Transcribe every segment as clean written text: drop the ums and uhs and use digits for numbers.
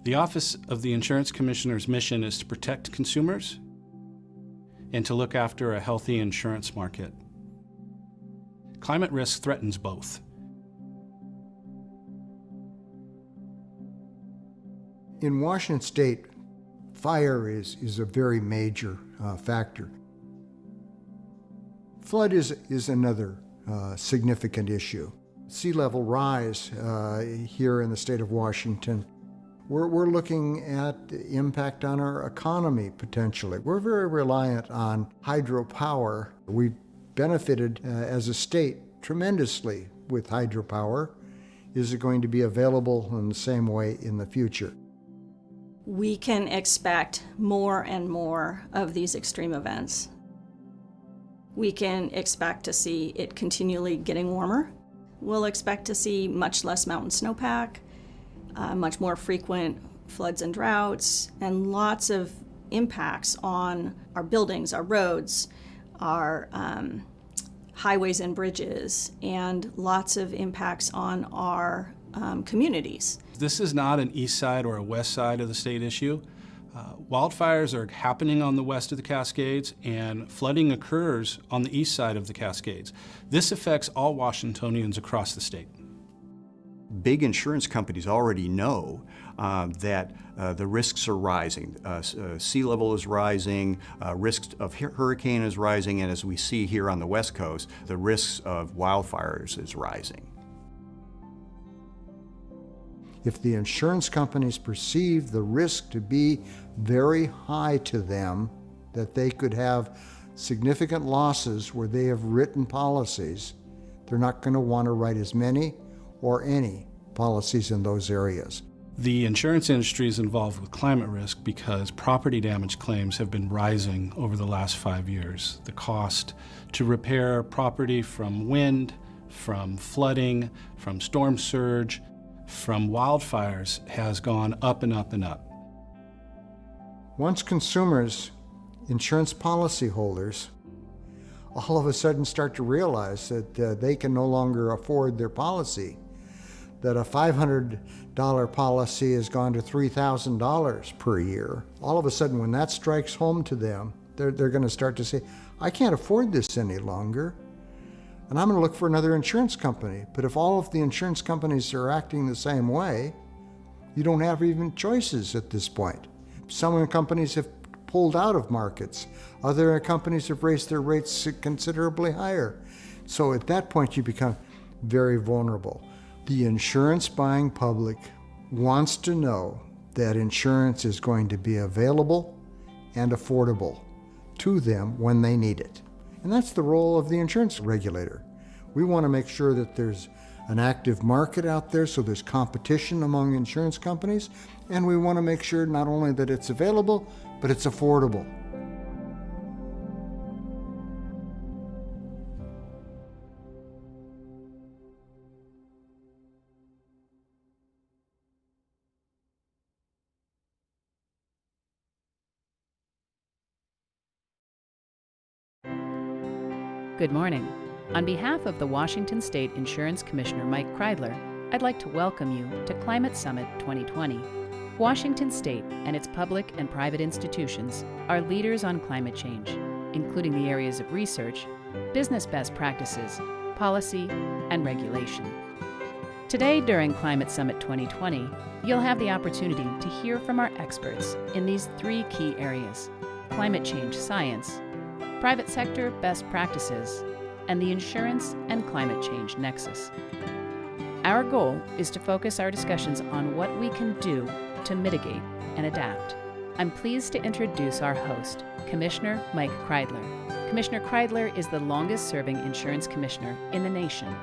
The Office of the Insurance Commissioner's mission is to protect consumers and to look after a healthy insurance market. Climate risk threatens both. In Washington State, fire is a very major factor. Flood is another significant issue. Sea level rise here in the state of Washington. We're looking at the impact on our economy potentially. We're very reliant on hydropower. We've benefited as a state tremendously with hydropower. Is it going to be available in the same way in the future? We can expect more and more of these extreme events. We can expect to see it continually getting warmer. We'll expect to see much less mountain snowpack, much more frequent floods and droughts, and lots of impacts on our buildings, our roads, our highways and bridges, and lots of impacts on our communities. This is not an east side or a west side of the state issue. Wildfires are happening on the west of the Cascades, and flooding occurs on the east side of the Cascades. This affects all Washingtonians across the state. Big insurance companies already know that the risks are rising. Sea level is rising, risks of hurricane is rising, and as we see here on the West Coast, the risks of wildfires is rising. If the insurance companies perceive the risk to be very high to them, that they could have significant losses where they have written policies, they're not going to want to write as many or any policies in those areas. The insurance industry is involved with climate risk because property damage claims have been rising over the last 5 years. The cost to repair property from wind, from flooding, from storm surge, from wildfires has gone up and up and up. Once consumers, insurance policyholders, all of a sudden start to realize that they can no longer afford their policy, that a $500 policy has gone to $3,000 per year. All of a sudden, when that strikes home to them, they're going to start to say, I can't afford this any longer, and I'm going to look for another insurance company. But if all of the insurance companies are acting the same way, you don't have even choices at this point. Some companies have pulled out of markets. Other companies have raised their rates considerably higher. So at that point, you become very vulnerable. The insurance buying public wants to know that insurance is going to be available and affordable to them when they need it. And that's the role of the insurance regulator. We want to make sure that there's an active market out there, so there's competition among insurance companies, and we want to make sure not only that it's available, but it's affordable. Good morning. On behalf of the Washington State Insurance Commissioner Mike Kreidler, I'd like to welcome you to Climate Summit 2020. Washington State and its public and private institutions are leaders on climate change, including the areas of research, business best practices, policy, and regulation. Today, during Climate Summit 2020, you'll have the opportunity to hear from our experts in these three key areas: climate change science, private sector best practices, and the insurance and climate change nexus. Our goal is to focus our discussions on what we can do to mitigate and adapt. I'm pleased to introduce our host, Commissioner Mike Kreidler. Commissioner Kreidler is the longest-serving insurance commissioner in the nation.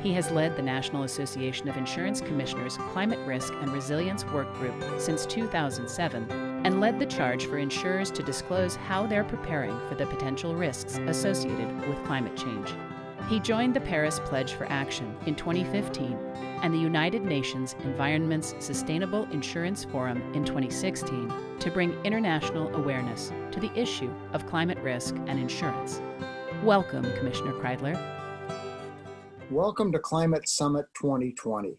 He has led the National Association of Insurance Commissioners Climate Risk and Resilience Work Group since 2007 and led the charge for insurers to disclose how they're preparing for the potential risks associated with climate change. He joined the Paris Pledge for Action in 2015 and the United Nations Environment's Sustainable Insurance Forum in 2016 to bring international awareness to the issue of climate risk and insurance. Welcome, Commissioner Kreidler. Welcome to Climate Summit 2020.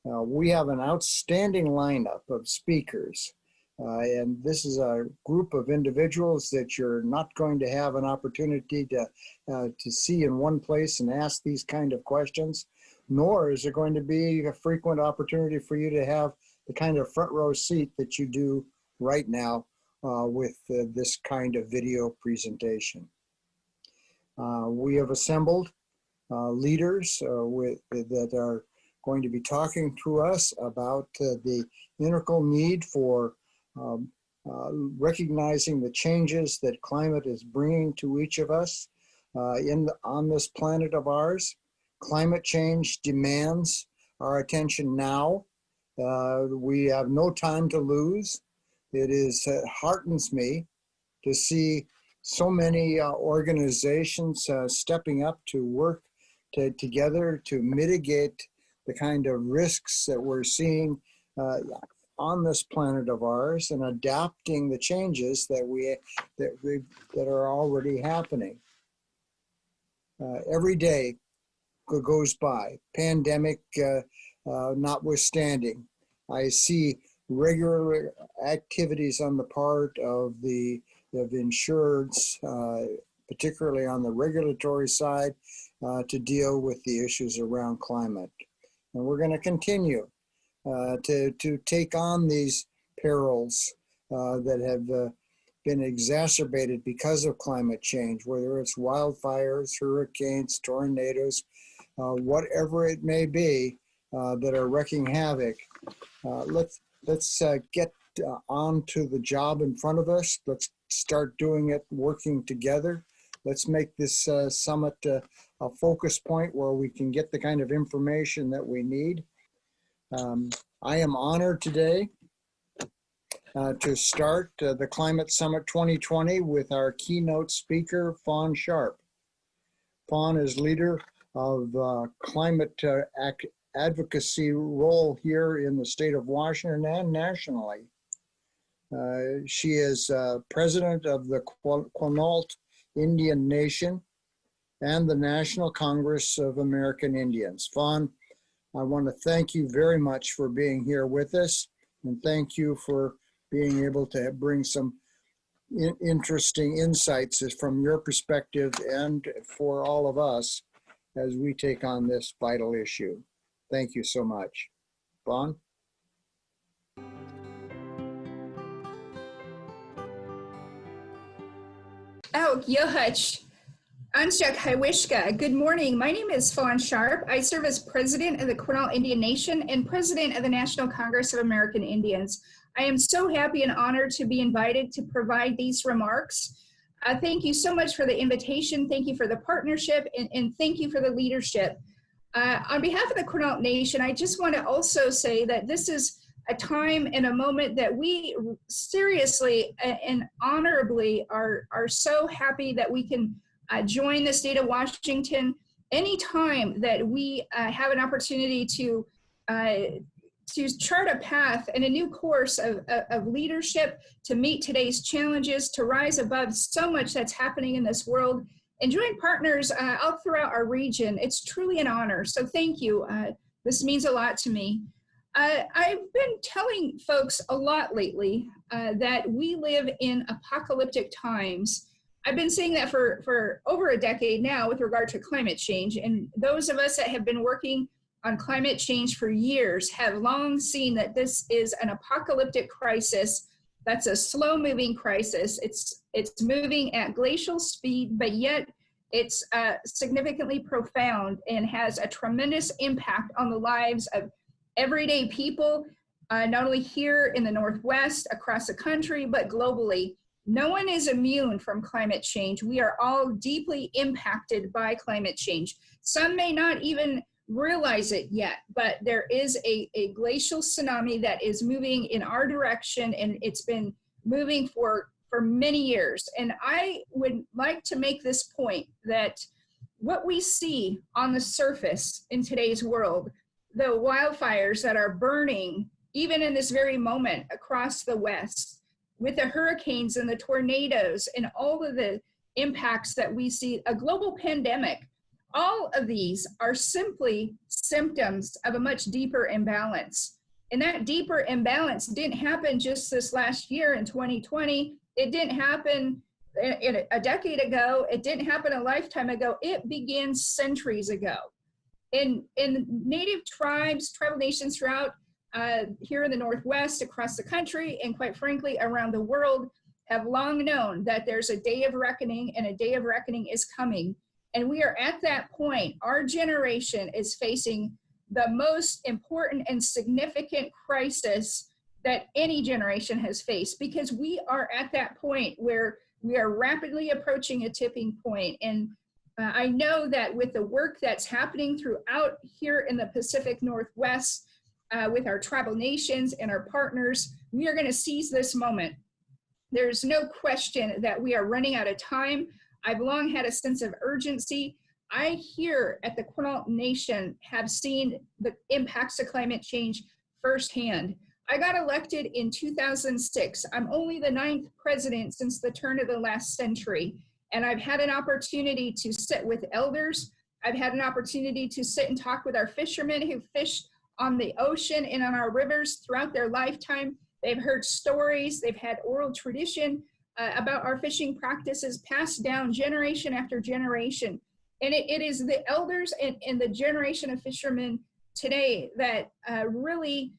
We have an outstanding lineup of speakers, and this is a group of individuals that you're not going to have an opportunity to see in one place and ask these kind of questions, nor is there going to be a frequent opportunity for you to have the kind of front row seat that you do right now with this kind of video presentation. We have assembled leaders that are going to be talking to us about the integral need for recognizing the changes that climate is bringing to each of us on this planet of ours. Climate change demands our attention now. We have no time to lose. It heartens me to see so many organizations stepping up to work together to mitigate the kind of risks that we're seeing on this planet of ours and adapting the changes that are already happening. Every day goes by, pandemic notwithstanding, I see regular activities on the part of insureds, particularly on the regulatory side, to deal with the issues around climate. And we're going to continue to take on these perils that have been exacerbated because of climate change, whether it's wildfires, hurricanes, tornadoes, whatever it may be that are wreaking havoc. Let's get on to the job in front of us. Let's start doing it, working together. Let's make this summit a focus point where we can get the kind of information that we need. I am honored today to start the Climate Summit 2020 with our keynote speaker, Fawn Sharp. Fawn is leader of climate advocacy role here in the state of Washington and nationally. She is president of the Quinault Indian Nation and the National Congress of American Indians. Fawn, I want to thank you very much for being here with us, and thank you for being able to bring some interesting insights from your perspective and for all of us as we take on this vital issue. Thank you so much. Fawn? Oh, Yohach. Anshak Hiwishka. Good morning. My name is Fawn Sharp. I serve as president of the Quinault Indian Nation and president of the National Congress of American Indians. I am so happy and honored to be invited to provide these remarks. Thank you so much for the invitation. Thank you for the partnership, and thank you for the leadership. On behalf of the Quinault Nation, I just want to also say that this is a time and a moment that we seriously and honorably are so happy that we can join the state of Washington anytime that we have an opportunity to chart a path and a new course of leadership to meet today's challenges, to rise above so much that's happening in this world, and join partners all throughout our region. It's truly an honor. So thank you. This means a lot to me. I've been telling folks a lot lately that we live in apocalyptic times. I've been saying that for over a decade now with regard to climate change. And those of us that have been working on climate change for years have long seen that this is an apocalyptic crisis. That's a slow-moving crisis. It's moving at glacial speed, but yet it's significantly profound and has a tremendous impact on the lives of everyday people, not only here in the Northwest, across the country, but globally. No one is immune from climate change. We are all deeply impacted by climate change. Some may not even realize it yet, but there is a glacial tsunami that is moving in our direction, and it's been moving for many years. And I would like to make this point that what we see on the surface in today's world, the wildfires that are burning even in this very moment across the West, with the hurricanes and the tornadoes and all of the impacts that we see, a global pandemic, All of these are simply symptoms of a much deeper imbalance. And that deeper imbalance didn't happen just this last year in 2020. It didn't happen a decade ago. It didn't happen a lifetime ago. It began centuries ago. In native tribes, tribal nations throughout here in the Northwest, across the country, and quite frankly, around the world, have long known that there's a day of reckoning, and a day of reckoning is coming. And we are at that point. Our generation is facing the most important and significant crisis that any generation has faced, because we are at that point where we are rapidly approaching a tipping point. And I know that with the work that's happening throughout here in the Pacific Northwest, with our tribal nations and our partners, we are going to seize this moment. There's no question that we are running out of time. I've long had a sense of urgency. I here at the Quinault Nation have seen the impacts of climate change firsthand. I got elected in 2006. I'm only the 9th president since the turn of the last century. And I've had an opportunity to sit with elders. I've had an opportunity to sit and talk with our fishermen who fished on the ocean and on our rivers throughout their lifetime. They've heard stories, they've had oral tradition about our fishing practices passed down generation after generation. And it is the elders and the generation of fishermen today that really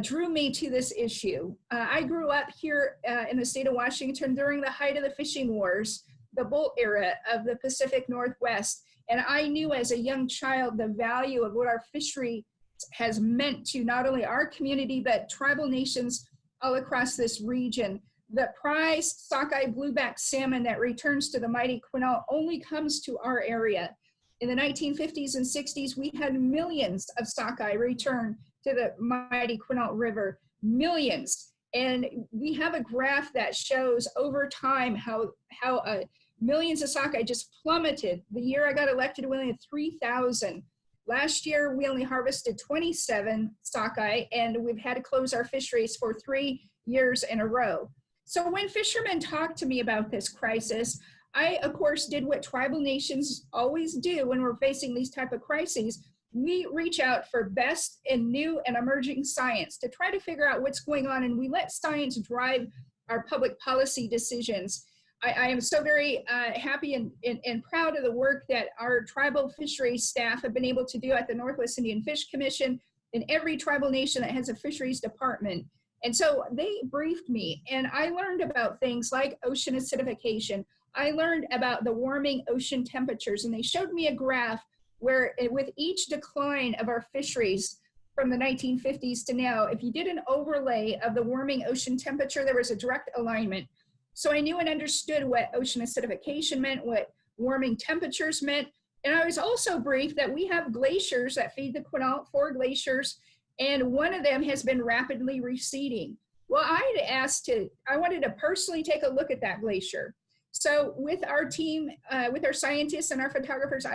drew me to this issue. I grew up here in the state of Washington during the height of the fishing wars, the bull era of the Pacific Northwest. And I knew as a young child the value of what our fishery has meant to not only our community, but tribal nations all across this region. The prized sockeye blueback salmon that returns to the mighty Quinault only comes to our area. In the 1950s and 60s, we had millions of sockeye return to the mighty Quinault River, millions. And we have a graph that shows over time how millions of sockeye just plummeted. The year I got elected, we only had 3,000. Last year, we only harvested 27 sockeye, and we've had to close our fisheries for 3 years in a row. So when fishermen talk to me about this crisis, I, of course, did what tribal nations always do when we're facing these type of crises. We reach out for best and new and emerging science to try to figure out what's going on, and we let science drive our public policy decisions. I am so very happy and proud of the work that our tribal fisheries staff have been able to do at the Northwest Indian Fish Commission and every tribal nation that has a fisheries department. And so they briefed me, and I learned about things like ocean acidification. I learned about the warming ocean temperatures, and they showed me a graph where with each decline of our fisheries from the 1950s to now, if you did an overlay of the warming ocean temperature, there was a direct alignment. So I knew and understood what ocean acidification meant, what warming temperatures meant. And I was also briefed that we have glaciers that feed the Quinault, 4 glaciers, and one of them has been rapidly receding. Well, I wanted to personally take a look at that glacier. So with our team, with our scientists and our photographers,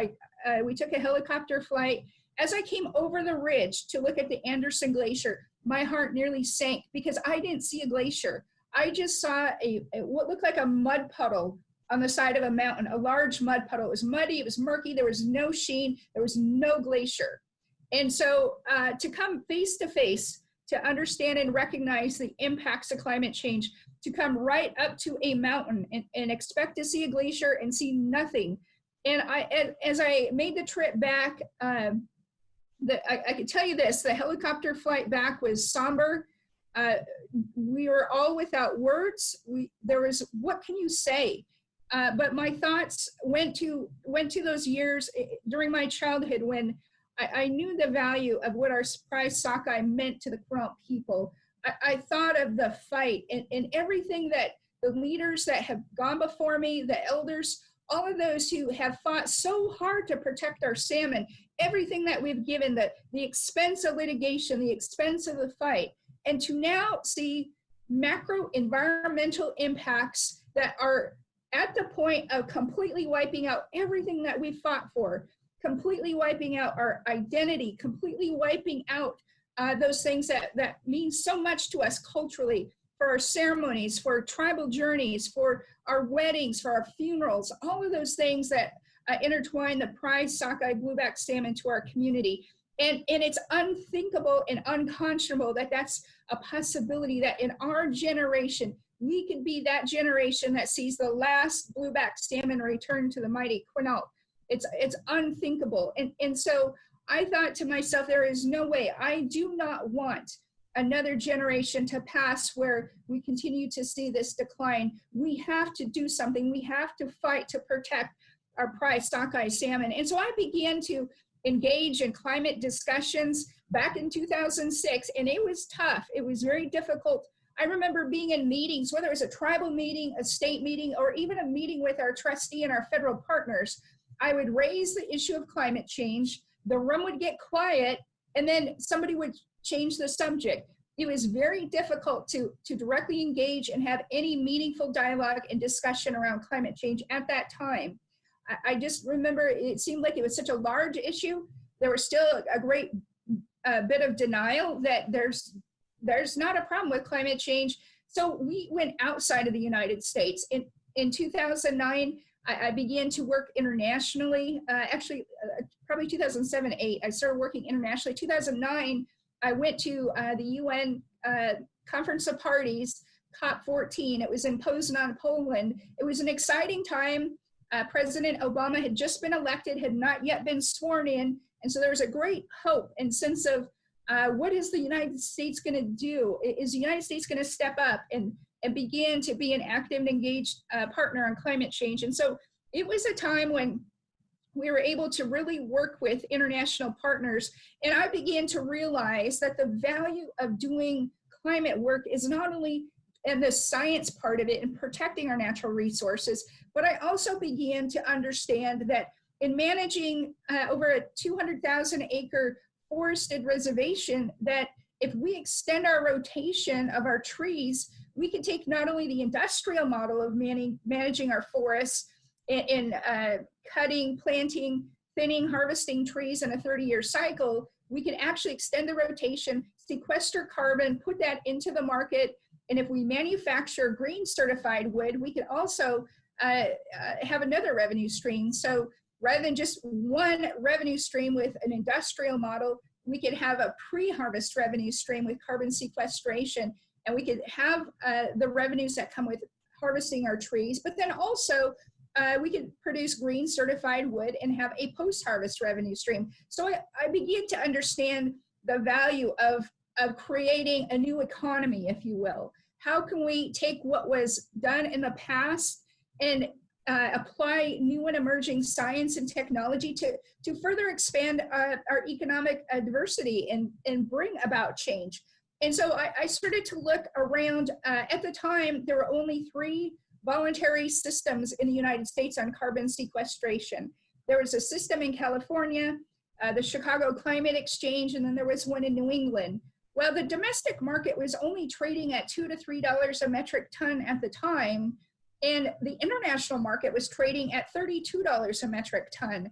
we took a helicopter flight. As I came over the ridge to look at the Anderson Glacier, my heart nearly sank because I didn't see a glacier. I just saw what looked like a mud puddle on the side of a mountain, a large mud puddle. It was muddy, it was murky, there was no sheen, there was no glacier. And so to come face to face, to understand and recognize the impacts of climate change, to come right up to a mountain and expect to see a glacier and see nothing. And as I made the trip back, I can tell you this, the helicopter flight back was somber. We were all without words. There was, what can you say? But my thoughts went to those years during my childhood when I knew the value of what our prized sockeye meant to the Quinault people. I thought of the fight and everything that the leaders that have gone before me, the elders, all of those who have fought so hard to protect our salmon, everything that we've given, the expense of litigation, the expense of the fight, and to now see macro environmental impacts that are at the point of completely wiping out everything that we fought for, completely wiping out our identity, completely wiping out those things that mean so much to us culturally, for our ceremonies, for tribal journeys, for our weddings, for our funerals, all of those things that intertwine the prize sockeye blueback salmon to our community. And it's unthinkable and unconscionable that that's a possibility, that in our generation, we could be that generation that sees the last blueback salmon return to the mighty Quinault. It's unthinkable. And so I thought to myself, there is no way. I do not want another generation to pass where we continue to see this decline. We have to do something. We have to fight to protect our prize sockeye salmon. And so I began to engage in climate discussions back in 2006, and it was tough. It was very difficult. I remember being in meetings, whether it was a tribal meeting, a state meeting, or even a meeting with our trustee and our federal partners. I would raise the issue of climate change, the room would get quiet, and then somebody would change the subject. It was very difficult to directly engage and have any meaningful dialogue and discussion around climate change at that time. I just remember it seemed like it was such a large issue. There was still a great bit of denial that there's not a problem with climate change. So we went outside of the United States. In 2009, I began to work internationally. Probably 2007-8, I started working internationally. 2009, I went to the UN Conference of Parties, COP14. It was in Poznan, Poland. It was an exciting time. President Obama had just been elected, had not yet been sworn in. And so there was a great hope and sense of what is the United States going to do? Is the United States going to step up and begin to be an active and engaged partner on climate change? And so it was a time when we were able to really work with international partners. And I began to realize that the value of doing climate work is not only in the science part of it and protecting our natural resources, but I also began to understand that in managing over a 200,000 acre forested reservation, that if we extend our rotation of our trees, we can take not only the industrial model of managing our forests in cutting, planting, thinning, harvesting trees in a 30-year cycle, we can actually extend the rotation, sequester carbon, put that into the market. And if we manufacture green certified wood, we can also have another revenue stream. So rather than just one revenue stream with an industrial model, we could have a pre-harvest revenue stream with carbon sequestration, and we could have the revenues that come with harvesting our trees, but then also we could produce green certified wood and have a post-harvest revenue stream. So I began to understand the value of creating a new economy, if you will. How can we take what was done in the past and apply new and emerging science and technology to further expand our economic diversity and bring about change? And so I started to look around. At the time, there were only 3 voluntary systems in the United States on carbon sequestration. There was a system in California, the Chicago Climate Exchange, and then there was one in New England. Well, the domestic market was only trading at $2 to $3 a metric ton at the time, and the international market was trading at $32 a metric ton.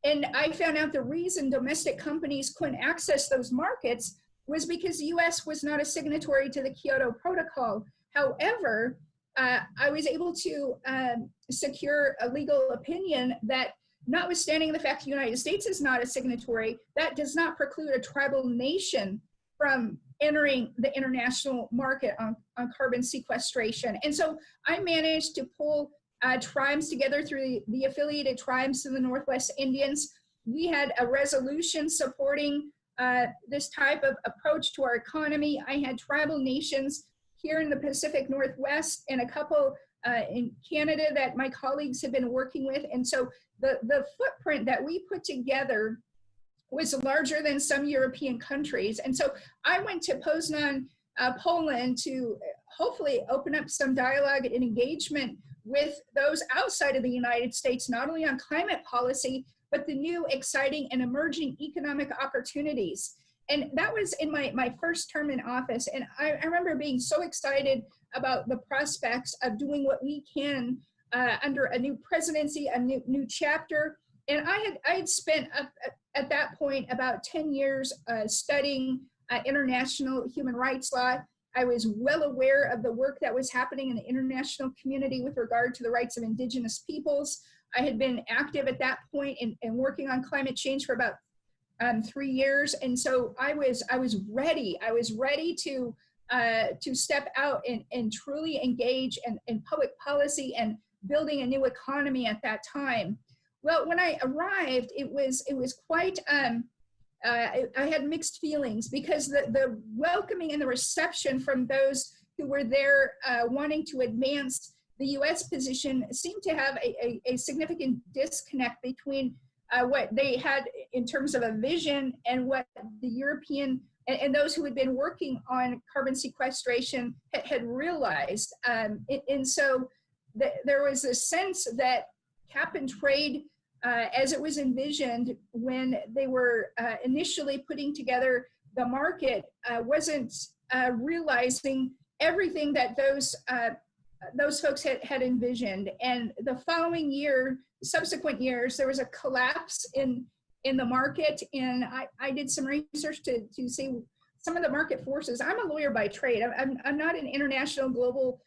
And I found out the reason domestic companies couldn't access those markets was because the US was not a signatory to the Kyoto Protocol. However, I was able to secure a legal opinion that, notwithstanding the fact the United States is not a signatory, that does not preclude a tribal nation from entering the international market on carbon sequestration. And so I managed to pull tribes together through the affiliated tribes of the Northwest Indians. We had a resolution supporting this type of approach to our economy. I had tribal nations here in the Pacific Northwest and a couple in Canada that my colleagues have been working with. And so the footprint that we put together was larger than some European countries. And so I went to Poznan, Poland to hopefully open up some dialogue and engagement with those outside of the United States, not only on climate policy, but the new exciting and emerging economic opportunities. And that was in my first term in office. And I remember being so excited about the prospects of doing what we can under a new presidency, a new chapter. And I had spent at that point about 10 years studying international human rights law. I was well aware of the work that was happening in the international community with regard to the rights of indigenous peoples. I had been active at that point in working on climate change for about 3 years. And so I was ready. I was ready to step out and truly engage in public policy and building a new economy at that time. Well, when I arrived, it was quite, I had mixed feelings because the welcoming and the reception from those who were there wanting to advance the U.S. position seemed to have a significant disconnect between what they had in terms of a vision and what the European and those who had been working on carbon sequestration had realized. And so there was a sense that cap and trade, as it was envisioned when they were initially putting together the market, wasn't realizing everything that those folks had envisioned. And the following year, subsequent years, there was a collapse in the market. And I did some research to see some of the market forces. I'm a lawyer by trade. I'm not an international global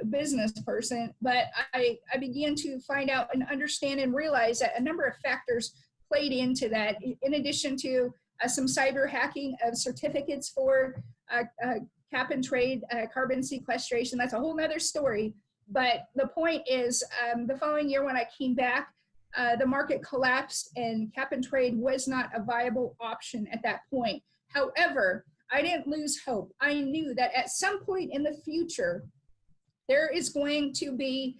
business person, but I began to find out and understand and realize that a number of factors played into that, in addition to some cyber hacking of certificates for cap and trade carbon sequestration. That's a whole nother story. But the point is, the following year when I came back, the market collapsed and cap and trade was not a viable option at that point. However, I didn't lose hope. I knew that at some point in the future, there is going to be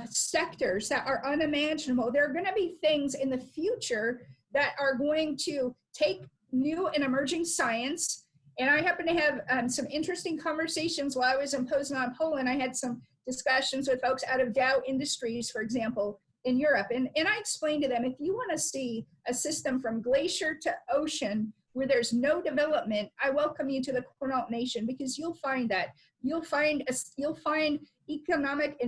sectors that are unimaginable. There are going to be things in the future that are going to take new and emerging science. And I happen to have some interesting conversations while I was in Poznan, Poland. I had some discussions with folks out of Dow Industries, for example, in Europe. And I explained to them, if you want to see a system from glacier to ocean where there's no development, I welcome you to the Quinault Nation, because you'll find that. You'll find economic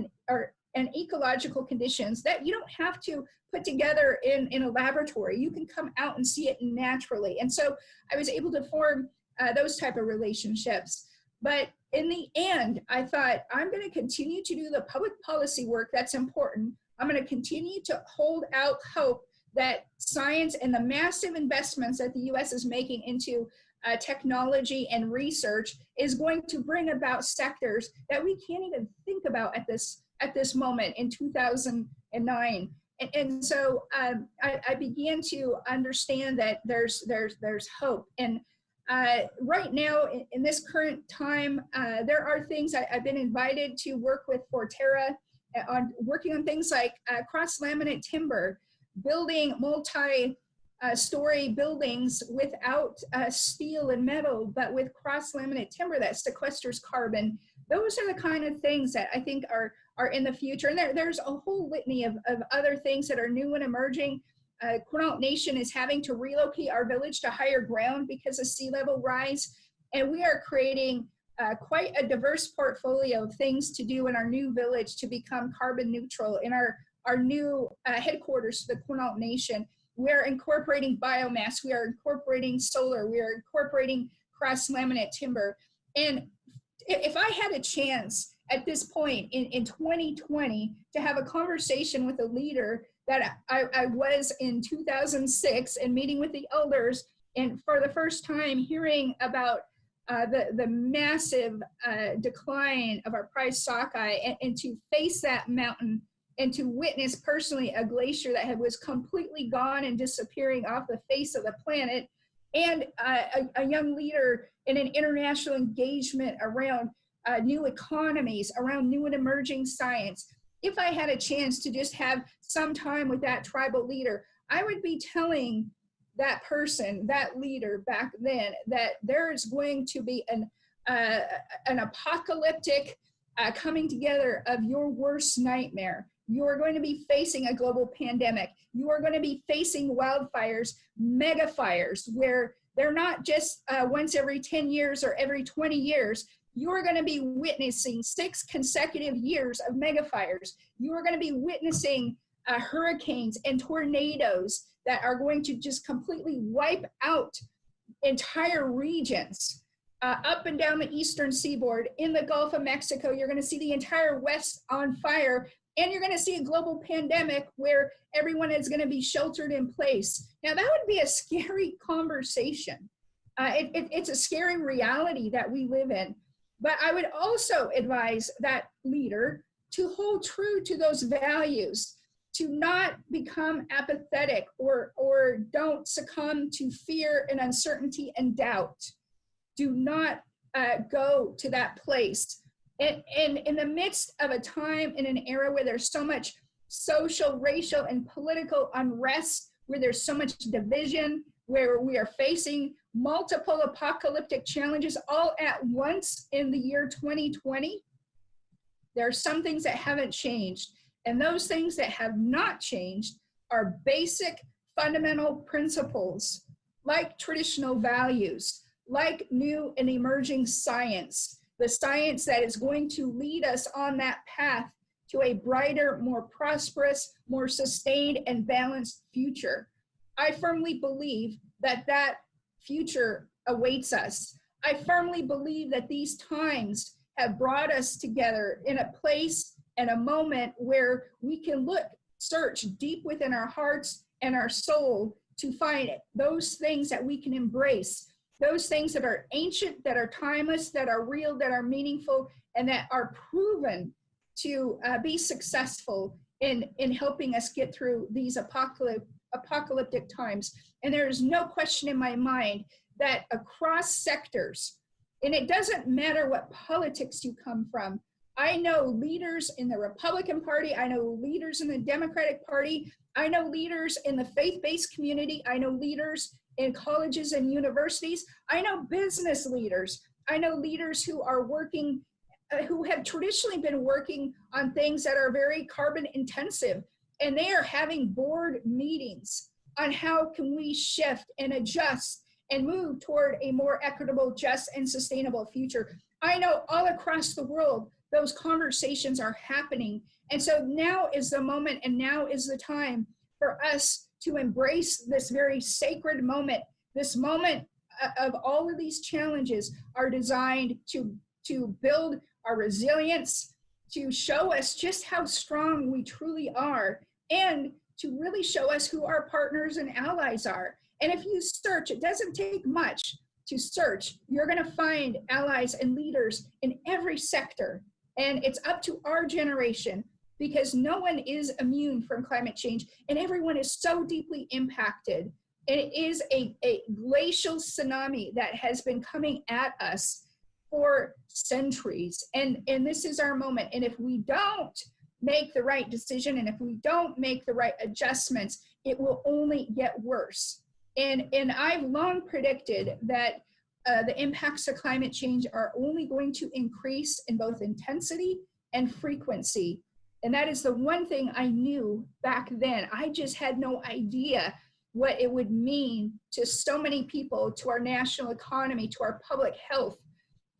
and ecological conditions that you don't have to put together in a laboratory. You can come out and see it naturally. And so I was able to form those type of relationships. But in the end, I thought, I'm going to continue to do the public policy work that's important. I'm going to continue to hold out hope that science and the massive investments that the U.S. is making into technology and research is going to bring about sectors that we can't even think about at this moment in 2009. And so I began to understand that there's hope. And right now, in this current time, there are things I've been invited to work with Forterra on, working on things like cross-laminate timber, building multi-story buildings without steel and metal, but with cross-laminate timber that sequesters carbon. Those are the kind of things that I think are in the future. And there's a whole litany of other things that are new and emerging. Quinault Nation is having to relocate our village to higher ground because of sea level rise. And we are creating quite a diverse portfolio of things to do in our new village to become carbon neutral. In our new headquarters to the Quinault Nation, we're incorporating biomass, we are incorporating solar, we are incorporating cross-laminate timber. And if I had a chance at this point in 2020 to have a conversation with a leader that I was in 2006 and meeting with the elders, and for the first time hearing about the massive decline of our prized sockeye, and to face that mountain and to witness personally a glacier that was completely gone and disappearing off the face of the planet, and a young leader in an international engagement around new economies, around new and emerging science. If I had a chance to just have some time with that tribal leader, I would be telling that person, that leader back then, that there is going to be an apocalyptic coming together of your worst nightmare. You are going to be facing a global pandemic. You are going to be facing wildfires, mega fires, where they're not just once every 10 years or every 20 years. You are going to be witnessing 6 consecutive years of mega fires. You are going to be witnessing hurricanes and tornadoes that are going to just completely wipe out entire regions. up and down the eastern seaboard, in the Gulf of Mexico. You're going to see the entire West on fire, and you're going to see a global pandemic where everyone is going to be sheltered in place. Now, that would be a scary conversation. It's a scary reality that we live in. But I would also advise that leader to hold true to those values, to not become apathetic or don't succumb to fear and uncertainty and doubt. Do not go to that place. And in the midst of a time in an era where there's so much social, racial, and political unrest, where there's so much division, where we are facing multiple apocalyptic challenges all at once in the year 2020, there are some things that haven't changed. And those things that have not changed are basic fundamental principles, like traditional values, like new and emerging science, the science that is going to lead us on that path to a brighter, more prosperous, more sustained and balanced future. I firmly believe that that future awaits us. I firmly believe that these times have brought us together in a place and a moment where we can search deep within our hearts and our soul to find those things that we can embrace, those things that are ancient, that are timeless, that are real, that are meaningful, and that are proven to be successful in helping us get through these apocalyptic times. And there is no question in my mind that across sectors, and it doesn't matter what politics you come from, I know leaders in the Republican Party, I know leaders in the Democratic Party, I know leaders in the faith-based community, I know leaders in colleges and universities, I know business leaders, I know leaders who are working, who have traditionally been working on things that are very carbon intensive, and they are having board meetings on how can we shift and adjust and move toward a more equitable, just, and sustainable future. I know all across the world, those conversations are happening. And so now is the moment, and now is the time for us to embrace this very sacred moment. This moment of all of these challenges are designed to build our resilience, to show us just how strong we truly are, and to really show us who our partners and allies are. And if you search, it doesn't take much to search. You're going to find allies and leaders in every sector. And it's up to our generation, because no one is immune from climate change, and everyone is so deeply impacted. And it is a glacial tsunami that has been coming at us for centuries. And this is our moment. And if we don't make the right decision, and if we don't make the right adjustments, it will only get worse. And I've long predicted that the impacts of climate change are only going to increase in both intensity and frequency. And that is the one thing I knew back then. I just had no idea what it would mean to so many people, to our national economy, to our public health.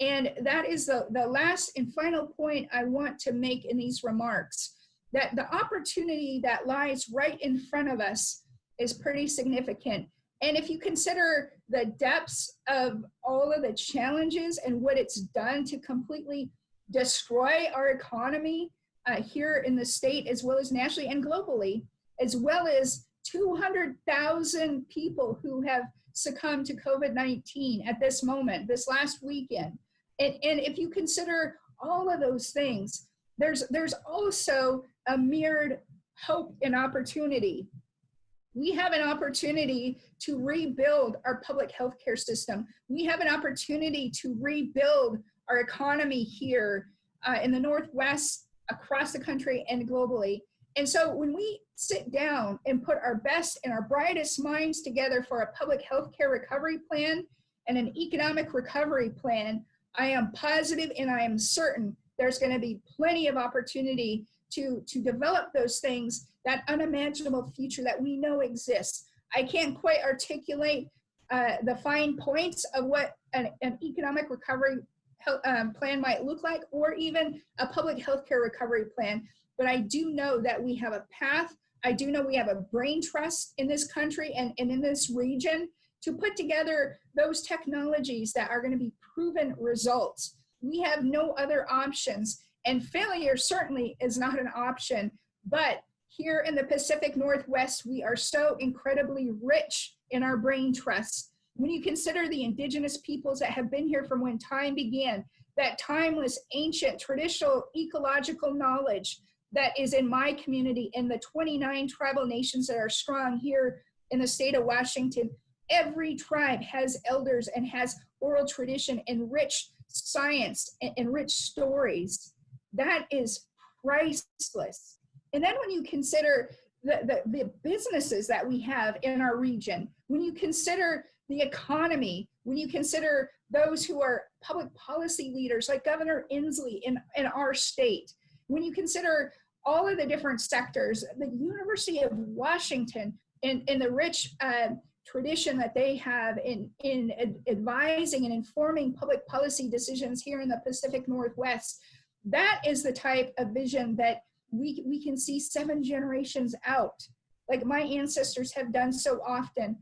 And that is the last and final point I want to make in these remarks, that the opportunity that lies right in front of us is pretty significant. And if you consider the depths of all of the challenges and what it's done to completely destroy our economy here in the state, as well as nationally and globally, as well as 200,000 people who have succumbed to COVID-19 at this moment, this last weekend. And if you consider all of those things, there's also a mirrored hope and opportunity. We have an opportunity to rebuild our public healthcare system. We have an opportunity to rebuild our economy here in the Northwest, across the country, and globally. And so when we sit down and put our best and our brightest minds together for a public healthcare recovery plan and an economic recovery plan, I am positive and I am certain there's going to be plenty of opportunity to develop those things, that unimaginable future that we know exists. I can't quite articulate the fine points of what an economic recovery plan might look like, or even a public healthcare recovery plan, but I do know that we have a path. I do know we have a brain trust in this country and in this region to put together those technologies that are going to be proven results. We have no other options, and failure certainly is not an option. But here in the Pacific Northwest, we are so incredibly rich in our brain trusts. When you consider the indigenous peoples that have been here from when time began, that timeless, ancient, traditional, ecological knowledge that is in my community and the 29 tribal nations that are strong here in the state of Washington, every tribe has elders and has oral tradition and rich science and rich stories. That is priceless. And then when you consider the businesses that we have in our region, when you consider the economy, when you consider those who are public policy leaders like Governor Inslee in our state, when you consider all of the different sectors, the University of Washington and the rich tradition that they have in advising and informing public policy decisions here in the Pacific Northwest, that is the type of vision that we can see 7 generations out, like my ancestors have done so often.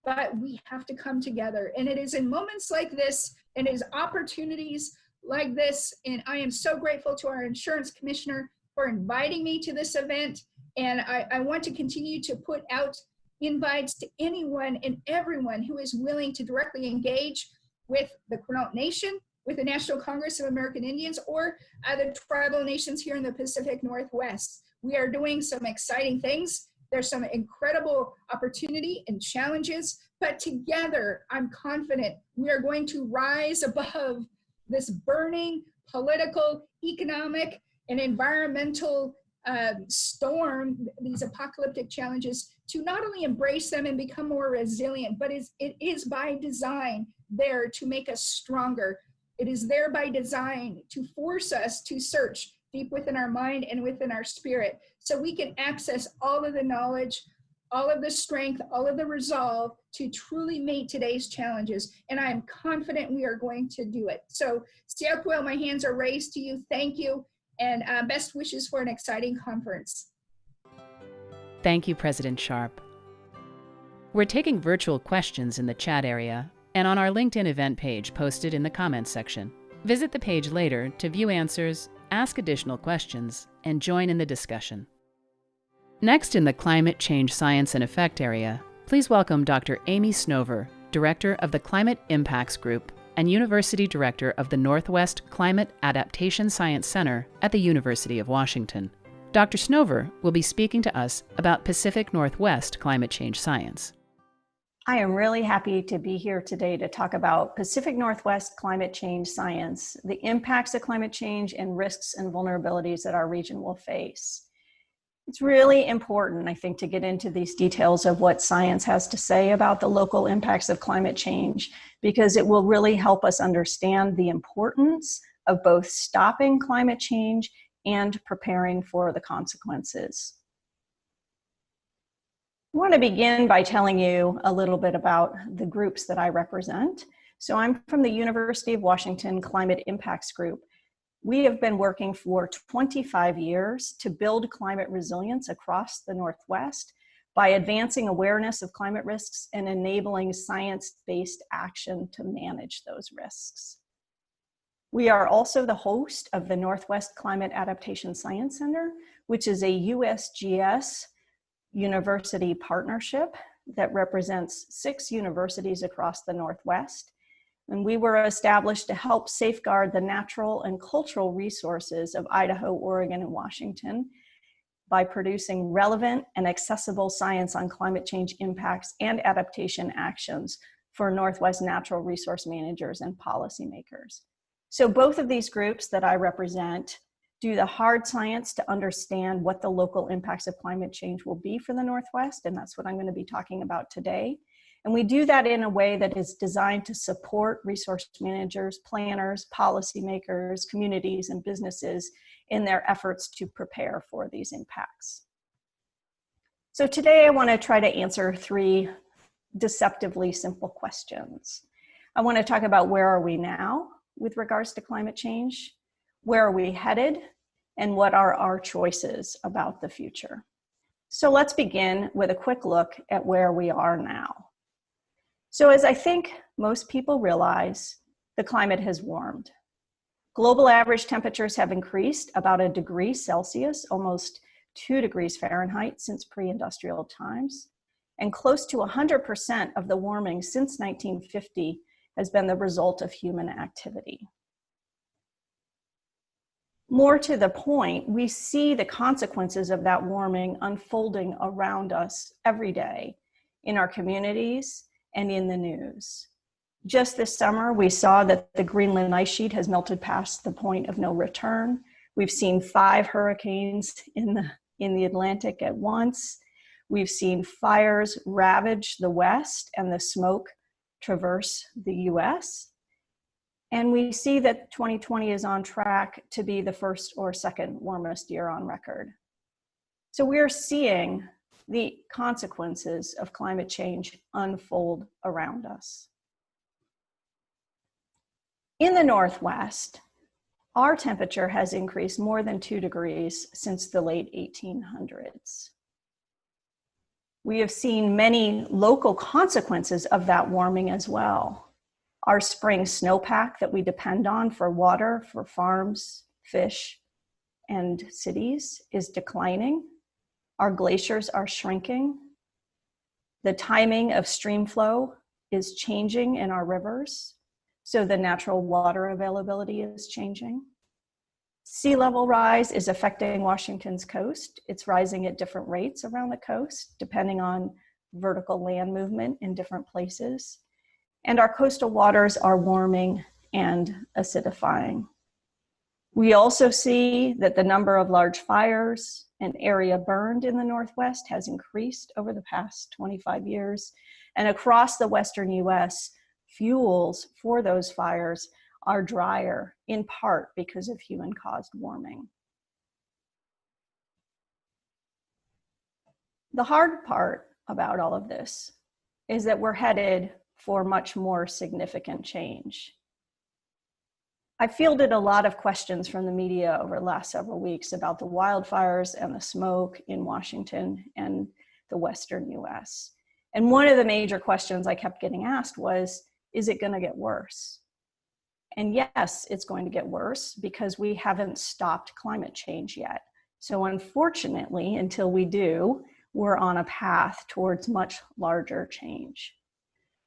But we have to come together. And it is in moments like this, and it is opportunities like this. And I am so grateful to our insurance commissioner for inviting me to this event. And I want to continue to put out invites to anyone and everyone who is willing to directly engage with the Quinault Nation, with the National Congress of American Indians, or other tribal nations here in the Pacific Northwest. We are doing some exciting things. There's some incredible opportunity and challenges, but together, I'm confident we are going to rise above this burning political, economic, and environmental storm, these apocalyptic challenges, to not only embrace them and become more resilient, but it is by design there to make us stronger. It is there by design to force us to search deep within our mind and within our spirit, so we can access all of the knowledge, all of the strength, all of the resolve to truly meet today's challenges. And I am confident we are going to do it. So, Siakwel, my hands are raised to you. Thank you, and best wishes for an exciting conference. Thank you, President Sharp. We're taking virtual questions in the chat area and on our LinkedIn event page posted in the comments section. Visit the page later to view answers, ask additional questions, and join in the discussion. Next in the Climate Change Science and Effect area, please welcome Dr. Amy Snover, Director of the Climate Impacts Group and University Director of the Northwest Climate Adaptation Science Center at the University of Washington. Dr. Snover will be speaking to us about Pacific Northwest climate change science. I am really happy to be here today to talk about Pacific Northwest climate change science, the impacts of climate change, and risks and vulnerabilities that our region will face. It's really important, I think, to get into these details of what science has to say about the local impacts of climate change, because it will really help us understand the importance of both stopping climate change and preparing for the consequences. I want to begin by telling you a little bit about the groups that I represent. So I'm from the University of Washington Climate Impacts Group. We have been working for 25 years to build climate resilience across the Northwest by advancing awareness of climate risks and enabling science-based action to manage those risks. We are also the host of the Northwest Climate Adaptation Science Center, which is a USGS university partnership that represents 6 universities across the Northwest. And we were established to help safeguard the natural and cultural resources of Idaho, Oregon, and Washington by producing relevant and accessible science on climate change impacts and adaptation actions for Northwest natural resource managers and policymakers. So both of these groups that I represent do the hard science to understand what the local impacts of climate change will be for the Northwest, and that's what I'm going to be talking about today. And we do that in a way that is designed to support resource managers, planners, policymakers, communities, and businesses in their efforts to prepare for these impacts. So today I want to try to answer 3 deceptively simple questions. I want to talk about where are we now with regards to climate change, where are we headed, and what are our choices about the future. So let's begin with a quick look at where we are now. So as I think most people realize, the climate has warmed. Global average temperatures have increased about 1 degree Celsius, almost 2 degrees Fahrenheit since pre-industrial times. And close to 100% of the warming since 1950 has been the result of human activity. More to the point, we see the consequences of that warming unfolding around us every day in our communities and in the news. Just this summer, we saw that the Greenland ice sheet has melted past the point of no return. We've seen 5 hurricanes in the Atlantic at once. We've seen fires ravage the West and the smoke traverse the US. And we see that 2020 is on track to be the first or second warmest year on record. So we're seeing the consequences of climate change unfold around us. In the Northwest, our temperature has increased more than 2 degrees since the late 1800s. We have seen many local consequences of that warming as well. Our spring snowpack that we depend on for water, for farms, fish, and cities is declining. Our glaciers are shrinking. The timing of stream flow is changing in our rivers, so the natural water availability is changing. Sea level rise is affecting Washington's coast. It's rising at different rates around the coast, depending on vertical land movement in different places. And our coastal waters are warming and acidifying. We also see that the number of large fires and area burned in the Northwest has increased over the past 25 years. And across the Western US, fuels for those fires are drier, in part because of human-caused warming. The hard part about all of this is that we're headed for much more significant change. I fielded a lot of questions from the media over the last several weeks about the wildfires and the smoke in Washington and the Western US. And one of the major questions I kept getting asked was, is it going to get worse? And yes, it's going to get worse because we haven't stopped climate change yet. So unfortunately, until we do, we're on a path towards much larger change.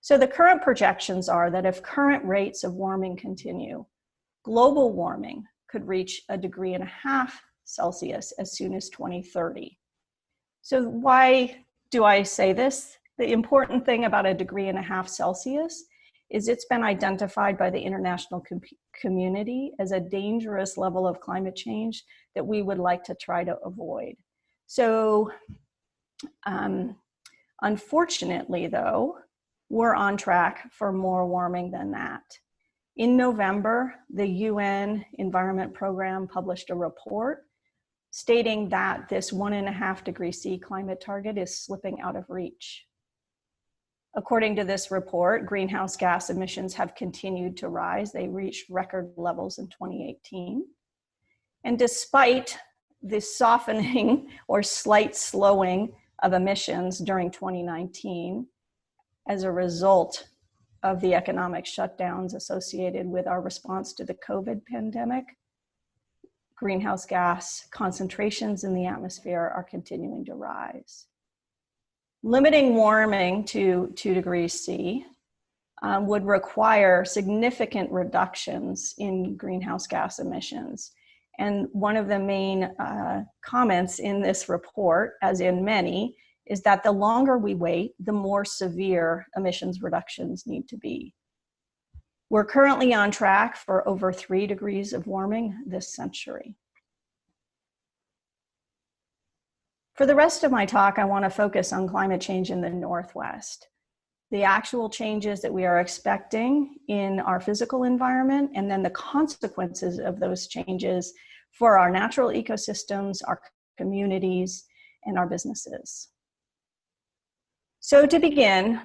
So the current projections are that if current rates of warming continue, global warming could reach 1.5 degrees Celsius as soon as 2030. So why do I say this? The important thing about 1.5 degrees Celsius is it's been identified by the international community as a dangerous level of climate change that we would like to try to avoid. So unfortunately though, we're on track for more warming than that. In November, the UN Environment Program published a report stating that this 1.5 degrees C climate target is slipping out of reach. According to this report, greenhouse gas emissions have continued to rise. They reached record levels in 2018. And despite the softening or slight slowing of emissions during 2019, as a result of the economic shutdowns associated with our response to the COVID pandemic, greenhouse gas concentrations in the atmosphere are continuing to rise. Limiting warming to 2 degrees C would require significant reductions in greenhouse gas emissions. And one of the main comments in this report, as in many, is that the longer we wait, the more severe emissions reductions need to be. We're currently on track for over 3 degrees of warming this century. For the rest of my talk, I want to focus on climate change in the Northwest, the actual changes that we are expecting in our physical environment, and then the consequences of those changes for our natural ecosystems, our communities, and our businesses. So to begin,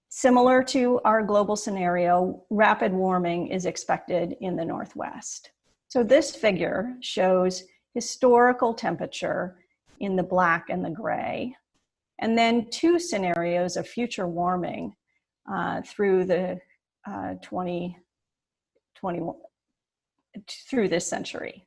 similar to our global scenario, rapid warming is expected in the Northwest. So this figure shows historical temperature in the black and the gray, and then 2 scenarios of future warming through the 2021 through this century.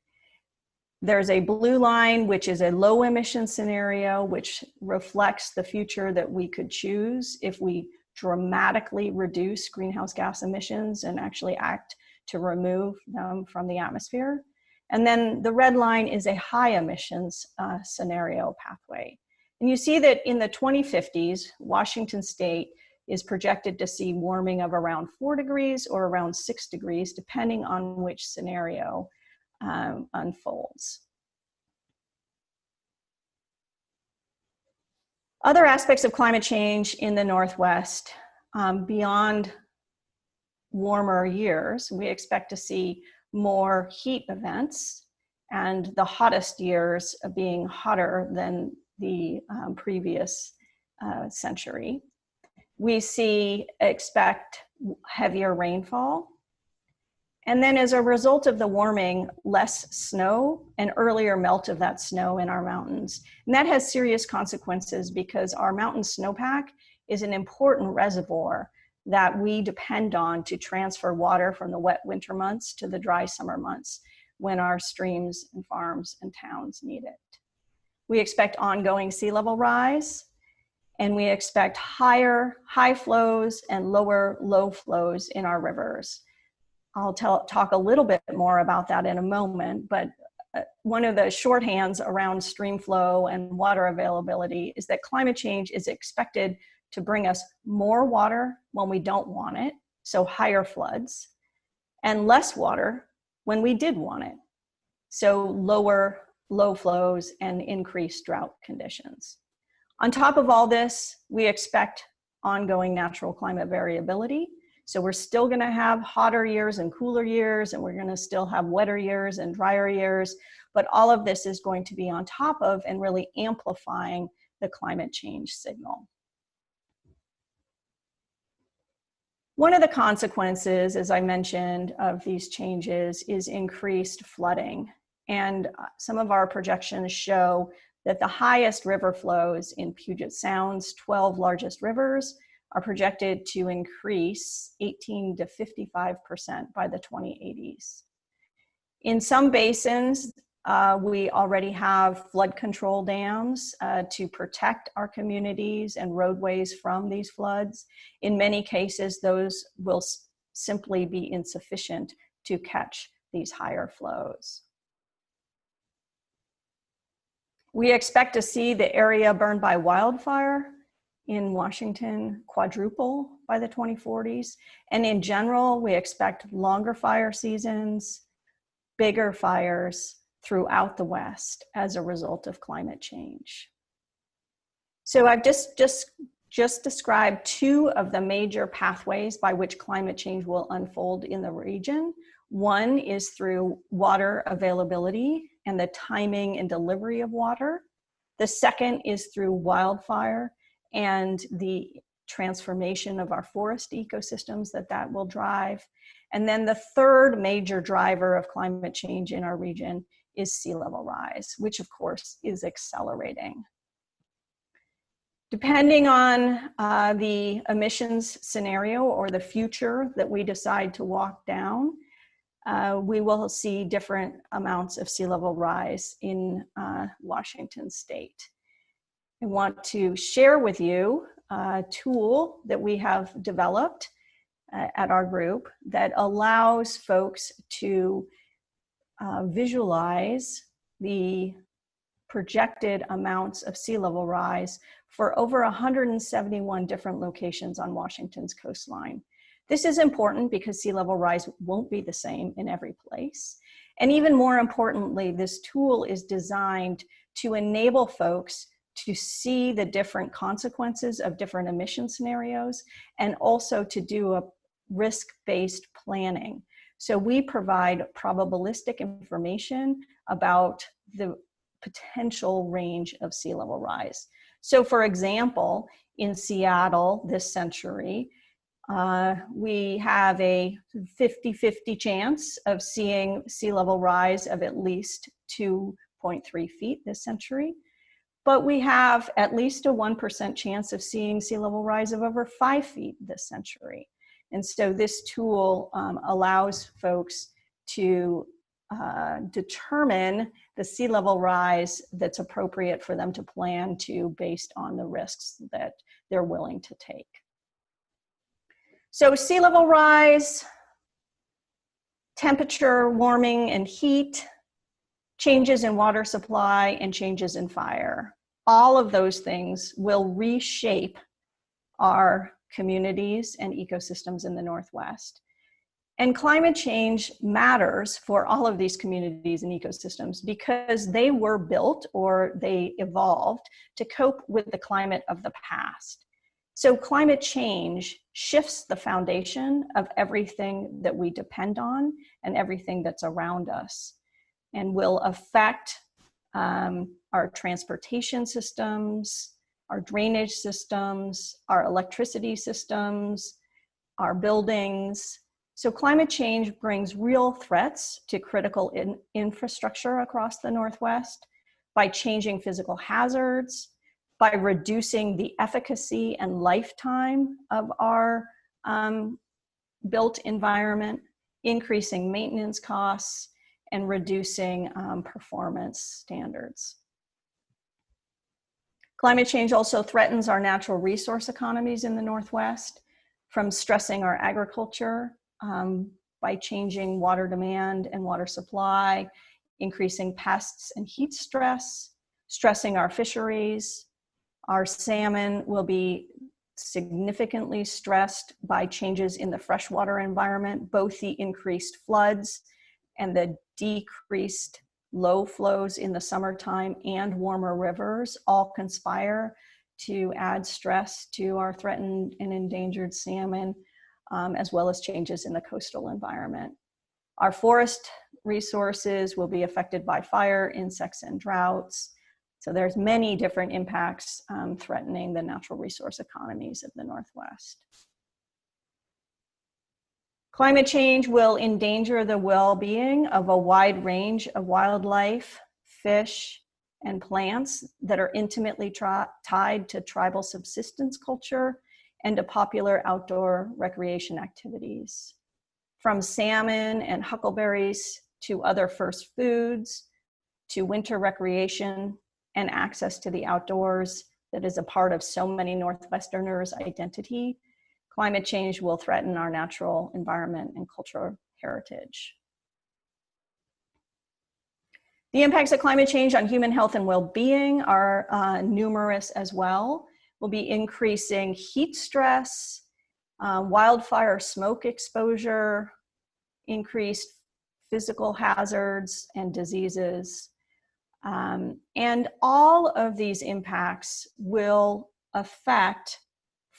There's a blue line, which is a low emission scenario, which reflects the future that we could choose if we dramatically reduce greenhouse gas emissions and actually act to remove them from the atmosphere. And then the red line is a high emissions scenario pathway. And you see that in the 2050s, Washington State is projected to see warming of around 4 degrees or around 6 degrees, depending on which scenario unfolds. Other aspects of climate change in the Northwest, beyond warmer years, we expect to see more heat events, and the hottest years being hotter than the previous century. We expect heavier rainfall. And then as a result of the warming, less snow and earlier melt of that snow in our mountains. And that has serious consequences because our mountain snowpack is an important reservoir that we depend on to transfer water from the wet winter months to the dry summer months when our streams and farms and towns need it. We expect ongoing sea level rise, and we expect higher high flows and lower low flows in our rivers. I'll talk a little bit more about that in a moment, but one of the shorthands around stream flow and water availability is that climate change is expected to bring us more water when we don't want it, so higher floods, and less water when we did want it, so lower low flows and increased drought conditions. On top of all this, we expect ongoing natural climate variability. So we're still gonna have hotter years and cooler years, and we're gonna still have wetter years and drier years, but all of this is going to be on top of and really amplifying the climate change signal. One of the consequences, as I mentioned, of these changes is increased flooding. And some of our projections show that the highest river flows in Puget Sound's 12 largest rivers are projected to increase 18 to 55% by the 2080s. In some basins, we already have flood control dams to protect our communities and roadways from these floods. In many cases, those will simply be insufficient to catch these higher flows. We expect to see the area burned by wildfire in Washington quadruple by the 2040s. And in general, we expect longer fire seasons, bigger fires throughout the West as a result of climate change. So I've just described two of the major pathways by which climate change will unfold in the region. One is through water availability and the timing and delivery of water. The second is through wildfire and the transformation of our forest ecosystems that will drive. And then the third major driver of climate change in our region is sea level rise, which of course is accelerating. Depending on the emissions scenario or the future that we decide to walk down, we will see different amounts of sea level rise in Washington State. I want to share with you a tool that we have developed at our group that allows folks to visualize the projected amounts of sea level rise for over 171 different locations on Washington's coastline. This is important because sea level rise won't be the same in every place. And even more importantly, this tool is designed to enable folks to see the different consequences of different emission scenarios and also to do a risk-based planning. So we provide probabilistic information about the potential range of sea level rise. So for example, in Seattle this century, we have a 50-50 chance of seeing sea level rise of at least 2.3 feet this century. but we have at least a 1% chance of seeing sea level rise of over 5 feet this century. And so this tool allows folks to determine the sea level rise that's appropriate for them to plan to based on the risks that they're willing to take. So sea level rise, temperature, warming and heat, changes in water supply, and changes in fire. All of those things will reshape our communities and ecosystems in the Northwest. And climate change matters for all of these communities and ecosystems because they were built or they evolved to cope with the climate of the past. So climate change shifts the foundation of everything that we depend on and everything that's around us, and will affect our transportation systems, our drainage systems, our electricity systems, our buildings. So climate change brings real threats to critical infrastructure across the Northwest by changing physical hazards, by reducing the efficacy and lifetime of our built environment, increasing maintenance costs, and reducing performance standards. Climate change also threatens our natural resource economies in the Northwest, from stressing our agriculture by changing water demand and water supply, increasing pests and heat stress, stressing our fisheries. Our salmon will be significantly stressed by changes in the freshwater environment, both the increased floods and the decreased low flows in the summertime and warmer rivers all conspire to add stress to our threatened and endangered salmon, as well as changes in the coastal environment. Our forest resources will be affected by fire, insects, and droughts. So there's many different impacts threatening the natural resource economies of the Northwest. Climate change will endanger the well-being of a wide range of wildlife, fish, and plants that are intimately tied to tribal subsistence culture and to popular outdoor recreation activities. From salmon and huckleberries to other first foods, to winter recreation and access to the outdoors that is a part of so many Northwesterners' identity, climate change will threaten our natural environment and cultural heritage. The impacts of climate change on human health and well-being are numerous as well. We'll be increasing heat stress, wildfire smoke exposure, increased physical hazards and diseases. And all of these impacts will affect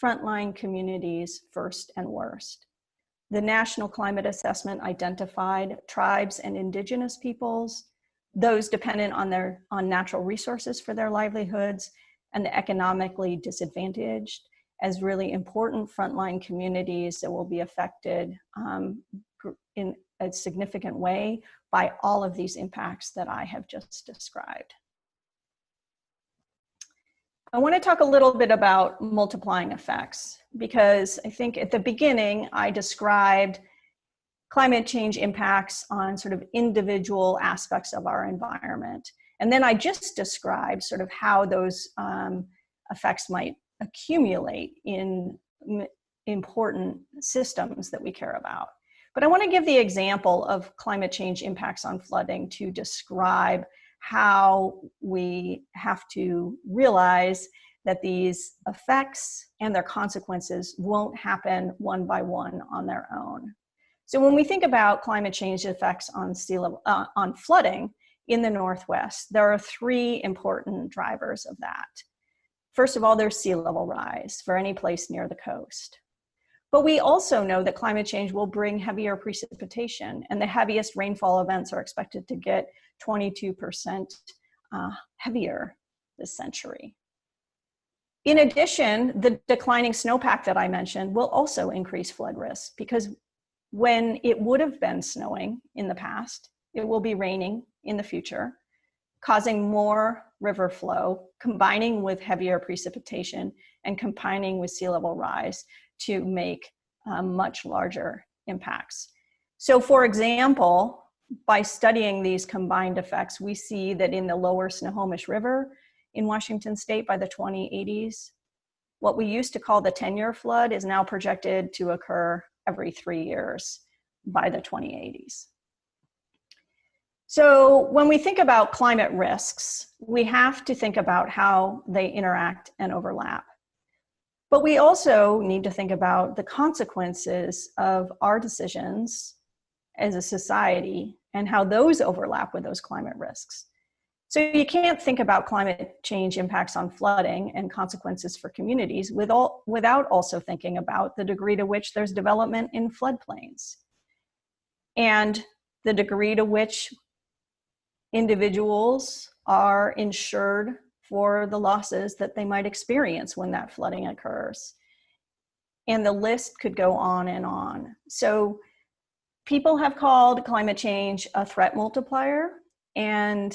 frontline communities first and worst. The National Climate Assessment identified tribes and indigenous peoples, those dependent on natural resources for their livelihoods, and the economically disadvantaged as really important frontline communities that will be affected in a significant way by all of these impacts that I have just described. I want to talk a little bit about multiplying effects, because I think at the beginning I described climate change impacts on sort of individual aspects of our environment. And then I just described sort of how those effects might accumulate in important systems that we care about. But I want to give the example of climate change impacts on flooding to describe how we have to realize that these effects and their consequences won't happen one by one on their own. So when we think about climate change effects on sea level, on flooding in the Northwest, there are three important drivers of that. First of all, there's sea level rise for any place near the coast. But we also know that climate change will bring heavier precipitation, and the heaviest rainfall events are expected to get 22% heavier this century. In addition, the declining snowpack that I mentioned will also increase flood risk, because when it would have been snowing in the past, it will be raining in the future, causing more river flow, combining with heavier precipitation and combining with sea level rise to make much larger impacts. So for example, by studying these combined effects, we see that in the lower Snohomish River in Washington state by the 2080s, what we used to call the 10-year flood is now projected to occur every 3 years by the 2080s. So when we think about climate risks, we have to think about how they interact and overlap. But we also need to think about the consequences of our decisions as a society and how those overlap with those climate risks. So you can't think about climate change impacts on flooding and consequences for communities without also thinking about the degree to which there's development in floodplains and the degree to which individuals are insured for the losses that they might experience when that flooding occurs. And the list could go on and on. So people have called climate change a threat multiplier. And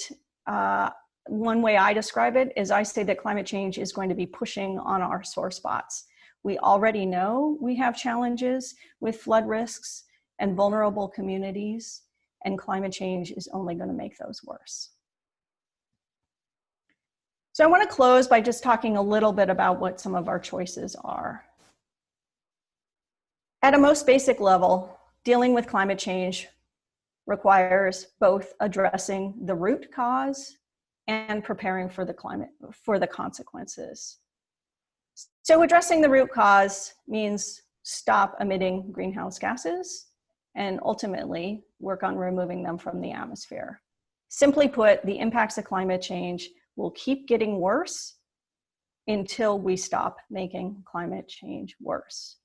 one way I describe it is I say that climate change is going to be pushing on our sore spots. We already know we have challenges with flood risks and vulnerable communities, and climate change is only going to make those worse. So I want to close by just talking a little bit about what some of our choices are. At a most basic level, dealing with climate change requires both addressing the root cause and preparing for the consequences. So addressing the root cause means stop emitting greenhouse gases and ultimately work on removing them from the atmosphere. Simply put, the impacts of climate change will keep getting worse until we stop making climate change worse.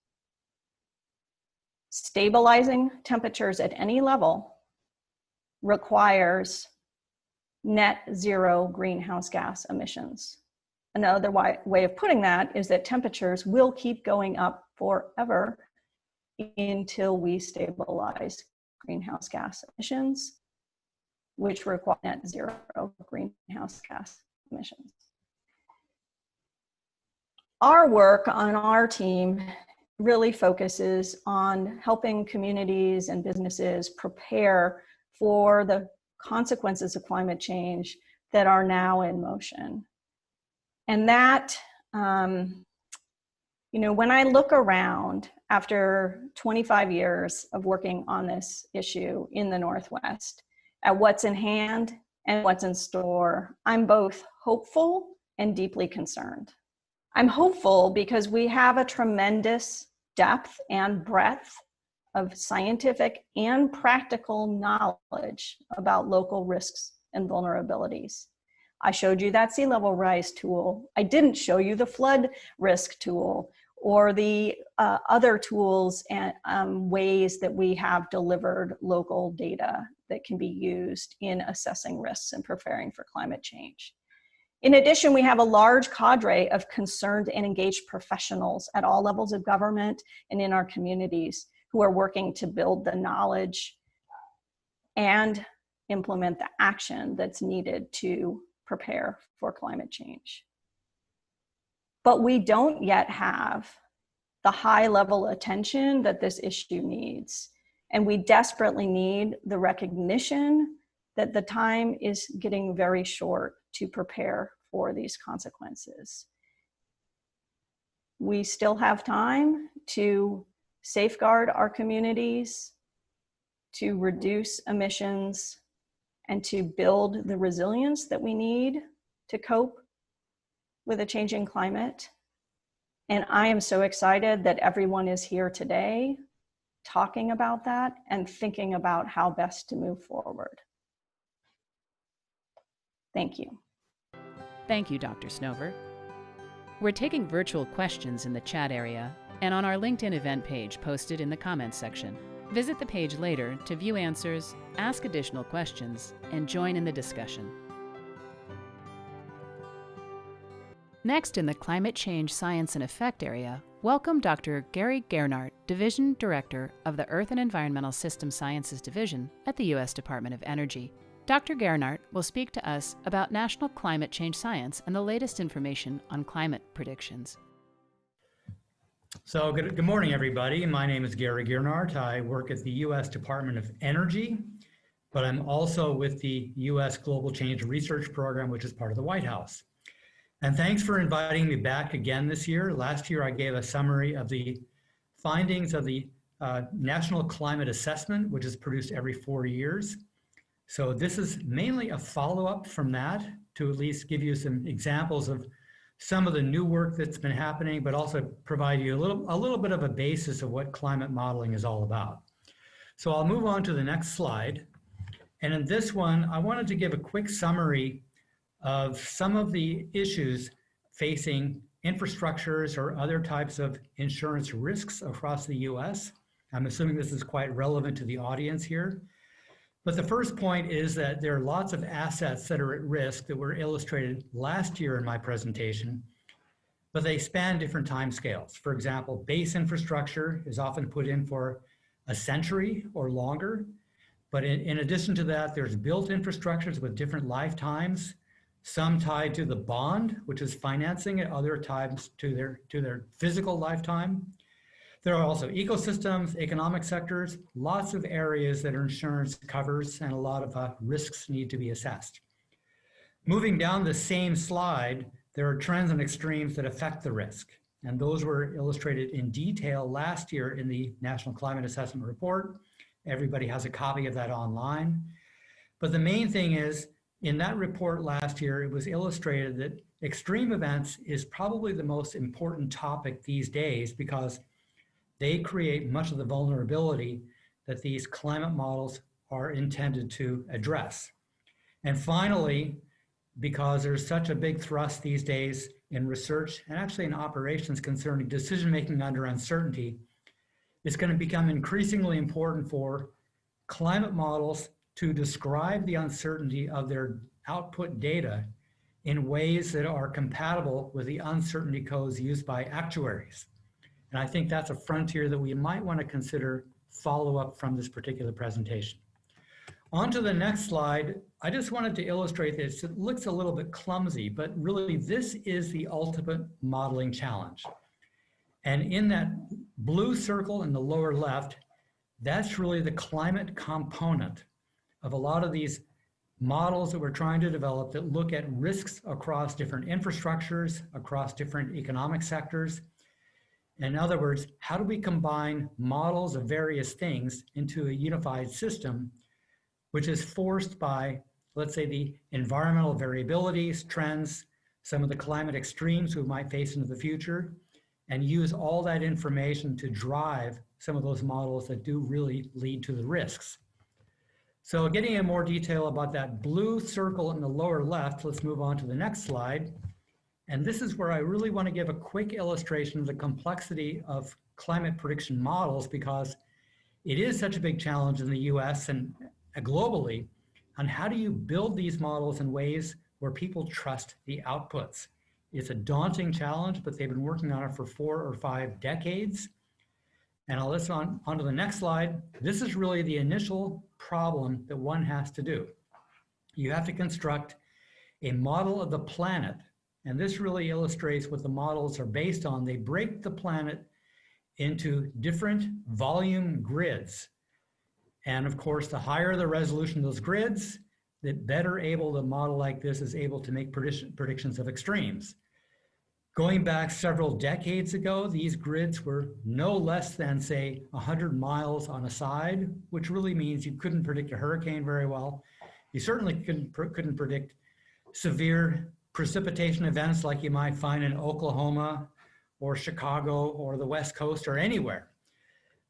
Stabilizing temperatures at any level requires net zero greenhouse gas emissions. Another way of putting that is that temperatures will keep going up forever until we stabilize greenhouse gas emissions, which require net zero greenhouse gas emissions. Our work on our team really focuses on helping communities and businesses prepare for the consequences of climate change that are now in motion. And that, when I look around after 25 years of working on this issue in the Northwest, at what's in hand and what's in store, I'm both hopeful and deeply concerned. I'm hopeful because we have a tremendous depth and breadth of scientific and practical knowledge about local risks and vulnerabilities. I showed you that sea level rise tool. I didn't show you the flood risk tool or the other tools and ways that we have delivered local data that can be used in assessing risks and preparing for climate change. In addition, we have a large cadre of concerned and engaged professionals at all levels of government and in our communities who are working to build the knowledge and implement the action that's needed to prepare for climate change. But we don't yet have the high level attention that this issue needs. And we desperately need the recognition that the time is getting very short to prepare for these consequences. We still have time to safeguard our communities, to reduce emissions, and to build the resilience that we need to cope with a changing climate. And I am so excited that everyone is here today talking about that and thinking about how best to move forward. Thank you. Thank you, Dr. Snover. We're taking virtual questions in the chat area and on our LinkedIn event page posted in the comments section. Visit the page later to view answers, ask additional questions, and join in the discussion. Next in the Climate Change Science and Effect area, welcome Dr. Gary Gernhardt, Division Director of the Earth and Environmental System Sciences Division at the U.S. Department of Energy. Dr. Gernhardt will speak to us about national climate change science and the latest information on climate predictions. So good morning, everybody. My name is Gary Gernhardt. I work at the U.S. Department of Energy, but I'm also with the U.S. Global Change Research Program, which is part of the White House. And thanks for inviting me back again this year. Last year, I gave a summary of the findings of the National Climate Assessment, which is produced every 4 years. So this is mainly a follow-up from that to at least give you some examples of some of the new work that's been happening, but also provide you a little bit of a basis of what climate modeling is all about. So I'll move on to the next slide. And in this one, I wanted to give a quick summary of some of the issues facing infrastructures or other types of insurance risks across the US. I'm assuming this is quite relevant to the audience here. But the first point is that there are lots of assets that are at risk that were illustrated last year in my presentation, but they span different timescales. For example, base infrastructure is often put in for a century or longer. But in addition to that, there's built infrastructures with different lifetimes, some tied to the bond, which is financing it, other times to their physical lifetime. There are also ecosystems, economic sectors, lots of areas that insurance covers, and a lot of risks need to be assessed. Moving down the same slide, there are trends and extremes that affect the risk. And those were illustrated in detail last year in the National Climate Assessment Report. Everybody has a copy of that online. But the main thing is, in that report last year, it was illustrated that extreme events is probably the most important topic these days because they create much of the vulnerability that these climate models are intended to address. And finally, because there's such a big thrust these days in research and actually in operations concerning decision-making under uncertainty, it's going to become increasingly important for climate models to describe the uncertainty of their output data in ways that are compatible with the uncertainty codes used by actuaries. And I think that's a frontier that we might want to consider follow-up from this particular presentation. On to the next slide, I just wanted to illustrate this. It looks a little bit clumsy, but really this is the ultimate modeling challenge. And in that blue circle in the lower left, that's really the climate component of a lot of these models that we're trying to develop that look at risks across different infrastructures, across different economic sectors. In other words, how do we combine models of various things into a unified system, which is forced by, let's say, the environmental variabilities, trends, some of the climate extremes we might face into the future, and use all that information to drive some of those models that do really lead to the risks. So getting in more detail about that blue circle in the lower left, let's move on to the next slide. And this is where I really want to give a quick illustration of the complexity of climate prediction models because it is such a big challenge in the US and globally on how do you build these models in ways where people trust the outputs. It's a daunting challenge, but they've been working on it for 4 or 5 decades. And I'll list on to the next slide. This is really the initial problem that one has to do. You have to construct a model of the planet. And this really illustrates what the models are based on. They break the planet into different volume grids. And of course, the higher the resolution of those grids, the better able the model like this is able to make predictions of extremes. Going back several decades ago, these grids were no less than, say, 100 miles on a side, which really means you couldn't predict a hurricane very well. You certainly couldn't predict severe precipitation events like you might find in Oklahoma or Chicago or the West Coast or anywhere.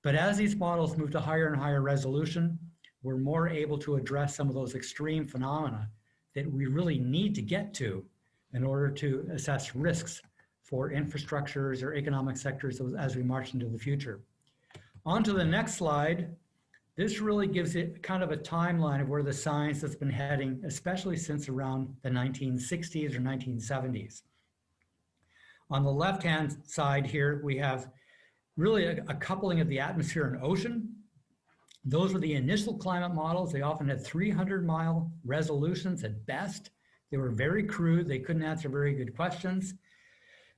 But as these models move to higher and higher resolution, we're more able to address some of those extreme phenomena that we really need to get to in order to assess risks for infrastructures or economic sectors as we march into the future. On to the next slide. This really gives it kind of a timeline of where the science has been heading, especially since around the 1960s or 1970s. On the left-hand side here, we have really a coupling of the atmosphere and ocean. Those were the initial climate models. They often had 300-mile resolutions at best. They were very crude. They couldn't answer very good questions.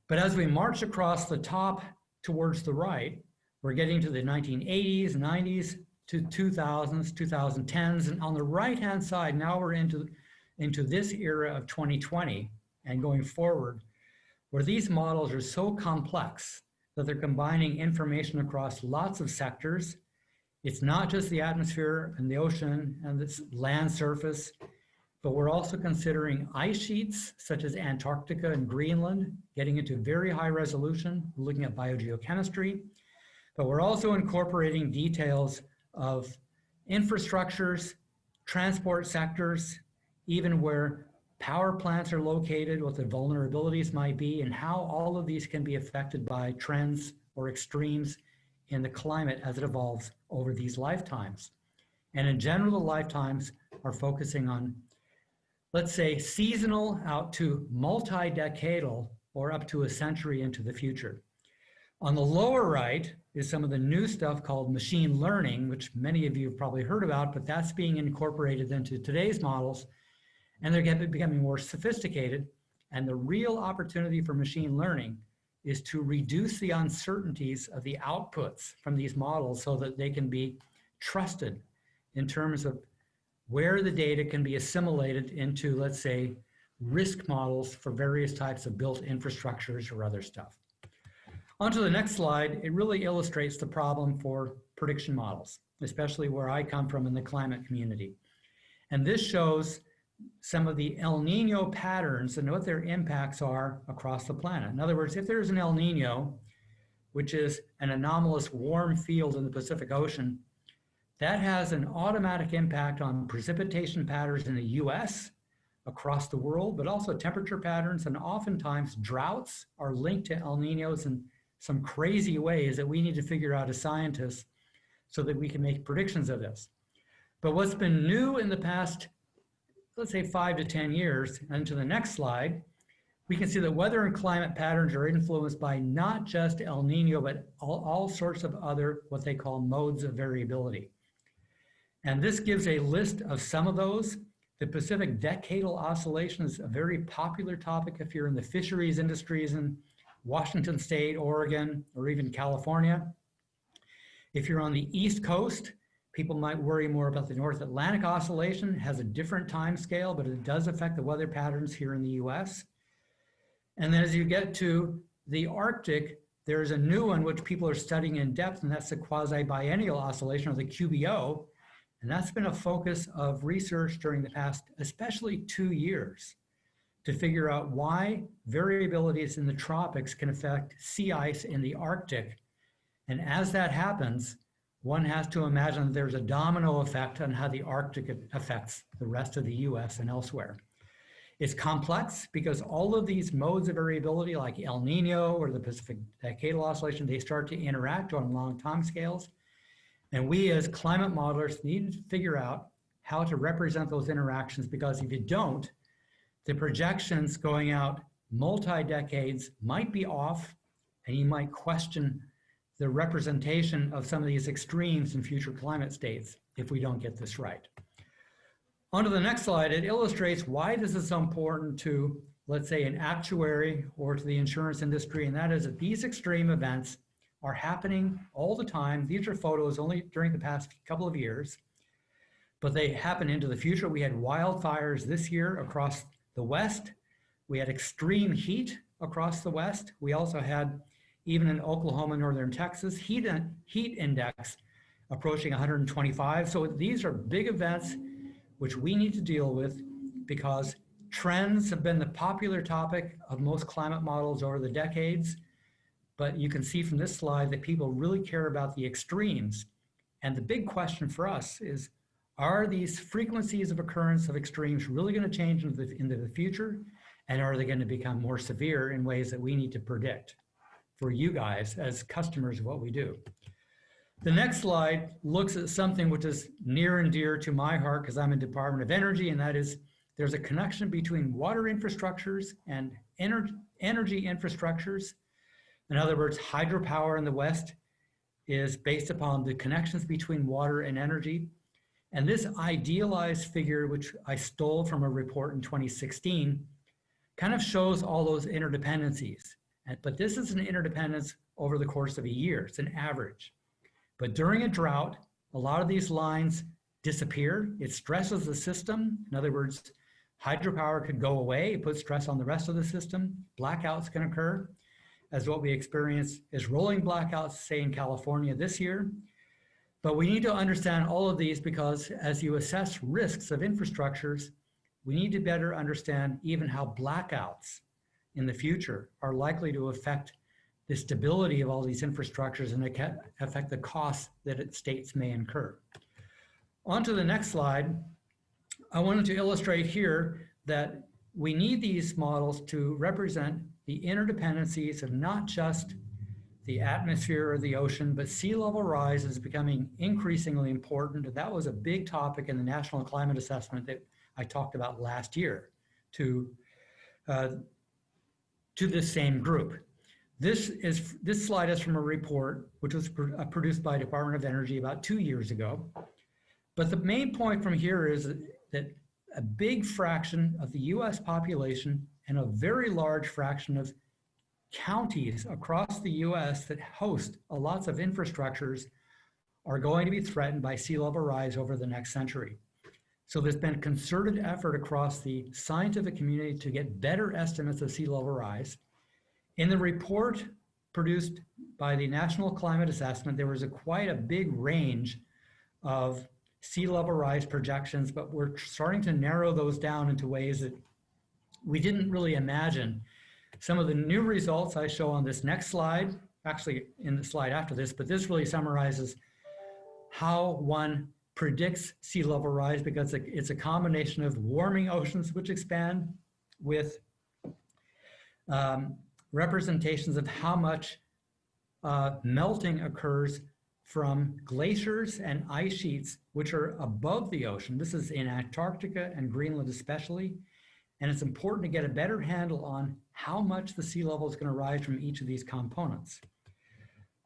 But as we march across the top towards the right, we're getting to the 1980s, 90s, to 2000s, 2010s. And on the right-hand side, now we're into this era of 2020 and going forward, where these models are so complex that they're combining information across lots of sectors. It's not just the atmosphere and the ocean and the land surface, but we're also considering ice sheets such as Antarctica and Greenland, getting into very high resolution, looking at biogeochemistry. But we're also incorporating details of infrastructures, transport sectors, even where power plants are located, what the vulnerabilities might be, and how all of these can be affected by trends or extremes in the climate as it evolves over these lifetimes. And in general, the lifetimes are focusing on, let's say, seasonal out to multi-decadal or up to a century into the future. On the lower right is some of the new stuff called machine learning, which many of you have probably heard about, but that's being incorporated into today's models, and they're becoming more sophisticated. And the real opportunity for machine learning is to reduce the uncertainties of the outputs from these models so that they can be trusted in terms of where the data can be assimilated into, let's say, risk models for various types of built infrastructures or other stuff. On to the next slide, it really illustrates the problem for prediction models, especially where I come from in the climate community. And this shows some of the El Nino patterns and what their impacts are across the planet. In other words, if there's an El Nino, which is an anomalous warm field in the Pacific Ocean, that has an automatic impact on precipitation patterns in the US, across the world, but also temperature patterns, and oftentimes droughts are linked to El Ninos in some crazy ways that we need to figure out as scientists so that we can make predictions of this. But what's been new in the past, let's say 5 to 10 years, and to the next slide, we can see that weather and climate patterns are influenced by not just El Nino, but all sorts of other, what they call modes of variability. And this gives a list of some of those. The Pacific Decadal Oscillation is a very popular topic if you're in the fisheries industries in Washington State, Oregon, or even California. If you're on the East Coast, people might worry more about the North Atlantic Oscillation. It has a different time scale, but it does affect the weather patterns here in the US. And then as you get to the Arctic, there's a new one which people are studying in depth, and that's the quasi-biennial oscillation, or the QBO. And that's been a focus of research during the past, especially 2 years, to figure out why variabilities in the tropics can affect sea ice in the Arctic. And as that happens, one has to imagine there's a domino effect on how the Arctic affects the rest of the US and elsewhere. It's complex because all of these modes of variability, like El Nino or the Pacific Decadal Oscillation, they start to interact on long time scales. And we as climate modelers need to figure out how to represent those interactions, because if you don't, the projections going out multi-decades might be off, and you might question the representation of some of these extremes in future climate states if we don't get this right. On to the next slide, it illustrates why this is so important to, let's say, an actuary or to the insurance industry, and that is that these extreme events are happening all the time. These are photos only during the past couple of years, but they happen into the future. We had wildfires this year across the West. We had extreme heat across the West. We also had, even in Oklahoma, northern Texas, heat index approaching 125. So these are big events which we need to deal with, because trends have been the popular topic of most climate models over the decades. But you can see from this slide that people really care about the extremes. And the big question for us is, are these frequencies of occurrence of extremes really going to change into the future? And are they going to become more severe in ways that we need to predict for you guys as customers of what we do? The next slide looks at something which is near and dear to my heart, because I'm in Department of Energy, and that is there's a connection between water infrastructures and energy infrastructures. In other words, hydropower in the West is based upon the connections between water and energy. And this idealized figure, which I stole from a report in 2016, kind of shows all those interdependencies. But this is an interdependence over the course of a year. It's an average. But during a drought, a lot of these lines disappear. It stresses the system. In other words, hydropower could go away. It puts stress on the rest of the system. Blackouts can occur, as what we experience is rolling blackouts, say in California this year. But we need to understand all of these because as you assess risks of infrastructures, we need to better understand even how blackouts in the future are likely to affect the stability of all these infrastructures and affect the costs that states may incur. On to the next slide. I wanted to illustrate here that we need these models to represent the interdependencies of not just the atmosphere or the ocean, but sea level rise is becoming increasingly important. That was a big topic in the National Climate Assessment that I talked about last year to this same group. This slide is from a report which was produced by Department of Energy about 2 years ago. But the main point from here is that a big fraction of the US population and a very large fraction of counties across the US that host lots of infrastructures are going to be threatened by sea level rise over the next century. So there's been concerted effort across the scientific community to get better estimates of sea level rise. In the report produced by the National Climate Assessment, there was quite a big range of sea level rise projections, but we're starting to narrow those down into ways that we didn't really imagine. Some of the new results I show on this next slide, actually in the slide after this, but this really summarizes how one predicts sea level rise because it's a combination of warming oceans which expand with representations of how much melting occurs from glaciers and ice sheets which are above the ocean. This is in Antarctica and Greenland especially. And it's important to get a better handle on how much the sea level is going to rise from each of these components.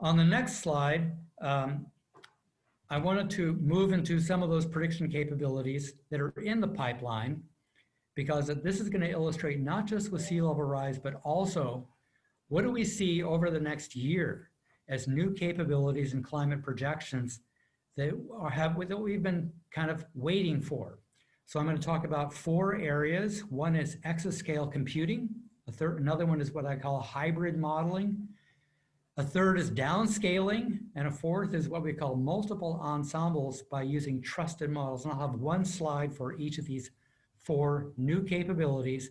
On the next slide, I wanted to move into some of those prediction capabilities that are in the pipeline, because this is going to illustrate not just with sea level rise, but also what do we see over the next year as new capabilities and climate projections that we've been kind of waiting for. So I'm going to talk about 4 areas. One is exascale computing. Another one is what I call hybrid modeling. A third is downscaling. And a fourth is what we call multiple ensembles by using trusted models. And I'll have one slide for each of these 4 new capabilities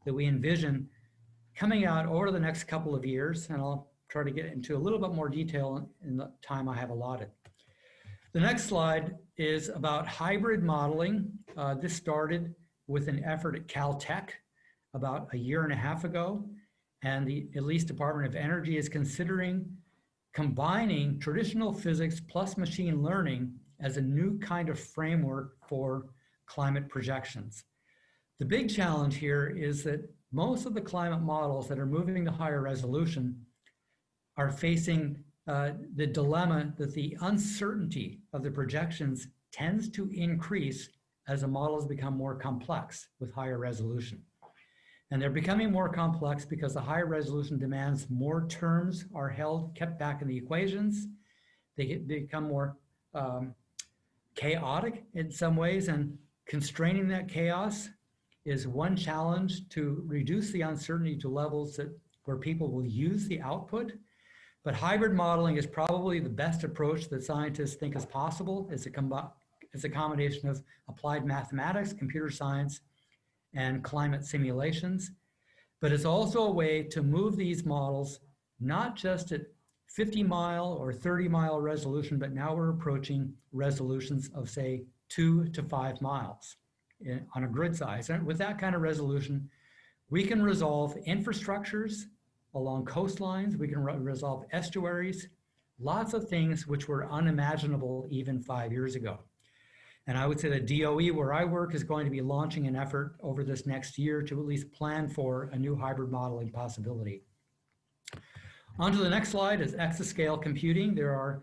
that we envision coming out over the next couple of years. And I'll try to get into a little bit more detail in the time I have allotted. The next slide is about hybrid modeling. This started with an effort at Caltech about a year and a half ago. And the Department of Energy is considering combining traditional physics plus machine learning as a new kind of framework for climate projections. The big challenge here is that most of the climate models that are moving to higher resolution are facing the dilemma that the uncertainty of the projections tends to increase as the models become more complex with higher resolution. And they're becoming more complex because the higher resolution demands more terms are kept back in the equations. They become more chaotic in some ways, and constraining that chaos is one challenge to reduce the uncertainty to levels where people will use the output. But hybrid modeling is probably the best approach that scientists think is possible. It's a combination of applied mathematics, computer science, and climate simulations. But it's also a way to move these models, not just at 50-mile or 30-mile resolution, but now we're approaching resolutions of, say, 2 to 5 miles on a grid size. And with that kind of resolution, we can resolve infrastructures along coastlines, we can resolve estuaries, lots of things which were unimaginable even 5 years ago. And I would say that DOE, where I work, is going to be launching an effort over this next year to at least plan for a new hybrid modeling possibility. On to the next slide is exascale computing. There are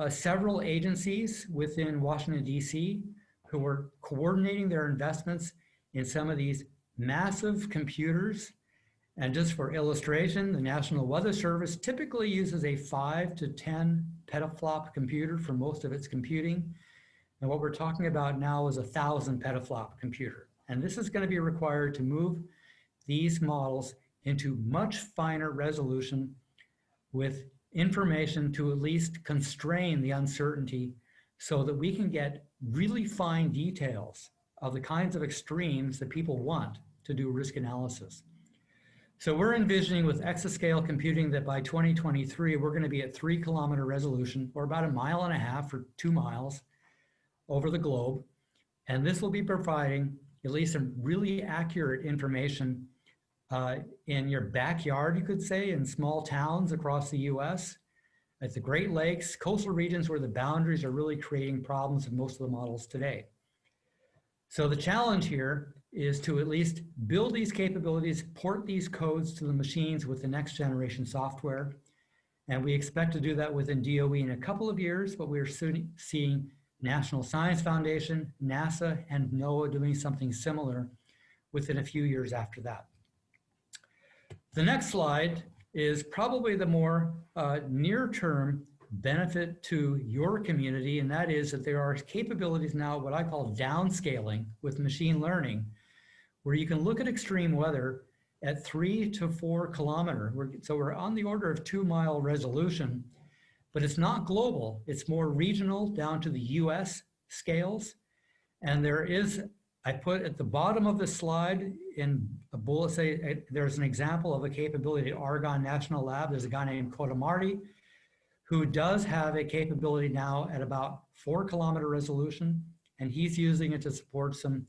several agencies within Washington, D.C. who are coordinating their investments in some of these massive computers. And just for illustration, the National Weather Service typically uses a 5 to 10 petaflop computer for most of its computing. And what we're talking about now is a 1,000 petaflop computer. And this is going to be required to move these models into much finer resolution with information to at least constrain the uncertainty so that we can get really fine details of the kinds of extremes that people want to do risk analysis. So we're envisioning with exascale computing that by 2023, we're going to be at 3-kilometer resolution, or about 1.5 miles or 2 miles over the globe. And this will be providing at least some really accurate information in your backyard, you could say, in small towns across the US, at the Great Lakes, coastal regions where the boundaries are really creating problems in most of the models today. So the challenge here is to at least build these capabilities, port these codes to the machines with the next generation software. And we expect to do that within DOE in a couple of years, but we're soon seeing National Science Foundation, NASA, and NOAA doing something similar within a few years after that. The next slide is probably the more near-term benefit to your community, and that is that there are capabilities now, what I call downscaling with machine learning, where you can look at extreme weather at 3 to 4 kilometer. So we're on the order of 2-mile resolution, but it's not global. It's more regional down to the US scales. And there is, I put at the bottom of the slide in a bullet, say there's an example of a capability at Argonne National Lab. There's a guy named Kota Marty who does have a capability now at about 4-kilometer resolution, and he's using it to support some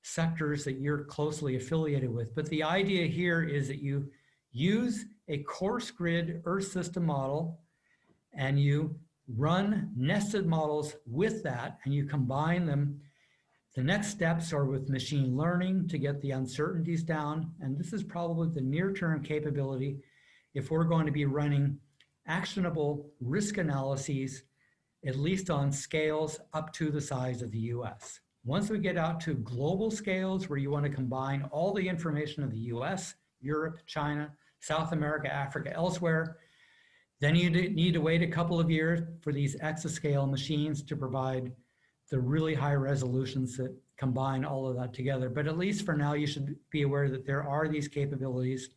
sectors that you're closely affiliated with. But the idea here is that you use a coarse grid Earth system model and you run nested models with that and you combine them. The next steps are with machine learning to get the uncertainties down. And this is probably the near-term capability if we're going to be running actionable risk analyses, at least on scales up to the size of the US. Once we get out to global scales where you want to combine all the information of the US, Europe, China, South America, Africa, elsewhere, then you need to wait a couple of years for these exascale machines to provide the really high resolutions that combine all of that together. But at least for now, you should be aware that there are these capabilities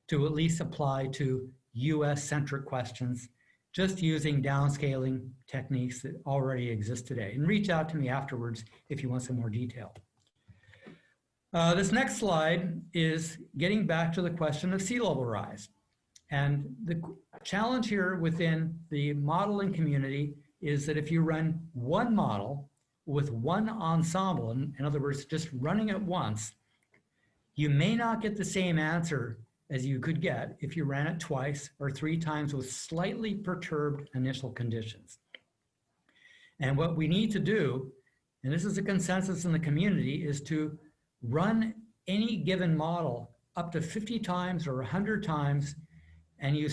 to at least apply to US-centric questions, just using downscaling techniques that already exist today. And reach out to me afterwards if you want some more detail. This next slide is getting back to the question of sea level rise. And the challenge here within the modeling community is that if you run one model with one ensemble, in other words, just running it once, you may not get the same answer as you could get if you ran it twice or 3 times with slightly perturbed initial conditions. And what we need to do, and this is a consensus in the community, is to run any given model up to 50 times or 100 times, and you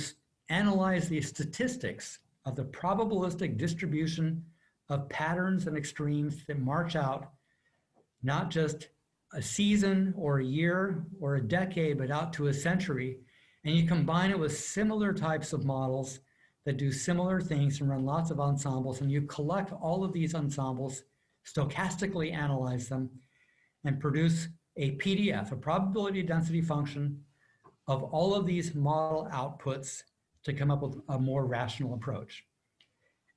analyze the statistics of the probabilistic distribution of patterns and extremes that march out, not just a season or a year or a decade, but out to a century. And you combine it with similar types of models that do similar things and run lots of ensembles, and you collect all of these ensembles, stochastically analyze them, and produce a PDF, a probability density function of all of these model outputs to come up with a more rational approach.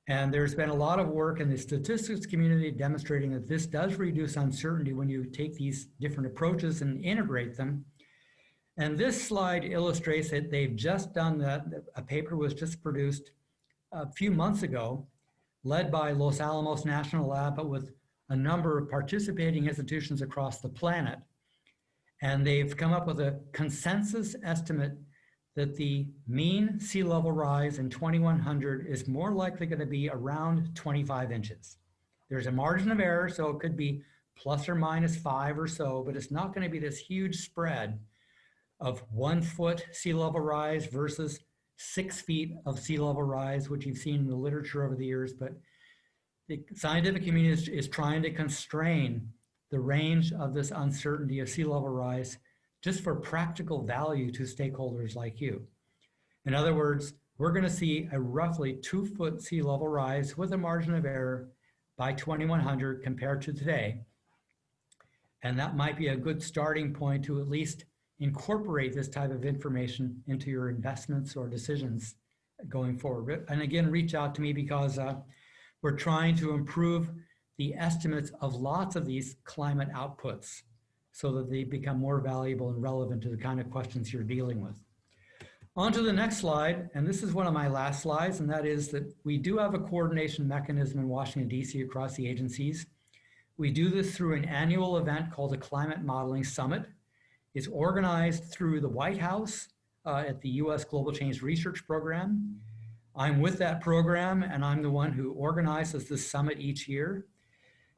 And there's been a lot of work in the statistics community demonstrating that this does reduce uncertainty when you take these different approaches and integrate them. And this slide illustrates that they've just done that. A paper was just produced a few months ago, led by Los Alamos National Lab, but with a number of participating institutions across the planet. And they've come up with a consensus estimate that the mean sea level rise in 2100 is more likely going to be around 25 inches. There's a margin of error, so it could be plus or minus 5 or so, but it's not going to be this huge spread of 1 foot sea level rise versus 6 feet of sea level rise, which you've seen in the literature over the years, but the scientific community is trying to constrain the range of this uncertainty of sea level rise just for practical value to stakeholders like you. In other words, we're going to see a roughly 2-foot sea level rise with a margin of error by 2100 compared to today. And that might be a good starting point to at least incorporate this type of information into your investments or decisions going forward. And again, reach out to me because we're trying to improve the estimates of lots of these climate outputs so that they become more valuable and relevant to the kind of questions you're dealing with. On to the next slide, and this is one of my last slides, and that is that we do have a coordination mechanism in Washington, D.C. across the agencies. We do this through an annual event called the Climate Modeling Summit. It's organized through the White House at the U.S. Global Change Research Program. I'm with that program, and I'm the one who organizes this summit each year.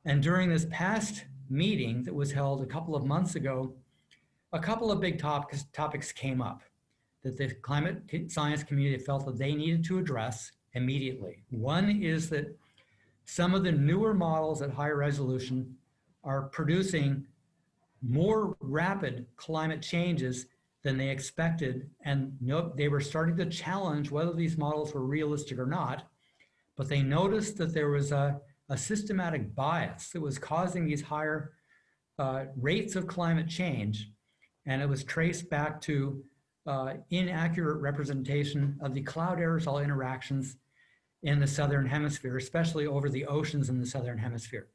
And during this past meeting that was held a couple of months ago, a couple of big topics came up that the climate science community felt that they needed to address immediately. One is that some of the newer models at high resolution are producing more rapid climate changes than they expected, and they were starting to challenge whether these models were realistic or not, but they noticed that there was a systematic bias that was causing these higher rates of climate change, and it was traced back to inaccurate representation of the cloud aerosol interactions in the Southern Hemisphere, especially over the oceans in the Southern Hemisphere.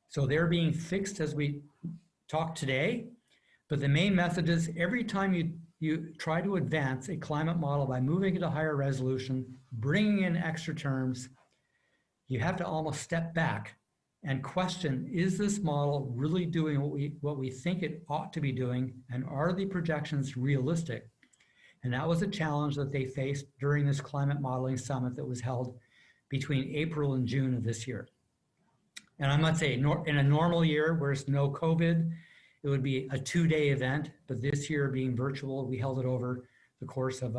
So they're being fixed as we talk today, but the main message is every time you try to advance a climate model by moving it to higher resolution, bringing in extra terms, you have to almost step back and question, is this model really doing what we think it ought to be doing, and are the projections realistic? And that was a challenge that they faced during this climate modeling summit that was held between April and June of this year. And I must say, in a normal year where it's no COVID, it would be a 2-day event, but this year being virtual, we held it over the course of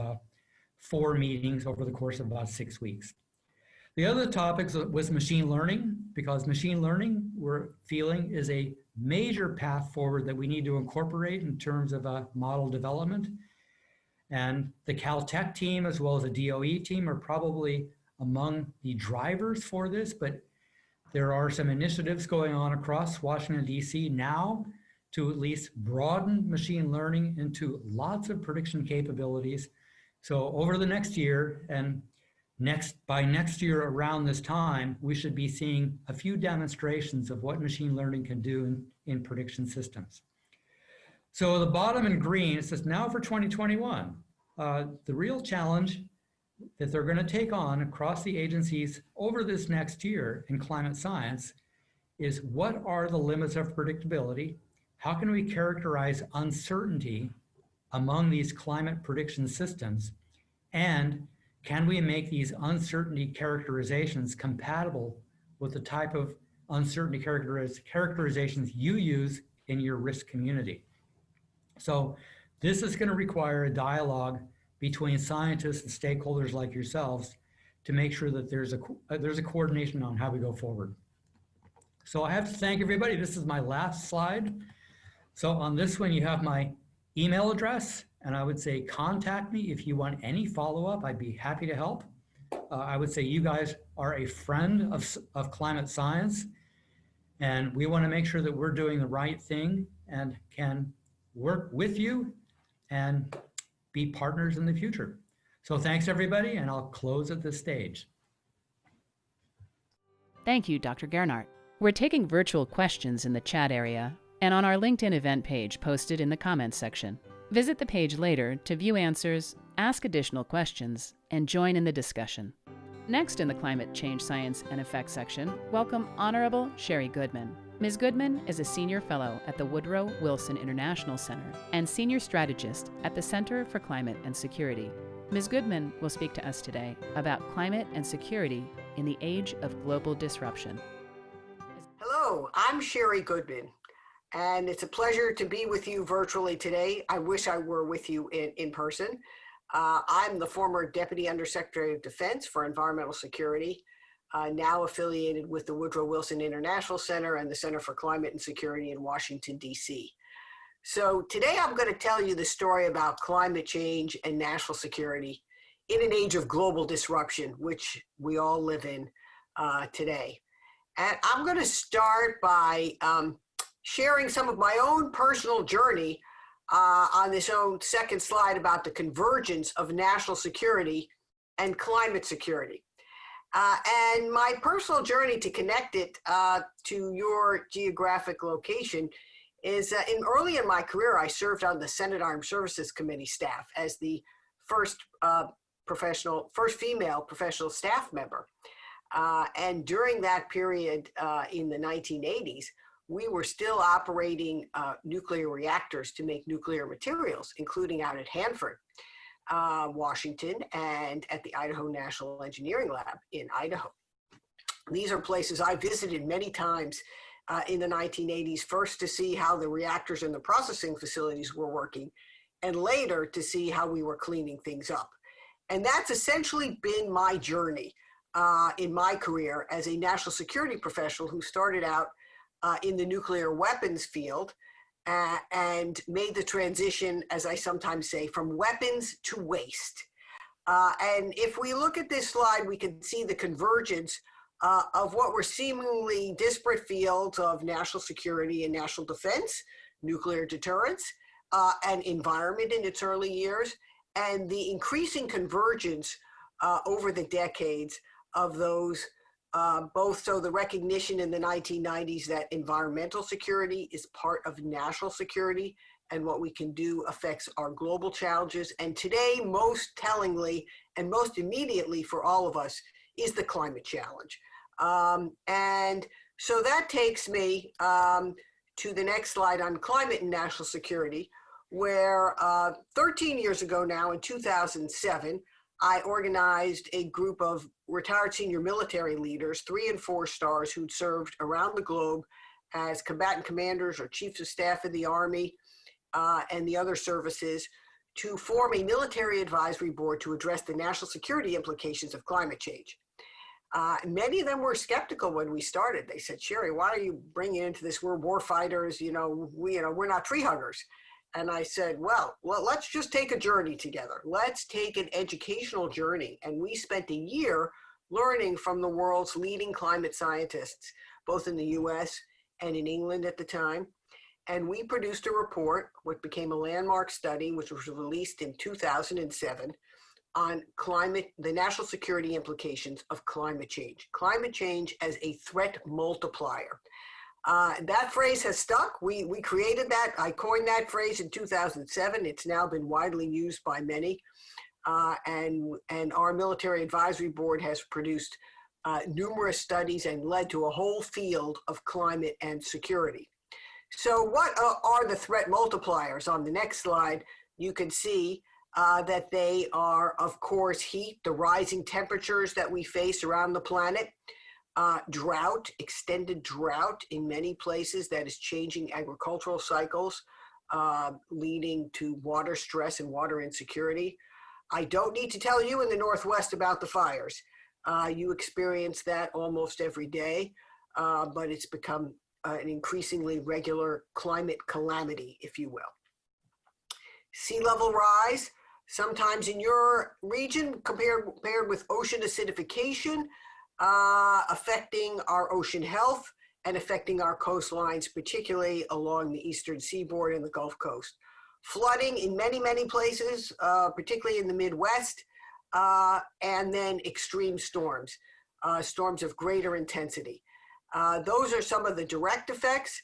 4 meetings over the course of about 6 weeks. The other topic was machine learning, because machine learning, we're feeling, is a major path forward that we need to incorporate in terms of model development. And the Caltech team, as well as the DOE team, are probably among the drivers for this, but there are some initiatives going on across Washington, D.C. now to at least broaden machine learning into lots of prediction capabilities. So over the next year, and by next year around this time, we should be seeing a few demonstrations of what machine learning can do in prediction systems. So the bottom in green, it says now for 2021. The real challenge that they're going to take on across the agencies over this next year in climate science is, what are the limits of predictability? How can we characterize uncertainty among these climate prediction systems? And can we make these uncertainty characterizations compatible with the type of uncertainty characterizations you use in your risk community? So this is going to require a dialogue between scientists and stakeholders like yourselves to make sure that there's a coordination on how we go forward. So I have to thank everybody. This is my last slide. So on this one, you have my email address, and I would say contact me if you want any follow-up. I'd be happy to help. I would say you guys are a friend of climate science, and we want to make sure that we're doing the right thing and can work with you and be partners in the future. So thanks everybody, and I'll close at this stage. Thank you, Dr. Gernhardt. We're taking virtual questions in the chat area and on our LinkedIn event page posted in the comments section. Visit the page later to view answers, ask additional questions, and join in the discussion. Next in the Climate Change Science and Effects section, welcome Honorable Sherry Goodman. Ms. Goodman is a Senior Fellow at the Woodrow Wilson International Center and Senior Strategist at the Center for Climate and Security. Ms. Goodman will speak to us today about climate and security in the age of global disruption. Hello, I'm Sherry Goodman, and it's a pleasure to be with you virtually today. I wish I were with you in person. I'm the former Deputy Undersecretary of Defense for Environmental Security, now affiliated with the Woodrow Wilson International Center and the Center for Climate and Security in Washington, D.C. So today I'm going to tell you the story about climate change and national security in an age of global disruption, which we all live in today. And I'm going to start by sharing some of my own personal journey on this own second slide about the convergence of national security and climate security. And my personal journey to connect it to your geographic location is early in my career, I served on the Senate Armed Services Committee staff as the first female professional staff member. And during that period in the 1980s, we were still operating nuclear reactors to make nuclear materials, including out at Hanford, Washington, and at the Idaho National Engineering Lab in Idaho. These are places I visited many times in the 1980s, first to see how the reactors and the processing facilities were working, and later to see how we were cleaning things up. And that's essentially been my journey in my career as a national security professional who started out in the nuclear weapons field and made the transition, as I sometimes say, from weapons to waste. And if we look at this slide, we can see the convergence of what were seemingly disparate fields of national security and national defense, nuclear deterrence, and environment in its early years, and the increasing convergence over the decades of those both. So the recognition in the 1990s that environmental security is part of national security and what we can do affects our global challenges. And today, most tellingly and most immediately for all of us is the climate challenge. And so that takes me to the next slide on climate and national security, where 13 years ago now, in 2007, I organized a group of retired senior military leaders, 3 and 4 stars, who'd served around the globe as combatant commanders or chiefs of staff in the Army and the other services, to form a military advisory board to address the national security implications of climate change. Many of them were skeptical when we started. They said, "Sherry, why are you bringing into this? We're war fighters, we're not tree huggers." And I said, well, let's just take a journey together. Let's take an educational journey. And we spent a year learning from the world's leading climate scientists, both in the US and in England at the time. And we produced a report, what became a landmark study, which was released in 2007, on the national security implications of climate change as a threat multiplier. That phrase has stuck. We created that. I coined that phrase in 2007. It's now been widely used by many. And our military advisory board has produced numerous studies and led to a whole field of climate and security. So what are the threat multipliers? On the next slide, you can see that they are, of course, heat, the rising temperatures that we face around the planet, drought, extended drought in many places that is changing agricultural cycles, leading to water stress and water insecurity. I don't need to tell you in the Northwest about the fires. You experience that almost every day, but it's become an increasingly regular climate calamity, if you will. Sea level rise, sometimes in your region, compared with ocean acidification, affecting our ocean health and affecting our coastlines, particularly along the eastern seaboard and the Gulf Coast. Flooding in many, many places, particularly in the Midwest, and then extreme storms, storms of greater intensity. Those are some of the direct effects.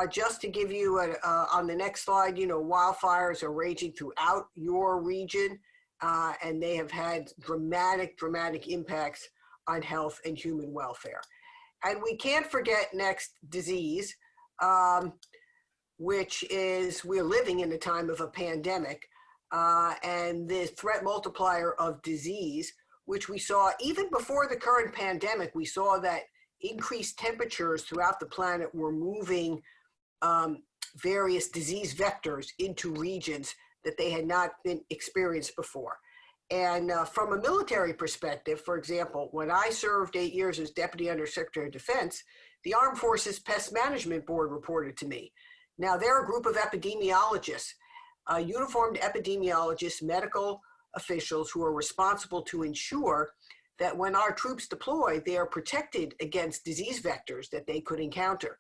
Just to give you, on the next slide, wildfires are raging throughout your region, and they have had dramatic impacts on health and human welfare. And we can't forget next disease, which is we're living in a time of a pandemic, and the threat multiplier of disease, which we saw even before the current pandemic. We saw that increased temperatures throughout the planet were moving various disease vectors into regions that they had not been experienced before. And from a military perspective, for example, when I served 8 years as Deputy Undersecretary of Defense, the Armed Forces Pest Management Board reported to me. Now, they're a group of epidemiologists, uniformed epidemiologists, medical officials who are responsible to ensure that when our troops deploy, they are protected against disease vectors that they could encounter,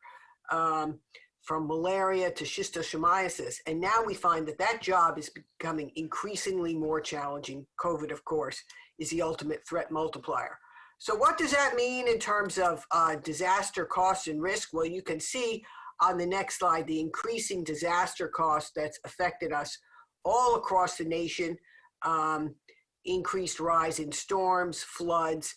from malaria to schistosomiasis. And now we find that that job is becoming increasingly more challenging. COVID, of course, is the ultimate threat multiplier. So what does that mean in terms of disaster costs and risk? Well, you can see on the next slide the increasing disaster costs that's affected us all across the nation. Increased rise in storms, floods,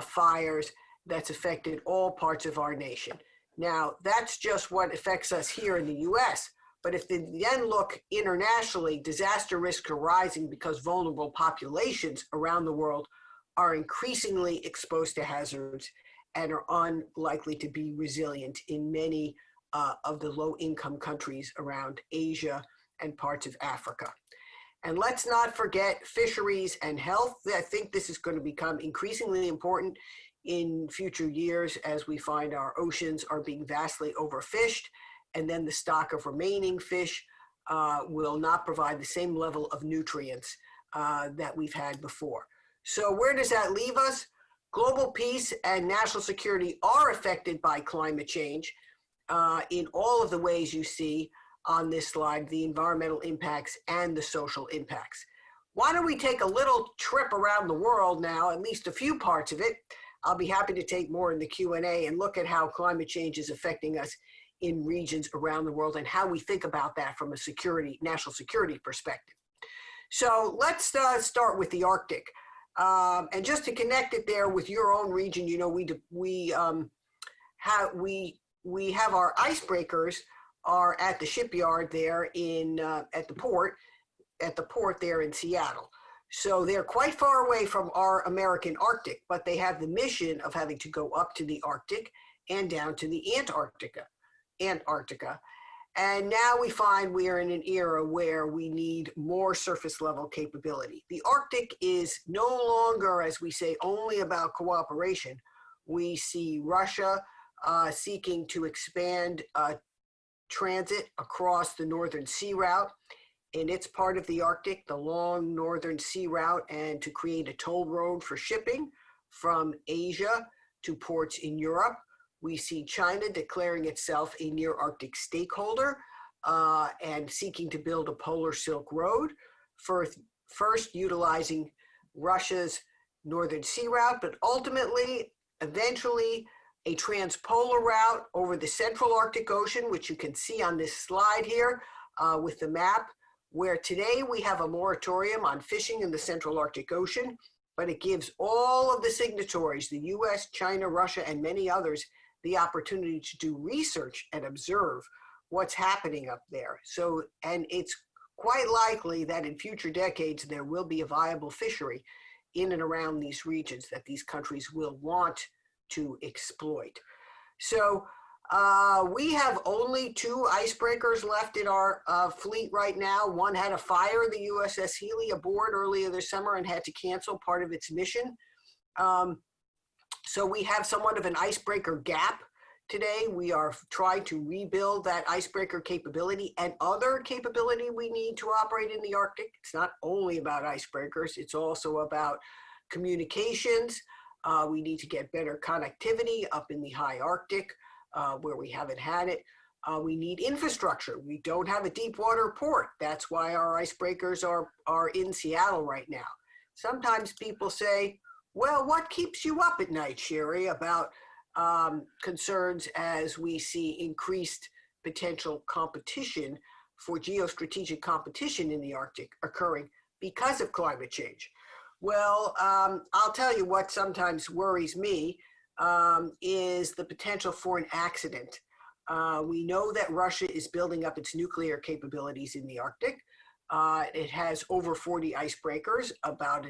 fires, that's affected all parts of our nation. Now, that's just what affects us here in the US, but if they then look internationally, disaster risks are rising because vulnerable populations around the world are increasingly exposed to hazards and are unlikely to be resilient in many of the low-income countries around Asia and parts of Africa. And let's not forget fisheries and health. I think this is going to become increasingly important in future years as we find our oceans are being vastly overfished, and then the stock of remaining fish will not provide the same level of nutrients that we've had before. So where does that leave us? Global peace and national security are affected by climate change in all of the ways you see on this slide, the environmental impacts and the social impacts. Why don't we take a little trip around the world now, at least a few parts of it. I'll be happy to take more in the Q&A and look at how climate change is affecting us in regions around the world and how we think about that from a national security perspective. So let's start with the Arctic. And just to connect it there with your own region, you know, we have our icebreakers are at the shipyard there in at the port there in Seattle. So they're quite far away from our American Arctic, but they have the mission of having to go up to the Arctic and down to the Antarctica. And now we find we are in an era where we need more surface level capability. The Arctic is no longer, as we say, only about cooperation. We see Russia seeking to expand transit across the Northern Sea Route, and it's part of the Arctic, the long Northern Sea Route, and to create a toll road for shipping from Asia to ports in Europe. We see China declaring itself a near Arctic stakeholder and seeking to build a polar Silk Road, first utilizing Russia's Northern Sea Route, but ultimately, eventually, a transpolar route over the central Arctic Ocean, which you can see on this slide here with the map, where today we have a moratorium on fishing in the central Arctic Ocean, but it gives all of the signatories, the US, China, Russia, and many others, the opportunity to do research and observe what's happening up there. So, and it's quite likely that in future decades, there will be a viable fishery in and around these regions that these countries will want to exploit. So we have only 2 icebreakers left in our fleet right now. One had a fire, the USS Healy, aboard earlier this summer and had to cancel part of its mission. So we have somewhat of an icebreaker gap today. We are trying to rebuild that icebreaker capability and other capability we need to operate in the Arctic. It's not only about icebreakers, it's also about communications. We need to get better connectivity up in the high Arctic where we haven't had it. We need infrastructure. We don't have a deep water port. That's why our icebreakers are in Seattle right now. Sometimes people say, well, what keeps you up at night, Sherry, about concerns as we see increased potential competition for geostrategic competition in the Arctic occurring because of climate change? Well, I'll tell you what sometimes worries me is the potential for an accident. We know that Russia is building up its nuclear capabilities in the Arctic. It has over 40 icebreakers, about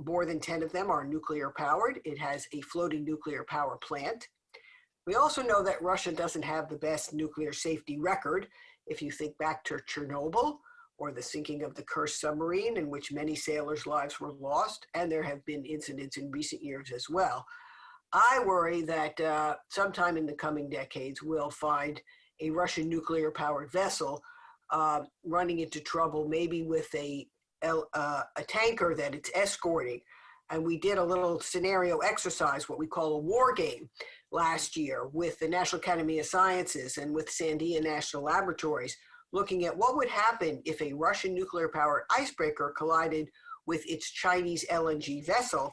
more than 10 of them are nuclear powered. It has a floating nuclear power plant. We also know that Russia doesn't have the best nuclear safety record. If you think back to Chernobyl or the sinking of the cursed submarine, in which many sailors' lives were lost, and there have been incidents in recent years as well. I worry that sometime in the coming decades, we'll find a Russian nuclear-powered vessel running into trouble, maybe with a tanker that it's escorting. And we did a little scenario exercise, what we call a war game, last year with the National Academy of Sciences and with Sandia National Laboratories, looking at what would happen if a Russian nuclear-powered icebreaker collided with its Chinese LNG vessel,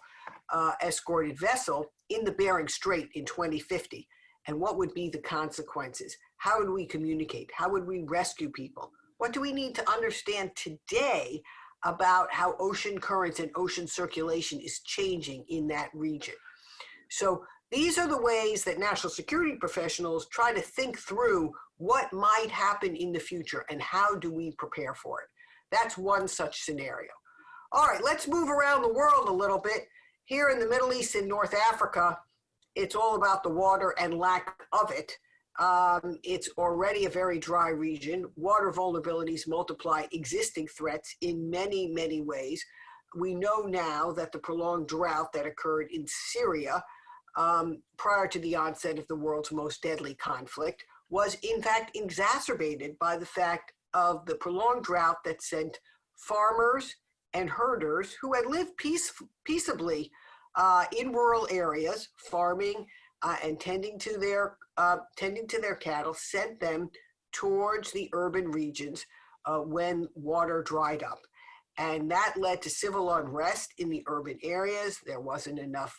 escorted vessel, in the Bering Strait in 2050. And what would be the consequences? How would we communicate? How would we rescue people? What do we need to understand today about how ocean currents and ocean circulation is changing in that region? So these are the ways that national security professionals try to think through what might happen in the future and how do we prepare for it. That's one such scenario. All right, let's move around the world a little bit. Here in the Middle East and North Africa, it's all about the water and lack of it. It's already a very dry region. Water vulnerabilities multiply existing threats in many, many ways. We know now that the prolonged drought that occurred in Syria prior to the onset of the world's most deadly conflict was in fact exacerbated by the fact of the prolonged drought that sent farmers and herders who had lived peaceably in rural areas, farming and tending to their cattle, sent them towards the urban regions when water dried up. And that led to civil unrest in the urban areas. There weren't enough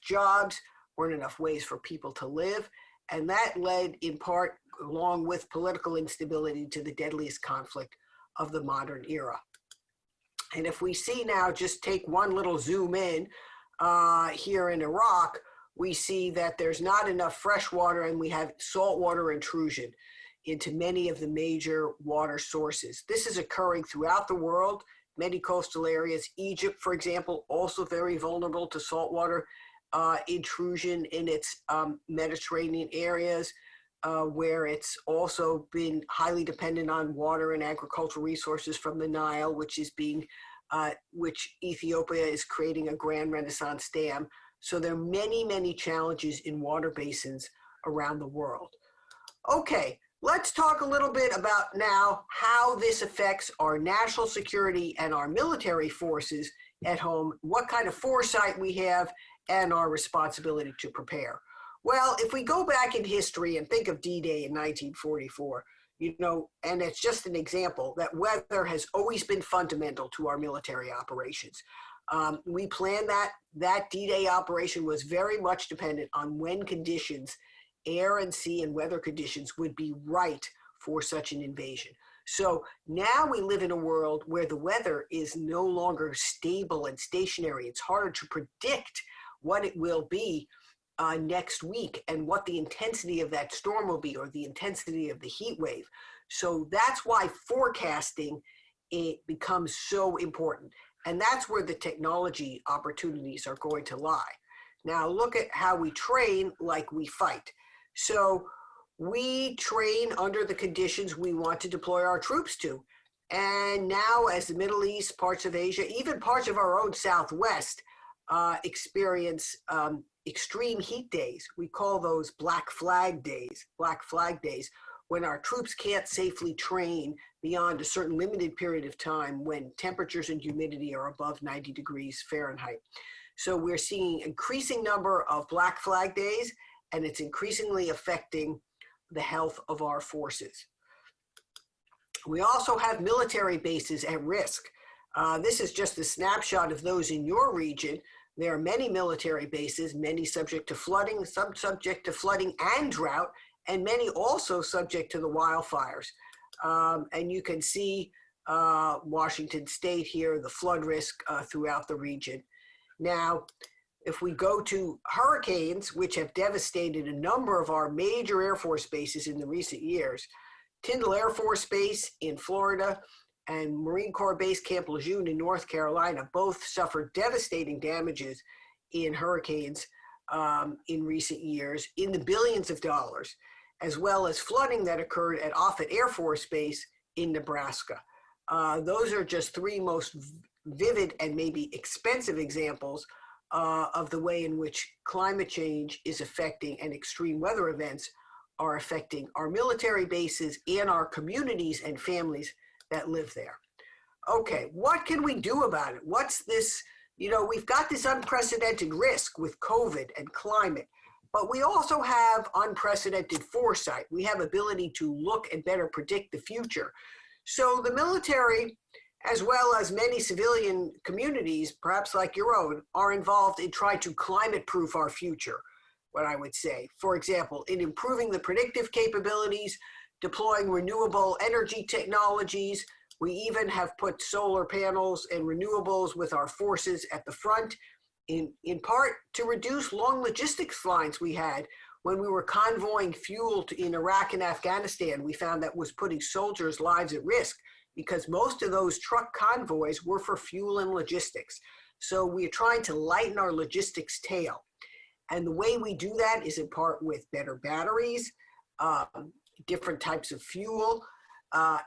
jobs, weren't enough ways for people to live. And that led in part, along with political instability, to the deadliest conflict of the modern era. And if we see now, just take one little zoom in here in Iraq, we see that there's not enough fresh water and we have saltwater intrusion into many of the major water sources. This is occurring throughout the world, many coastal areas. Egypt, for example, also very vulnerable to saltwater intrusion in its Mediterranean areas, where it's also been highly dependent on water and agricultural resources from the Nile, which Ethiopia is creating a grand Renaissance dam. So there are many, many challenges in water basins around the world. Okay, let's talk a little bit about now how this affects our national security and our military forces at home, what kind of foresight we have, and our responsibility to prepare. Well, if we go back in history and think of D-Day in 1944, and it's just an example that weather has always been fundamental to our military operations. We planned that D-Day operation was very much dependent on when conditions, air and sea and weather conditions, would be right for such an invasion. So now we live in a world where the weather is no longer stable and stationary. It's harder to predict what it will be next week and what the intensity of that storm will be, or the intensity of the heat wave. So that's why forecasting becomes so important. And that's where the technology opportunities are going to lie. Now look at how we train like we fight. So we train under the conditions we want to deploy our troops to. And now as the Middle East, parts of Asia, even parts of our own Southwest experience extreme heat days. We call those black flag days, when our troops can't safely train beyond a certain limited period of time when temperatures and humidity are above 90 degrees Fahrenheit. So we're seeing increasing number of black flag days, and it's increasingly affecting the health of our forces. We also have military bases at risk. This is just a snapshot of those in your region. There are many military bases, many subject to flooding, some subject to flooding and drought, and many also subject to the wildfires. And you can see Washington State here, the flood risk throughout the region. Now, if we go to hurricanes, which have devastated a number of our major Air Force bases in the recent years, Tyndall Air Force Base in Florida and Marine Corps Base Camp Lejeune in North Carolina both suffered devastating damages in hurricanes in recent years in the billions of dollars, as well as flooding that occurred at Offutt Air Force Base in Nebraska. Those are just three most vivid and maybe expensive examples of the way in which climate change is affecting and extreme weather events are affecting our military bases and our communities and families that live there. Okay, what can we do about it? What's this, we've got this unprecedented risk with COVID and climate, but we also have unprecedented foresight. We have ability to look and better predict the future. So the military, as well as many civilian communities, perhaps like your own, are involved in trying to climate-proof our future, what I would say. For example, in improving the predictive capabilities, deploying renewable energy technologies. We even have put solar panels and renewables with our forces at the front, in part to reduce long logistics lines we had when we were convoying fuel in Iraq and Afghanistan. We found that was putting soldiers' lives at risk because most of those truck convoys were for fuel and logistics. So we're trying to lighten our logistics tail. And the way we do that is in part with better batteries, different types of fuel,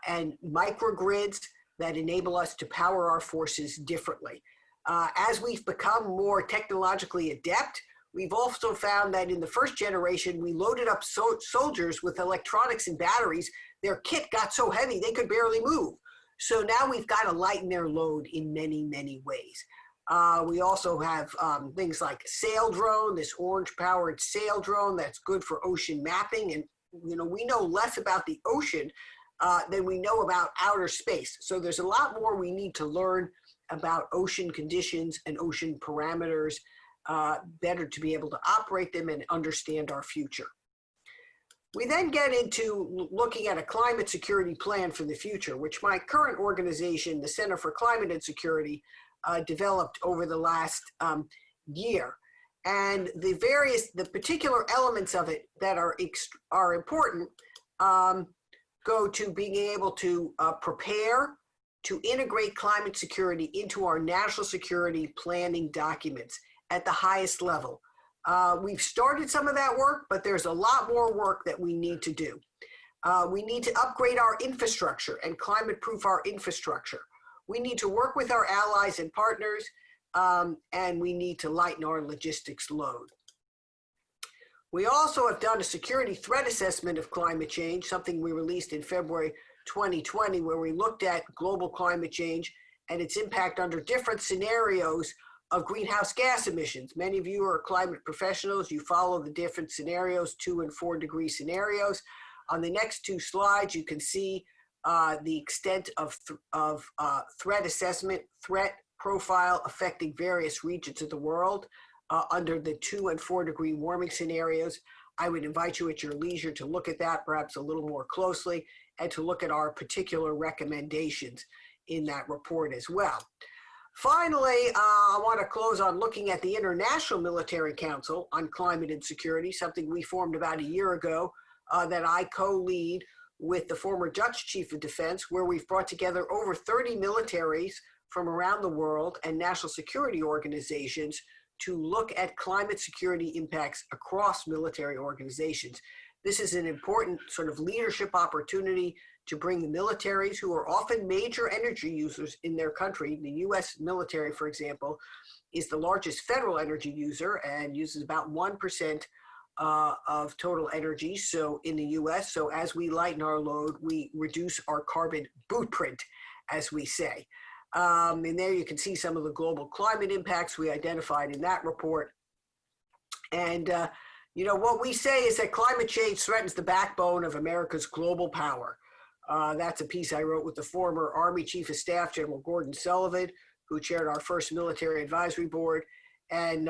and microgrids that enable us to power our forces differently. As we've become more technologically adept, we've also found that in the first generation, we loaded up soldiers with electronics and batteries. Their kit got so heavy they could barely move. So now we've got to lighten their load in many, many ways. We also have things like sail drone, this orange-powered sail drone that's good for ocean mapping. And we know less about the ocean than we know about outer space. So there's a lot more we need to learn about ocean conditions and ocean parameters, better to be able to operate them and understand our future. We then get into looking at a climate security plan for the future, which my current organization, the Center for Climate and Security, developed over the last year. And the particular elements of it that are important go to being able to prepare to integrate climate security into our national security planning documents at the highest level. We've started some of that work, but there's a lot more work that we need to do. We need to upgrade our infrastructure and climate-proof our infrastructure. We need to work with our allies and partners, and we need to lighten our logistics load. We also have done a security threat assessment of climate change, something we released in February 2020, where we looked at global climate change and its impact under different scenarios of greenhouse gas emissions. Many of you are climate professionals. You follow the different scenarios, 2 and 4 degree scenarios. On the next two slides, you can see the extent of threat assessment, threat profile affecting various regions of the world under the 2 and 4 degree warming scenarios. I would invite you at your leisure to look at that perhaps a little more closely and to look at our particular recommendations in that report as well. Finally, I want to close on looking at the International Military Council on Climate and Security, something we formed about a year ago that I co-lead with the former Dutch Chief of Defense, where we've brought together over 30 militaries from around the world and national security organizations to look at climate security impacts across military organizations. This is an important sort of leadership opportunity to bring the militaries, who are often major energy users in their country. The US military, for example, is the largest federal energy user and uses about 1% of total energy. So in the US, so as we lighten our load, we reduce our carbon footprint, as we say. And there you can see some of the global climate impacts we identified in that report. And what we say is that climate change threatens the backbone of America's global power. That's a piece I wrote with the former Army Chief of Staff, General Gordon Sullivan, who chaired our first military advisory board. And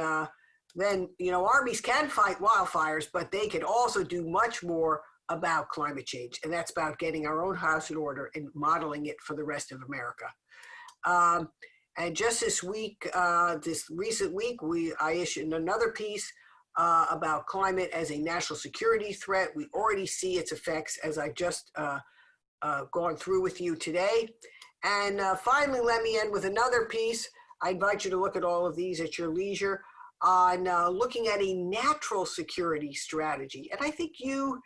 then, armies can fight wildfires, but they can also do much more about climate change. And that's about getting our own house in order and modeling it for the rest of America. And just this week, this recent week, I issued another piece about climate as a national security threat. We already see its effects, as I just gone through with you today. And finally, let me end with another piece. I invite you to look at all of these at your leisure on looking at a natural security strategy. And I think you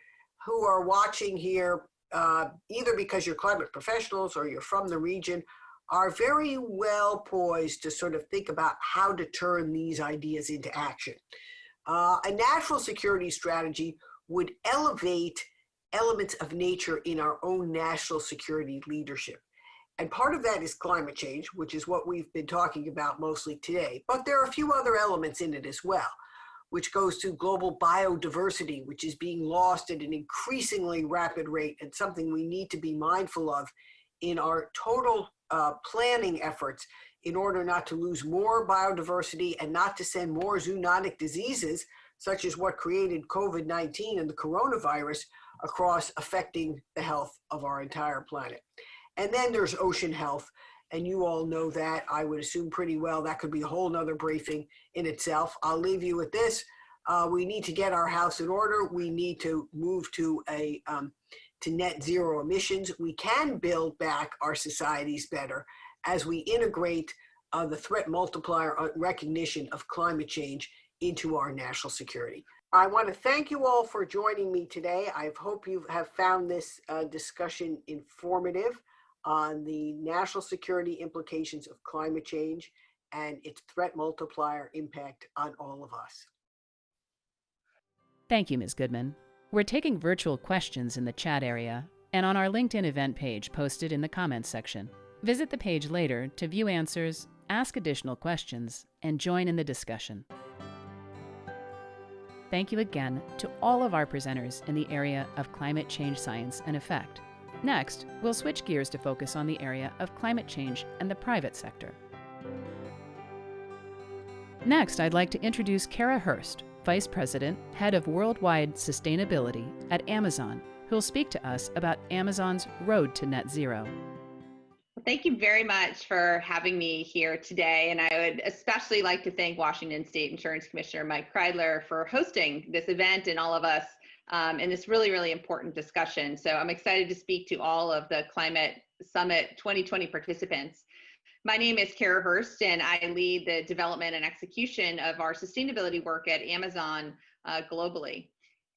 who are watching here either because you're climate professionals or you're from the region, are very well poised to sort of think about how to turn these ideas into action. A national security strategy would elevate elements of nature in our own national security leadership. And part of that is climate change, which is what we've been talking about mostly today. But there are a few other elements in it as well, which goes to global biodiversity, which is being lost at an increasingly rapid rate and something we need to be mindful of in our total planning efforts in order not to lose more biodiversity and not to send more zoonotic diseases, such as what created COVID-19 and the coronavirus, across affecting the health of our entire planet. And then there's ocean health, and you all know that, I would assume pretty well. That could be a whole nother briefing in itself. I'll leave you with this. We need to get our house in order. We need to move to net zero emissions. We can build back our societies better as we integrate the threat multiplier recognition of climate change into our national security. I want to thank you all for joining me today. I hope you have found this discussion informative on the national security implications of climate change and its threat multiplier impact on all of us. Thank you, Ms. Goodman. We're taking virtual questions in the chat area and on our LinkedIn event page posted in the comments section. Visit the page later to view answers, ask additional questions, and join in the discussion. Thank you again to all of our presenters in the area of climate change science and effect. Next, we'll switch gears to focus on the area of climate change and the private sector. Next, I'd like to introduce Kara Hurst, Vice President, Head of Worldwide Sustainability at Amazon, who will speak to us about Amazon's road to net zero. Thank you very much for having me here today. And I would especially like to thank Washington State Insurance Commissioner Mike Kreidler for hosting this event and all of us in this really, really important discussion. So I'm excited to speak to all of the Climate Summit 2020 participants. My name is Kara Hurst, and I lead the development and execution of our sustainability work at Amazon globally.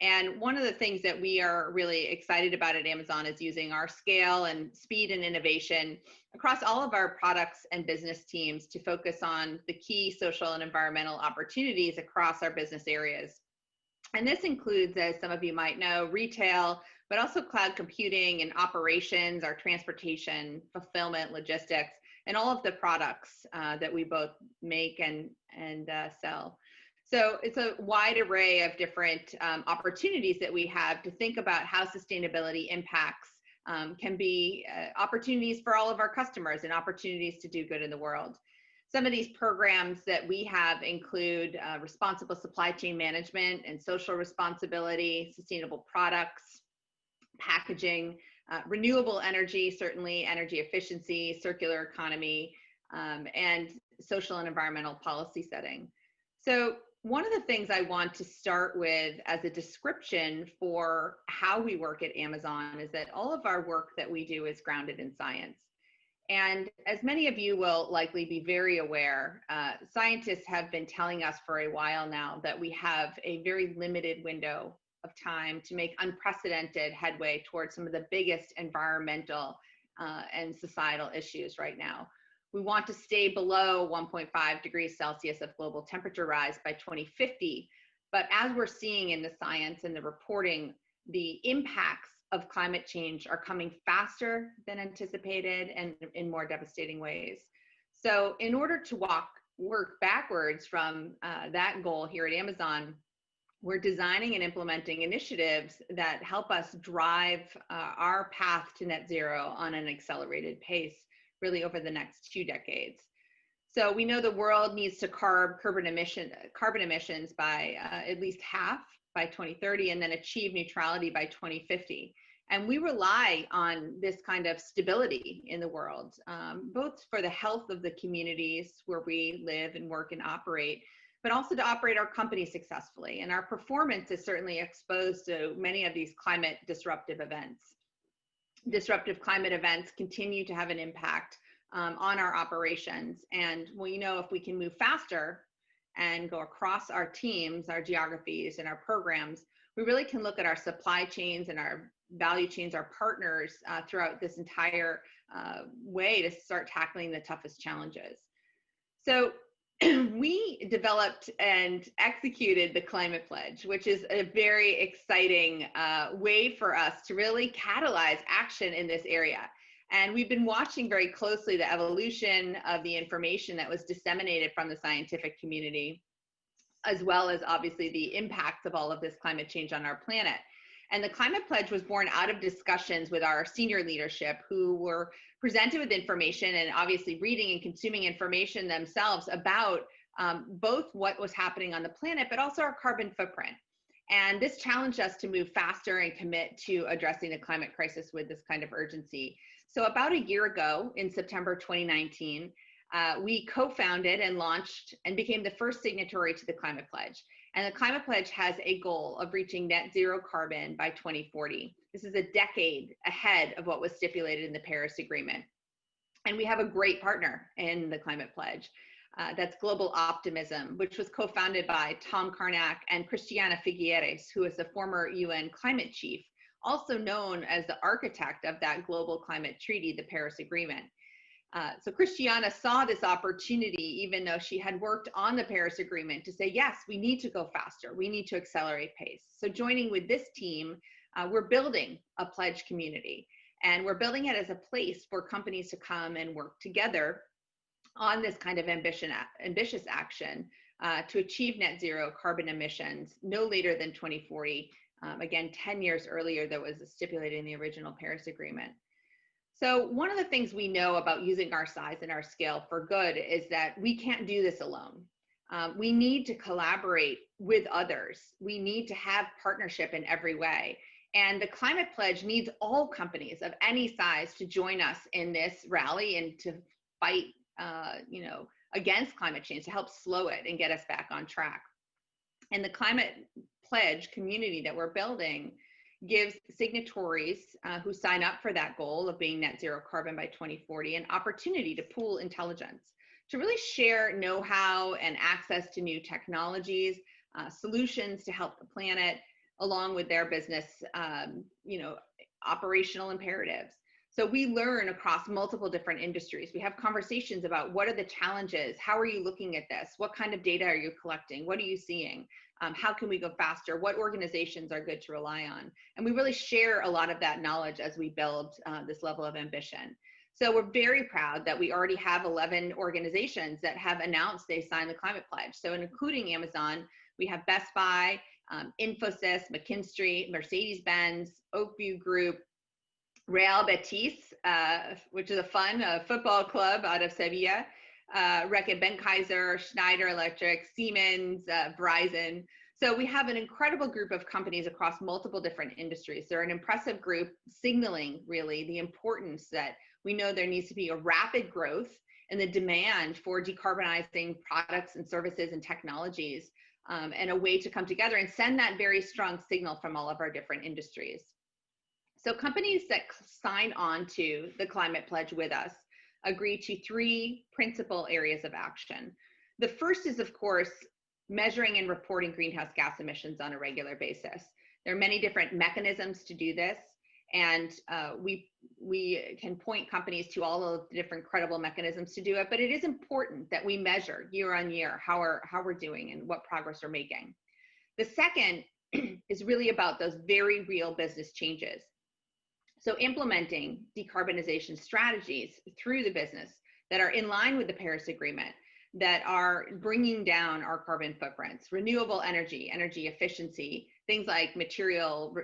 And one of the things that we are really excited about at Amazon is using our scale and speed and innovation across all of our products and business teams to focus on the key social and environmental opportunities across our business areas. And this includes, as some of you might know, retail, but also cloud computing and operations, our transportation, fulfillment, logistics, and all of the products that we both make and sell. So it's a wide array of different opportunities that we have to think about how sustainability impacts can be opportunities for all of our customers and opportunities to do good in the world. Some of these programs that we have include responsible supply chain management and social responsibility, sustainable products, packaging, renewable energy, certainly energy efficiency, circular economy, and social and environmental policy setting. So one of the things I want to start with as a description for how we work at Amazon is that all of our work that we do is grounded in science. And as many of you will likely be very aware, scientists have been telling us for a while now that we have a very limited window of time to make unprecedented headway towards some of the biggest environmental and societal issues right now. We want to stay below 1.5 degrees Celsius of global temperature rise by 2050. But as we're seeing in the science and the reporting, the impacts of climate change are coming faster than anticipated and in more devastating ways. So in order to work backwards from that goal here at Amazon, we're designing and implementing initiatives that help us drive our path to net zero on an accelerated pace, really over the next 2 decades. So we know the world needs to curb carbon emissions by at least half by 2030 and then achieve neutrality by 2050. And we rely on this kind of stability in the world, both for the health of the communities where we live and work and operate, but also to operate our company successfully. And our performance is certainly exposed to many of these climate disruptive events. Disruptive climate events continue to have an impact on our operations. And we know if we can move faster and go across our teams, our geographies, and our programs, we really can look at our supply chains and our value chains, our partners throughout this entire way to start tackling the toughest challenges. So we developed and executed the Climate Pledge, which is a very exciting way for us to really catalyze action in this area. And we've been watching very closely the evolution of the information that was disseminated from the scientific community, as well as obviously the impacts of all of this climate change on our planet. And the Climate Pledge was born out of discussions with our senior leadership, who were presented with information and obviously reading and consuming information themselves about both what was happening on the planet, but also our carbon footprint. And this challenged us to move faster and commit to addressing the climate crisis with this kind of urgency. So about a year ago, in September 2019, we co-founded and launched and became the first signatory to the Climate Pledge. And the Climate Pledge has a goal of reaching net zero carbon by 2040. This is a decade ahead of what was stipulated in the Paris Agreement. And we have a great partner in the Climate Pledge. That's Global Optimism, which was co-founded by Tom Karnak and Christiana Figueres, who is the former UN climate chief, also known as the architect of that global climate treaty, the Paris Agreement. So Christiana saw this opportunity, even though she had worked on the Paris Agreement, to say, yes, we need to go faster. We need to accelerate pace. So joining with this team, we're building a pledge community, and we're building it as a place for companies to come and work together on this kind of ambitious action to achieve net zero carbon emissions no later than 2040. Again, 10 years earlier that was stipulated in the original Paris Agreement. So one of the things we know about using our size and our scale for good is that we can't do this alone. We need to collaborate with others. We need to have partnership in every way. And the Climate Pledge needs all companies of any size to join us in this rally and to fight against climate change, to help slow it and get us back on track. And the Climate Pledge community that we're building gives signatories who sign up for that goal of being net zero carbon by 2040 an opportunity to pool intelligence, to really share know-how and access to new technologies, solutions to help the planet, along with their business, operational imperatives. So we learn across multiple different industries. We have conversations about what are the challenges? How are you looking at this? What kind of data are you collecting? What are you seeing? How can we go faster? What organizations are good to rely on? And we really share a lot of that knowledge as we build this level of ambition. So we're very proud that we already have 11 organizations that have announced they signed the Climate Pledge. So including Amazon, we have Best Buy, Infosys, McKinsey, Mercedes-Benz, Oakview Group, Real Betis, which is a fun football club out of Sevilla, Reckitt Benckiser, Schneider Electric, Siemens, Verizon. So we have an incredible group of companies across multiple different industries. They're an impressive group, signaling really the importance that we know there needs to be a rapid growth in the demand for decarbonizing products and services and technologies, and a way to come together and send that very strong signal from all of our different industries. So companies that sign on to the Climate Pledge with us agree to 3 principal areas of action. The first is, of course, measuring and reporting greenhouse gas emissions on a regular basis. There are many different mechanisms to do this, and we can point companies to all of the different credible mechanisms to do it, but it is important that we measure year on year how we're doing and what progress we're making. The second is really about those very real business changes. So implementing decarbonization strategies through the business that are in line with the Paris Agreement, that are bringing down our carbon footprints, renewable energy, energy efficiency, things like material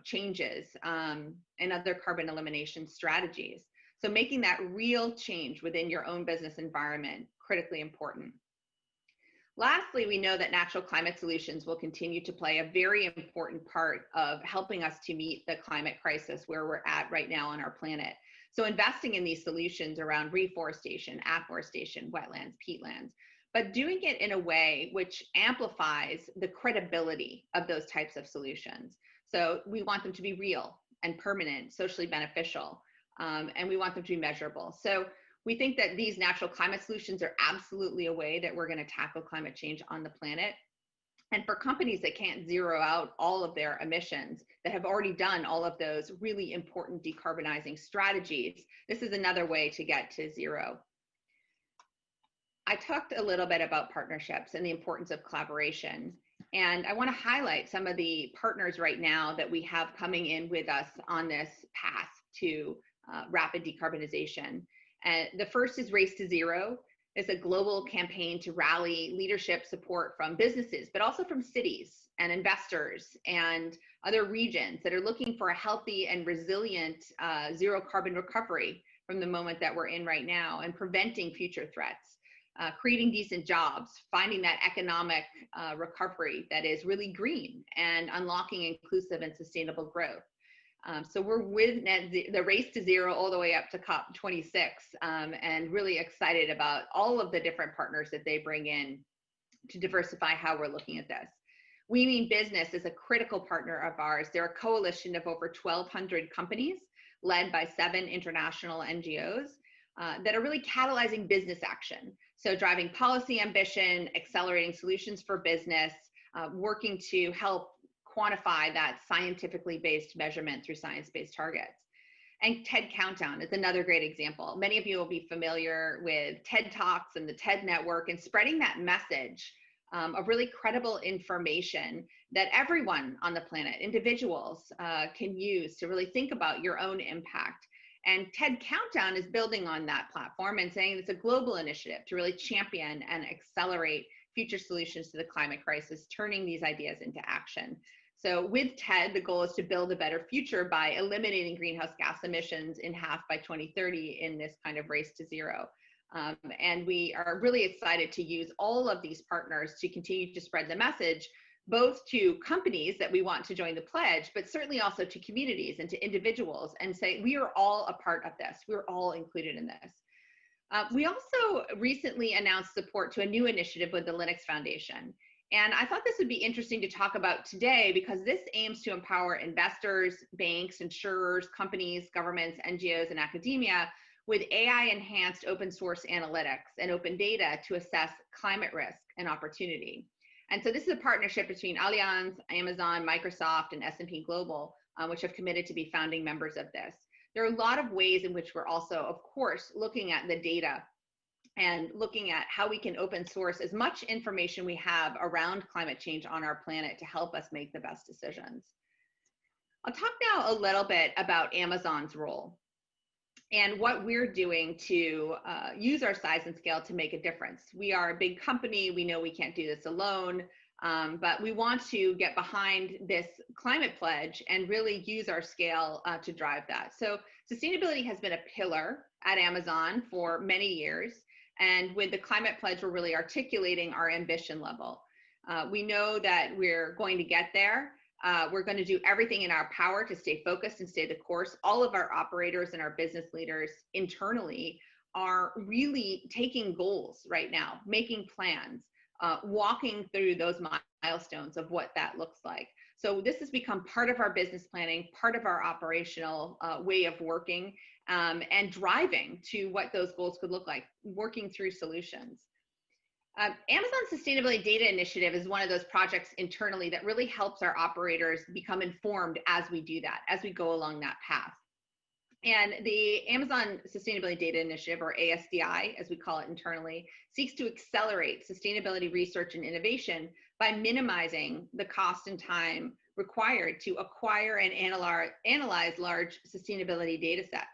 changes, and other carbon elimination strategies. So making that real change within your own business environment, critically important. Lastly, we know that natural climate solutions will continue to play a very important part of helping us to meet the climate crisis where we're at right now on our planet. So investing in these solutions around reforestation, afforestation, wetlands, peatlands, but doing it in a way which amplifies the credibility of those types of solutions. So we want them to be real and permanent, socially beneficial, and we want them to be measurable. So we think that these natural climate solutions are absolutely a way that we're going to tackle climate change on the planet. And for companies that can't zero out all of their emissions, that have already done all of those really important decarbonizing strategies, this is another way to get to zero. I talked a little bit about partnerships and the importance of collaboration. And I want to highlight some of the partners right now that we have coming in with us on this path to rapid decarbonization. And the first is Race to Zero. It's a global campaign to rally leadership support from businesses, but also from cities and investors and other regions that are looking for a healthy and resilient zero carbon recovery from the moment that we're in right now, and preventing future threats, creating decent jobs, finding that economic recovery that is really green, and unlocking inclusive and sustainable growth. So we're with the Race to Zero all the way up to COP26, and really excited about all of the different partners that they bring in to diversify how we're looking at this. We Mean Business is a critical partner of ours. They're a coalition of over 1,200 companies led by 7 international NGOs that are really catalyzing business action. So driving policy ambition, accelerating solutions for business, working to help quantify that scientifically based measurement through science-based targets. And TED Countdown is another great example. Many of you will be familiar with TED Talks and the TED Network, and spreading that message of really credible information that everyone on the planet, individuals, can use to really think about your own impact. And TED Countdown is building on that platform and saying it's a global initiative to really champion and accelerate future solutions to the climate crisis, turning these ideas into action. So with TED, the goal is to build a better future by eliminating greenhouse gas emissions in half by 2030 in this kind of race to zero. And we are really excited to use all of these partners to continue to spread the message, both to companies that we want to join the pledge, but certainly also to communities and to individuals, and say, we are all a part of this. We're all included in this. We also recently announced support to a new initiative with the Linux Foundation. And I thought this would be interesting to talk about today, because this aims to empower investors, banks, insurers, companies, governments, NGOs, and academia with AI-enhanced open source analytics and open data to assess climate risk and opportunity. And so this is a partnership between Allianz, Amazon, Microsoft, and S&P Global, which have committed to be founding members of this. There are a lot of ways in which we're also, of course, looking at the data and looking at how we can open source as much information we have around climate change on our planet to help us make the best decisions. I'll talk now a little bit about Amazon's role and what we're doing to use our size and scale to make a difference. We are a big company. We know we can't do this alone, but we want to get behind this climate pledge and really use our scale to drive that. So sustainability has been a pillar at Amazon for many years. And with the climate pledge, we're really articulating our ambition level. We know that we're going to get there. We're going to do everything in our power to stay focused and stay the course. All of our operators and our business leaders internally are really taking goals right now, making plans, walking through those milestones of what that looks like. So this has become part of our business planning, part of our operational way of working, and driving to what those goals could look like, working through solutions. Amazon's Sustainability Data Initiative is one of those projects internally that really helps our operators become informed as we do that, as we go along that path. And the Amazon Sustainability Data Initiative, or ASDI, as we call it internally, seeks to accelerate sustainability research and innovation by minimizing the cost and time required to acquire and analyze large sustainability data sets.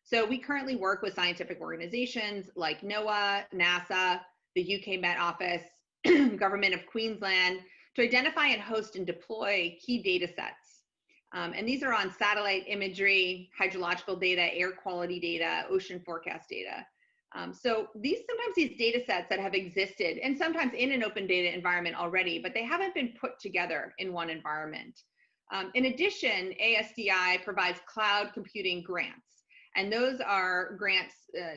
So we currently work with scientific organizations like NOAA, NASA, the UK Met Office, Government of Queensland, to identify and host and deploy key data sets. And these are on satellite imagery, hydrological data, air quality data, ocean forecast data. So sometimes these data sets that have existed, and sometimes in an open data environment already, but they haven't been put together in one environment. In addition, ASDI provides cloud computing grants. And those are grants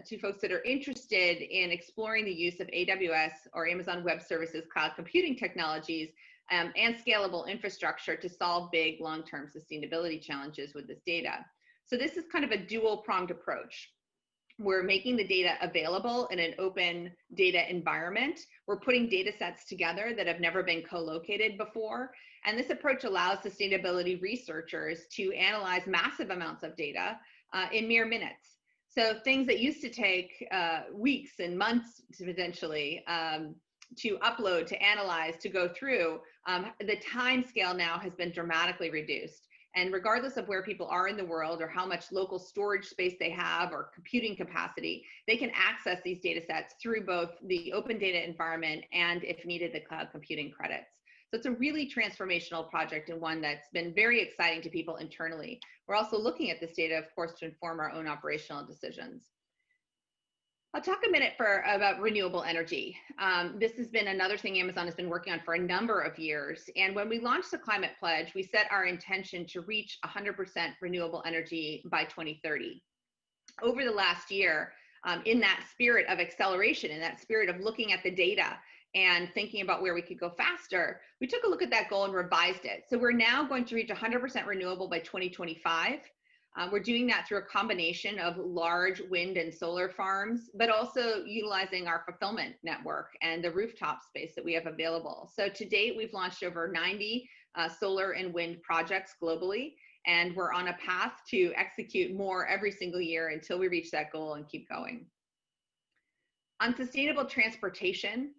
to folks that are interested in exploring the use of AWS or Amazon Web Services cloud computing technologies and scalable infrastructure to solve big long-term sustainability challenges with this data. So this is kind of a dual-pronged approach. We're making the data available in an open data environment. We're putting data sets together that have never been co-located before. And this approach allows sustainability researchers to analyze massive amounts of data in mere minutes. So things that used to take weeks and months to potentially to upload, to analyze, to go through, the time scale now has been dramatically reduced. And regardless of where people are in the world or how much local storage space they have or computing capacity, they can access these data sets through both the open data environment and, if needed, the cloud computing credits. So it's a really transformational project and one that's been very exciting to people internally. We're also looking at this data, of course, to inform our own operational decisions. I'll talk a minute about renewable energy. This has been another thing Amazon has been working on for a number of years. And when we launched the Climate Pledge, we set our intention to reach 100% renewable energy by 2030. Over the last year, in that spirit of acceleration, in that spirit of looking at the data and thinking about where we could go faster, we took a look at that goal and revised it. So we're now going to reach 100% renewable by 2025. We're doing that through a combination of large wind and solar farms, but also utilizing our fulfillment network and the rooftop space that we have available. So to date, we've launched over 90 solar and wind projects globally, and we're on a path to execute more every single year until we reach that goal and keep going. On sustainable transportation,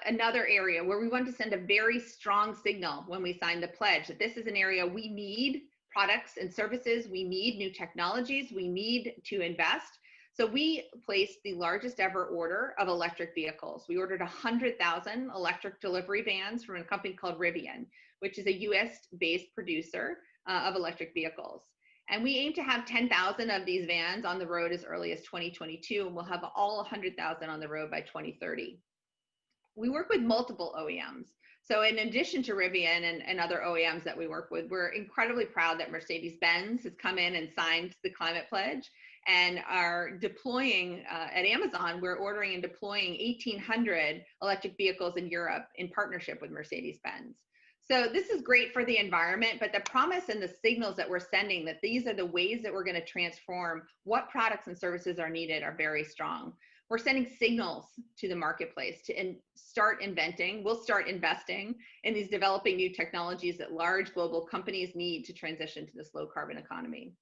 another area where we want to send a very strong signal when we sign the pledge that this is an area we need products and services, we need new technologies, we need to invest. So we placed the largest ever order of electric vehicles. We ordered 100,000 electric delivery vans from a company called Rivian, which is a US-based producer of electric vehicles. And we aim to have 10,000 of these vans on the road as early as 2022, and we'll have all 100,000 on the road by 2030. We work with multiple OEMs. So in addition to Rivian and other OEMs that we work with, we're incredibly proud that Mercedes-Benz has come in and signed the Climate Pledge and are deploying, at Amazon, we're ordering and deploying 1,800 electric vehicles in Europe in partnership with Mercedes-Benz. So this is great for the environment, but the promise and the signals that we're sending that these are the ways that we're going to transform what products and services are needed are very strong. We're sending signals to the marketplace to start inventing. We'll start investing in these developing new technologies that large global companies need to transition to this low carbon economy.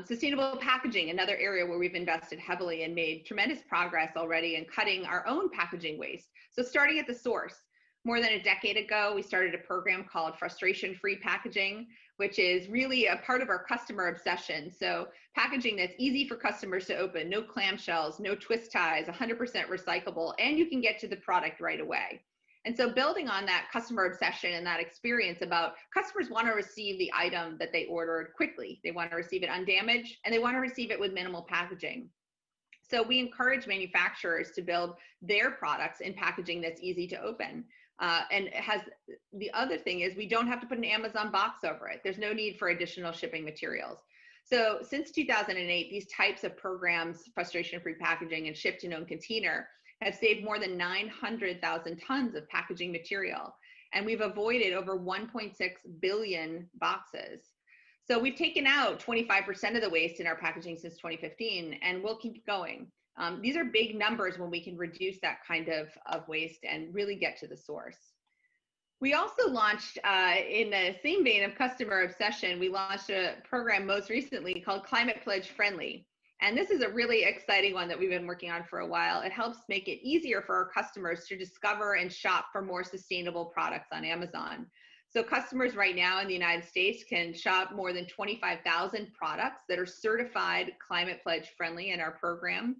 Sustainable packaging, another area where we've invested heavily and made tremendous progress already in cutting our own packaging waste. So starting at the source. More than a decade ago, we started a program called Frustration-Free Packaging, which is really a part of our customer obsession. So packaging that's easy for customers to open, no clamshells, no twist ties, 100% recyclable, and you can get to the product right away. And so building on that customer obsession and that experience about customers want to receive the item that they ordered quickly. They want to receive it undamaged, and they want to receive it with minimal packaging. So we encourage manufacturers to build their products in packaging that's easy to open. And it has, the other thing is we don't have to put an Amazon box over it. There's no need for additional shipping materials. So since 2008, these types of programs, frustration-free packaging and ship to known container, have saved more than 900,000 tons of packaging material. And we've avoided over 1.6 billion boxes. So we've taken out 25% of the waste in our packaging since 2015, and we'll keep going. These are big numbers when we can reduce that kind of waste and really get to the source. We also launched, in the same vein of customer obsession, we launched a program most recently called Climate Pledge Friendly. And this is a really exciting one that we've been working on for a while. It helps make it easier for our customers to discover and shop for more sustainable products on Amazon. So customers right now in the United States can shop more than 25,000 products that are certified Climate Pledge Friendly in our program,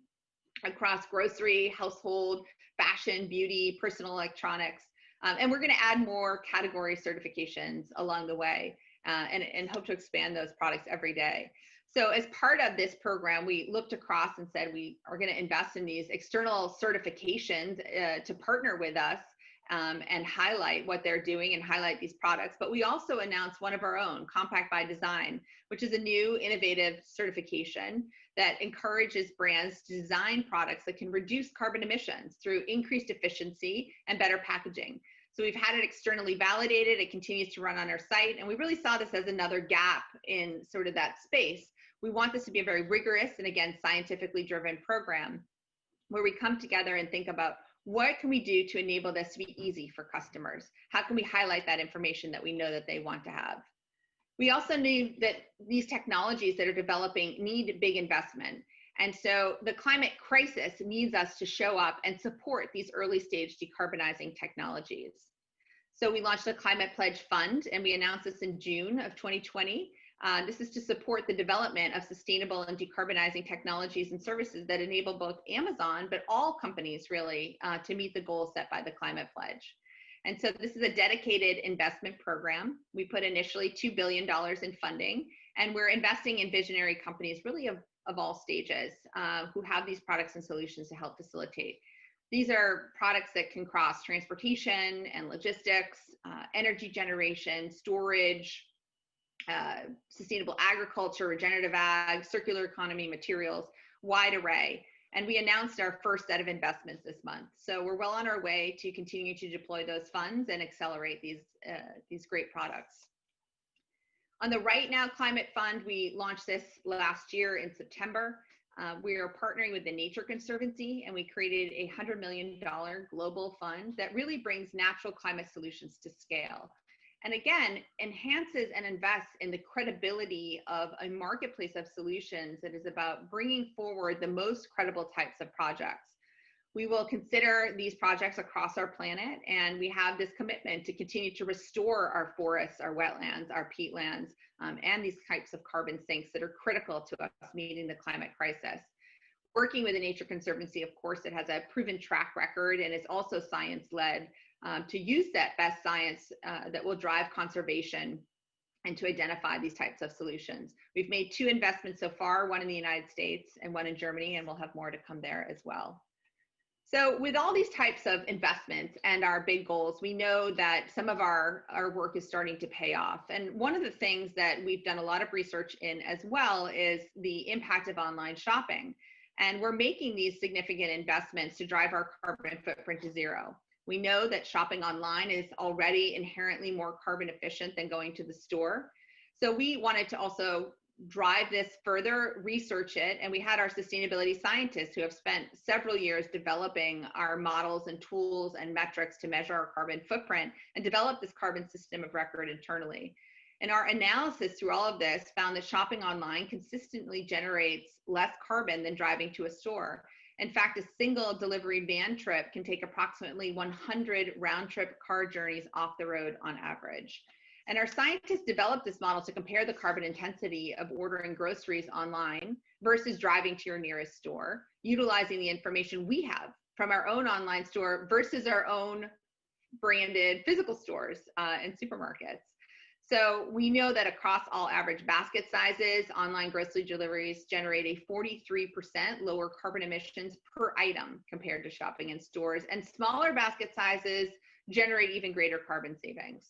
across grocery, household, fashion, beauty, personal electronics. And we're going to add more category certifications along the way and hope to expand those products every day. So as part of this program, we looked across and said we are going to invest in these external certifications to partner with us and highlight what they're doing and highlight these products. But we also announced one of our own, Compact by Design, which is a new innovative certification that encourages brands to design products that can reduce carbon emissions through increased efficiency and better packaging. So we've had it externally validated, it continues to run on our site, and we really saw this as another gap in sort of that space We want this to be a very rigorous and, again, scientifically driven program where we come together and think about what can we do to enable this to be easy for customers? How can we highlight that information that we know that they want to have? We also knew that these technologies that are developing need big investment. And so the climate crisis needs us to show up and support these early stage decarbonizing technologies. So we launched a Climate Pledge Fund, and we announced this in June of 2020. This is to support the development of sustainable and decarbonizing technologies and services that enable both Amazon, but all companies really, to meet the goals set by the Climate Pledge. And so this is a dedicated investment program. We put initially $2 billion in funding, and we're investing in visionary companies really of all stages who have these products and solutions to help facilitate. These are products that can cross transportation and logistics, energy generation, storage, sustainable agriculture, regenerative ag, circular economy, materials, wide array. And we announced our first set of investments this month. So we're well on our way to continue to deploy those funds and accelerate these great products. On the Right Now Climate Fund, we launched this last year in September. We are partnering with the Nature Conservancy, and we created a $100 million global fund that really brings natural climate solutions to scale. And again, enhances and invests in the credibility of a marketplace of solutions that is about bringing forward the most credible types of projects. We will consider these projects across our planet, and we have this commitment to continue to restore our forests, our wetlands, our peatlands, and these types of carbon sinks that are critical to us meeting the climate crisis. Working with the Nature Conservancy, of course, it has a proven track record and is also science-led to use that best science that will drive conservation and to identify these types of solutions. We've made 2 investments so far, one in the United States and one in Germany, and we'll have more to come there as well. So with all these types of investments and our big goals, we know that some of our work is starting to pay off. And one of the things that we've done a lot of research in as well is the impact of online shopping. And we're making these significant investments to drive our carbon footprint to zero. We know that shopping online is already inherently more carbon efficient than going to the store. So we wanted to also drive this further, research it, and we had our sustainability scientists who have spent several years developing our models and tools and metrics to measure our carbon footprint and develop this carbon system of record internally. And our analysis through all of this found that shopping online consistently generates less carbon than driving to a store. In fact, a single delivery van trip can take approximately 100 round-trip car journeys off the road on average. And our scientists developed this model to compare the carbon intensity of ordering groceries online versus driving to your nearest store, utilizing the information we have from our own online store versus our own branded physical stores and supermarkets. So we know that across all average basket sizes, online grocery deliveries generate a 43% lower carbon emissions per item compared to shopping in stores, and smaller basket sizes generate even greater carbon savings.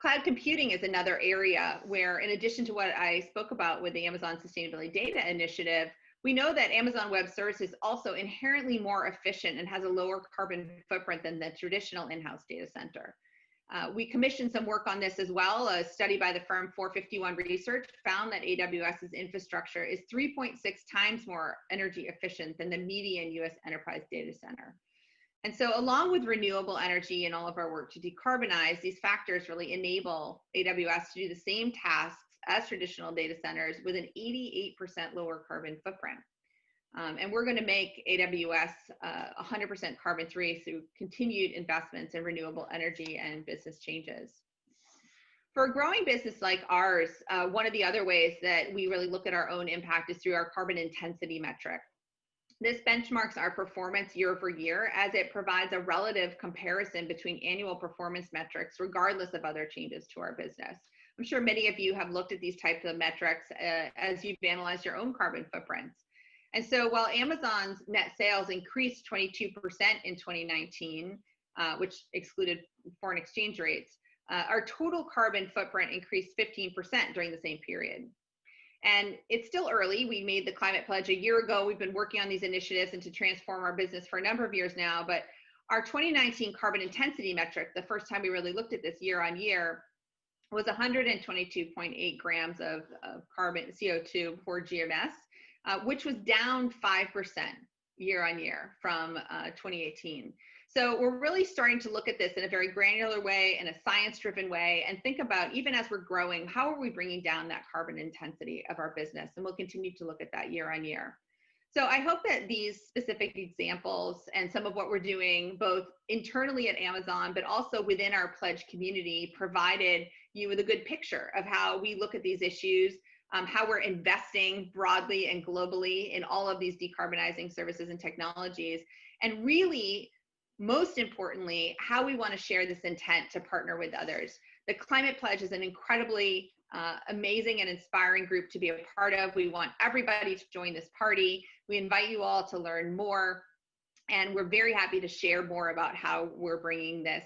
Cloud computing is another area where, in addition to what I spoke about with the Amazon Sustainability Data Initiative, we know that Amazon Web Services is also inherently more efficient and has a lower carbon footprint than the traditional in-house data center. We commissioned some work on this as well. A study by the firm 451 Research found that AWS's infrastructure is 3.6 times more energy efficient than the median US enterprise data center. And so along with renewable energy and all of our work to decarbonize, these factors really enable AWS to do the same tasks as traditional data centers with an 88% lower carbon footprint. And we're going to make AWS 100% carbon free through continued investments in renewable energy and business changes. For a growing business like ours, one of the other ways that we really look at our own impact is through our carbon intensity metric. This benchmarks our performance year over year as it provides a relative comparison between annual performance metrics regardless of other changes to our business. I'm sure many of you have looked at these types of metrics as you've analyzed your own carbon footprints. And so while Amazon's net sales increased 22% in 2019, which excluded foreign exchange rates, our total carbon footprint increased 15% during the same period. And it's still early. We made the Climate Pledge a year ago. We've been working on these initiatives and to transform our business for a number of years now. But our 2019 carbon intensity metric, the first time we really looked at this year on year, was 122.8 grams of carbon CO2 per GMS, which was down 5% year on year from 2018. So we're really starting to look at this in a very granular way, in a science-driven way, and think about, even as we're growing, how are we bringing down that carbon intensity of our business? And we'll continue to look at that year on year. So I hope that these specific examples and some of what we're doing both internally at Amazon, but also within our pledge community, provided you with a good picture of how we look at these issues, how we're investing broadly and globally in all of these decarbonizing services and technologies, and really, most importantly, how we want to share this intent to partner with others. The Climate Pledge is an incredibly amazing and inspiring group to be a part of. We want everybody to join this party. We invite you all to learn more, and we're very happy to share more about how we're bringing this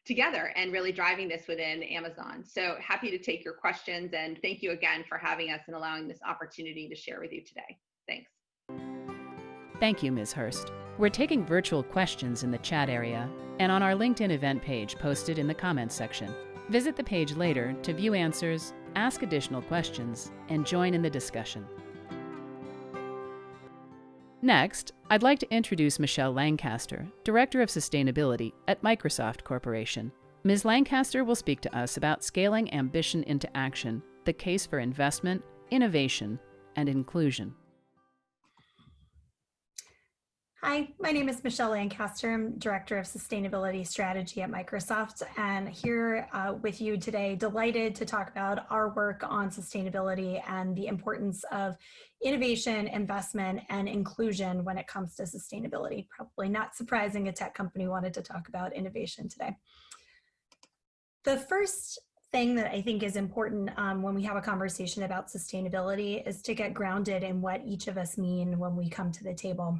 together and really driving this within Amazon. So happy to take your questions, and thank you again for having us and allowing this opportunity to share with you today. Thanks. Thank you, Ms. Hurst. We're taking virtual questions in the chat area and on our LinkedIn event page posted in the comments section. Visit the page later to view answers, ask additional questions, and join in the discussion. Next, I'd like to introduce Michelle Lancaster, Director of Sustainability at Microsoft Corporation. Ms. Lancaster will speak to us about scaling ambition into action, the case for investment, innovation, and inclusion. Hi, my name is Michelle Lancaster. I'm Director of Sustainability Strategy at Microsoft, and here with you today, delighted to talk about our work on sustainability and the importance of innovation, investment, and inclusion when it comes to sustainability. Probably not surprising a tech company wanted to talk about innovation today. The first thing that I think is important when we have a conversation about sustainability is to get grounded in what each of us mean when we come to the table.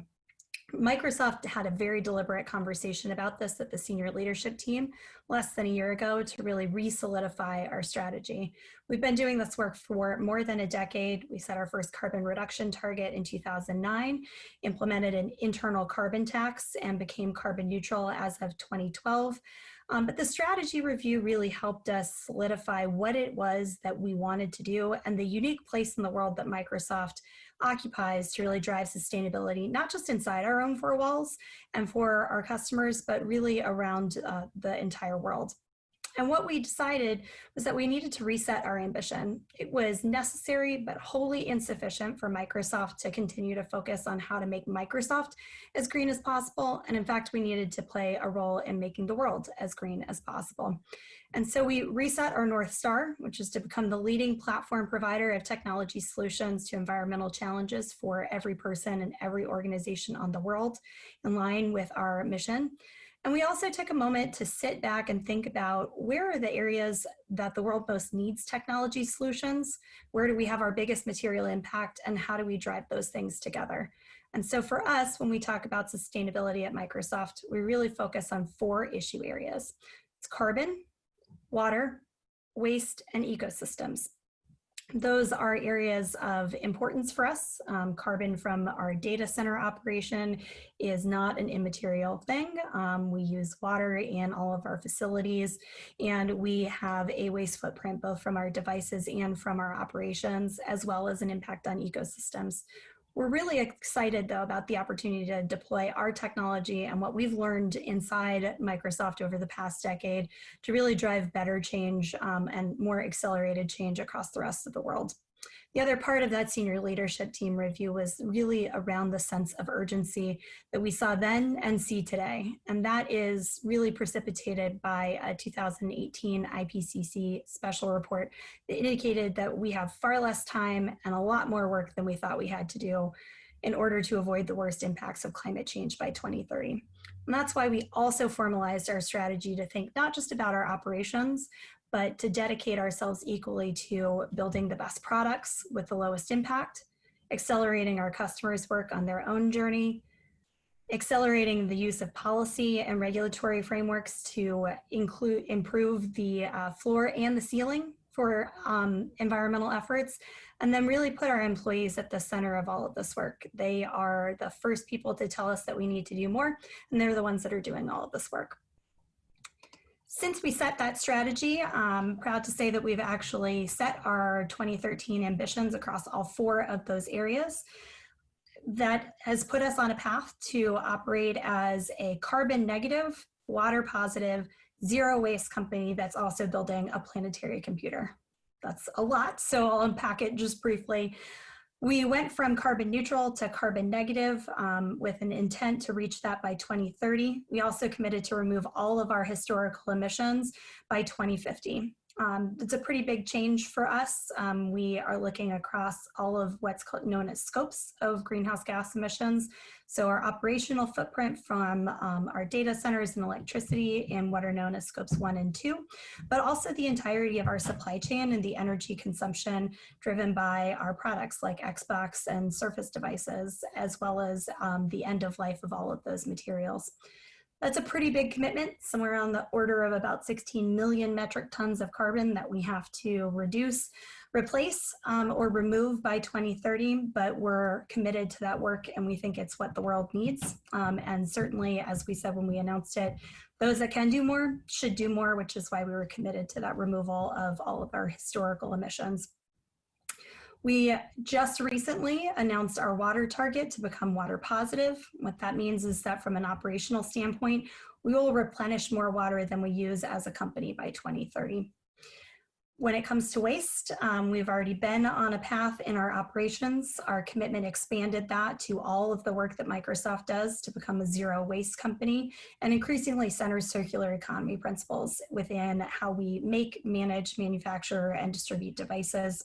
Microsoft had a very deliberate conversation about this at the senior leadership team less than a year ago to really re-solidify our strategy. We've been doing this work for more than a decade. We set our first carbon reduction target in 2009, implemented an internal carbon tax, and became carbon neutral as of 2012. But the strategy review really helped us solidify what it was that we wanted to do and the unique place in the world that Microsoft occupies to really drive sustainability, not just inside our own four walls and for our customers, but really around the entire world. And what we decided was that we needed to reset our ambition. It was necessary but wholly insufficient for Microsoft to continue to focus on how to make Microsoft as green as possible. And in fact, we needed to play a role in making the world as green as possible. And so we reset our North Star, which is to become the leading platform provider of technology solutions to environmental challenges for every person and every organization on the world, in line with our mission. And we also took a moment to sit back and think about where are the areas that the world most needs technology solutions, where do we have our biggest material impact, and how do we drive those things together? And so for us, when we talk about sustainability at Microsoft, we really focus on 4 issue areas. It's carbon, water, waste, and ecosystems. Those are areas of importance for us. Carbon from our data center operation is not an immaterial thing. We use water in all of our facilities, and we have a waste footprint both from our devices and from our operations, as well as an impact on ecosystems. We're really excited, though, about the opportunity to deploy our technology and what we've learned inside Microsoft over the past decade to really drive better change and more accelerated change across the rest of the world. The other part of that senior leadership team review was really around the sense of urgency that we saw then and see today. And that is really precipitated by a 2018 IPCC special report that indicated that we have far less time and a lot more work than we thought we had to do in order to avoid the worst impacts of climate change by 2030. And that's why we also formalized our strategy to think not just about our operations, but to dedicate ourselves equally to building the best products with the lowest impact, accelerating our customers' work on their own journey, accelerating the use of policy and regulatory frameworks to improve the floor and the ceiling for environmental efforts, and then really put our employees at the center of all of this work. They are the first people to tell us that we need to do more, and they're the ones that are doing all of this work. Since we set that strategy, I'm proud to say that we've actually set our 2013 ambitions across all 4 of those areas. That has put us on a path to operate as a carbon negative, water positive, zero waste company that's also building a planetary computer. That's a lot, so I'll unpack it just briefly. We went from carbon neutral to carbon negative with an intent to reach that by 2030. We also committed to remove all of our historical emissions by 2050. It's a pretty big change for us. We are looking across all of what's known as scopes of greenhouse gas emissions. So our operational footprint from our data centers and electricity in what are known as scopes 1 and 2, but also the entirety of our supply chain and the energy consumption driven by our products like Xbox and Surface devices, as well as the end of life of all of those materials. That's a pretty big commitment, somewhere around the order of about 16 million metric tons of carbon that we have to reduce, replace, or remove by 2030, but we're committed to that work and we think it's what the world needs. And certainly, as we said when we announced it, those that can do more should do more, which is why we were committed to that removal of all of our historical emissions. We just recently announced our water target to become water positive. What that means is that from an operational standpoint, we will replenish more water than we use as a company by 2030. When it comes to waste, we've already been on a path in our operations. Our commitment expanded that to all of the work that Microsoft does to become a zero waste company and increasingly centers circular economy principles within how we make, manage, manufacture, and distribute devices.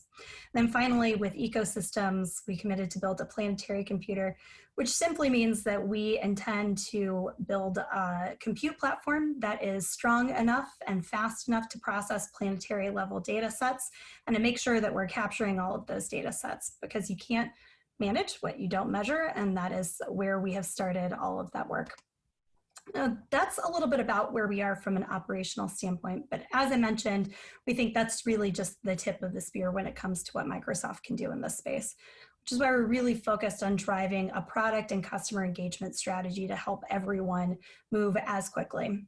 Then finally, with ecosystems, we committed to build a planetary computer, which simply means that we intend to build a compute platform that is strong enough and fast enough to process planetary level data sets and to make sure that we're capturing all of those data sets, because you can't manage what you don't measure, and that is where we have started all of that work. Now, that's a little bit about where we are from an operational standpoint, but as I mentioned, we think that's really just the tip of the spear when it comes to what Microsoft can do in this space, which is why we're really focused on driving a product and customer engagement strategy to help everyone move as quickly.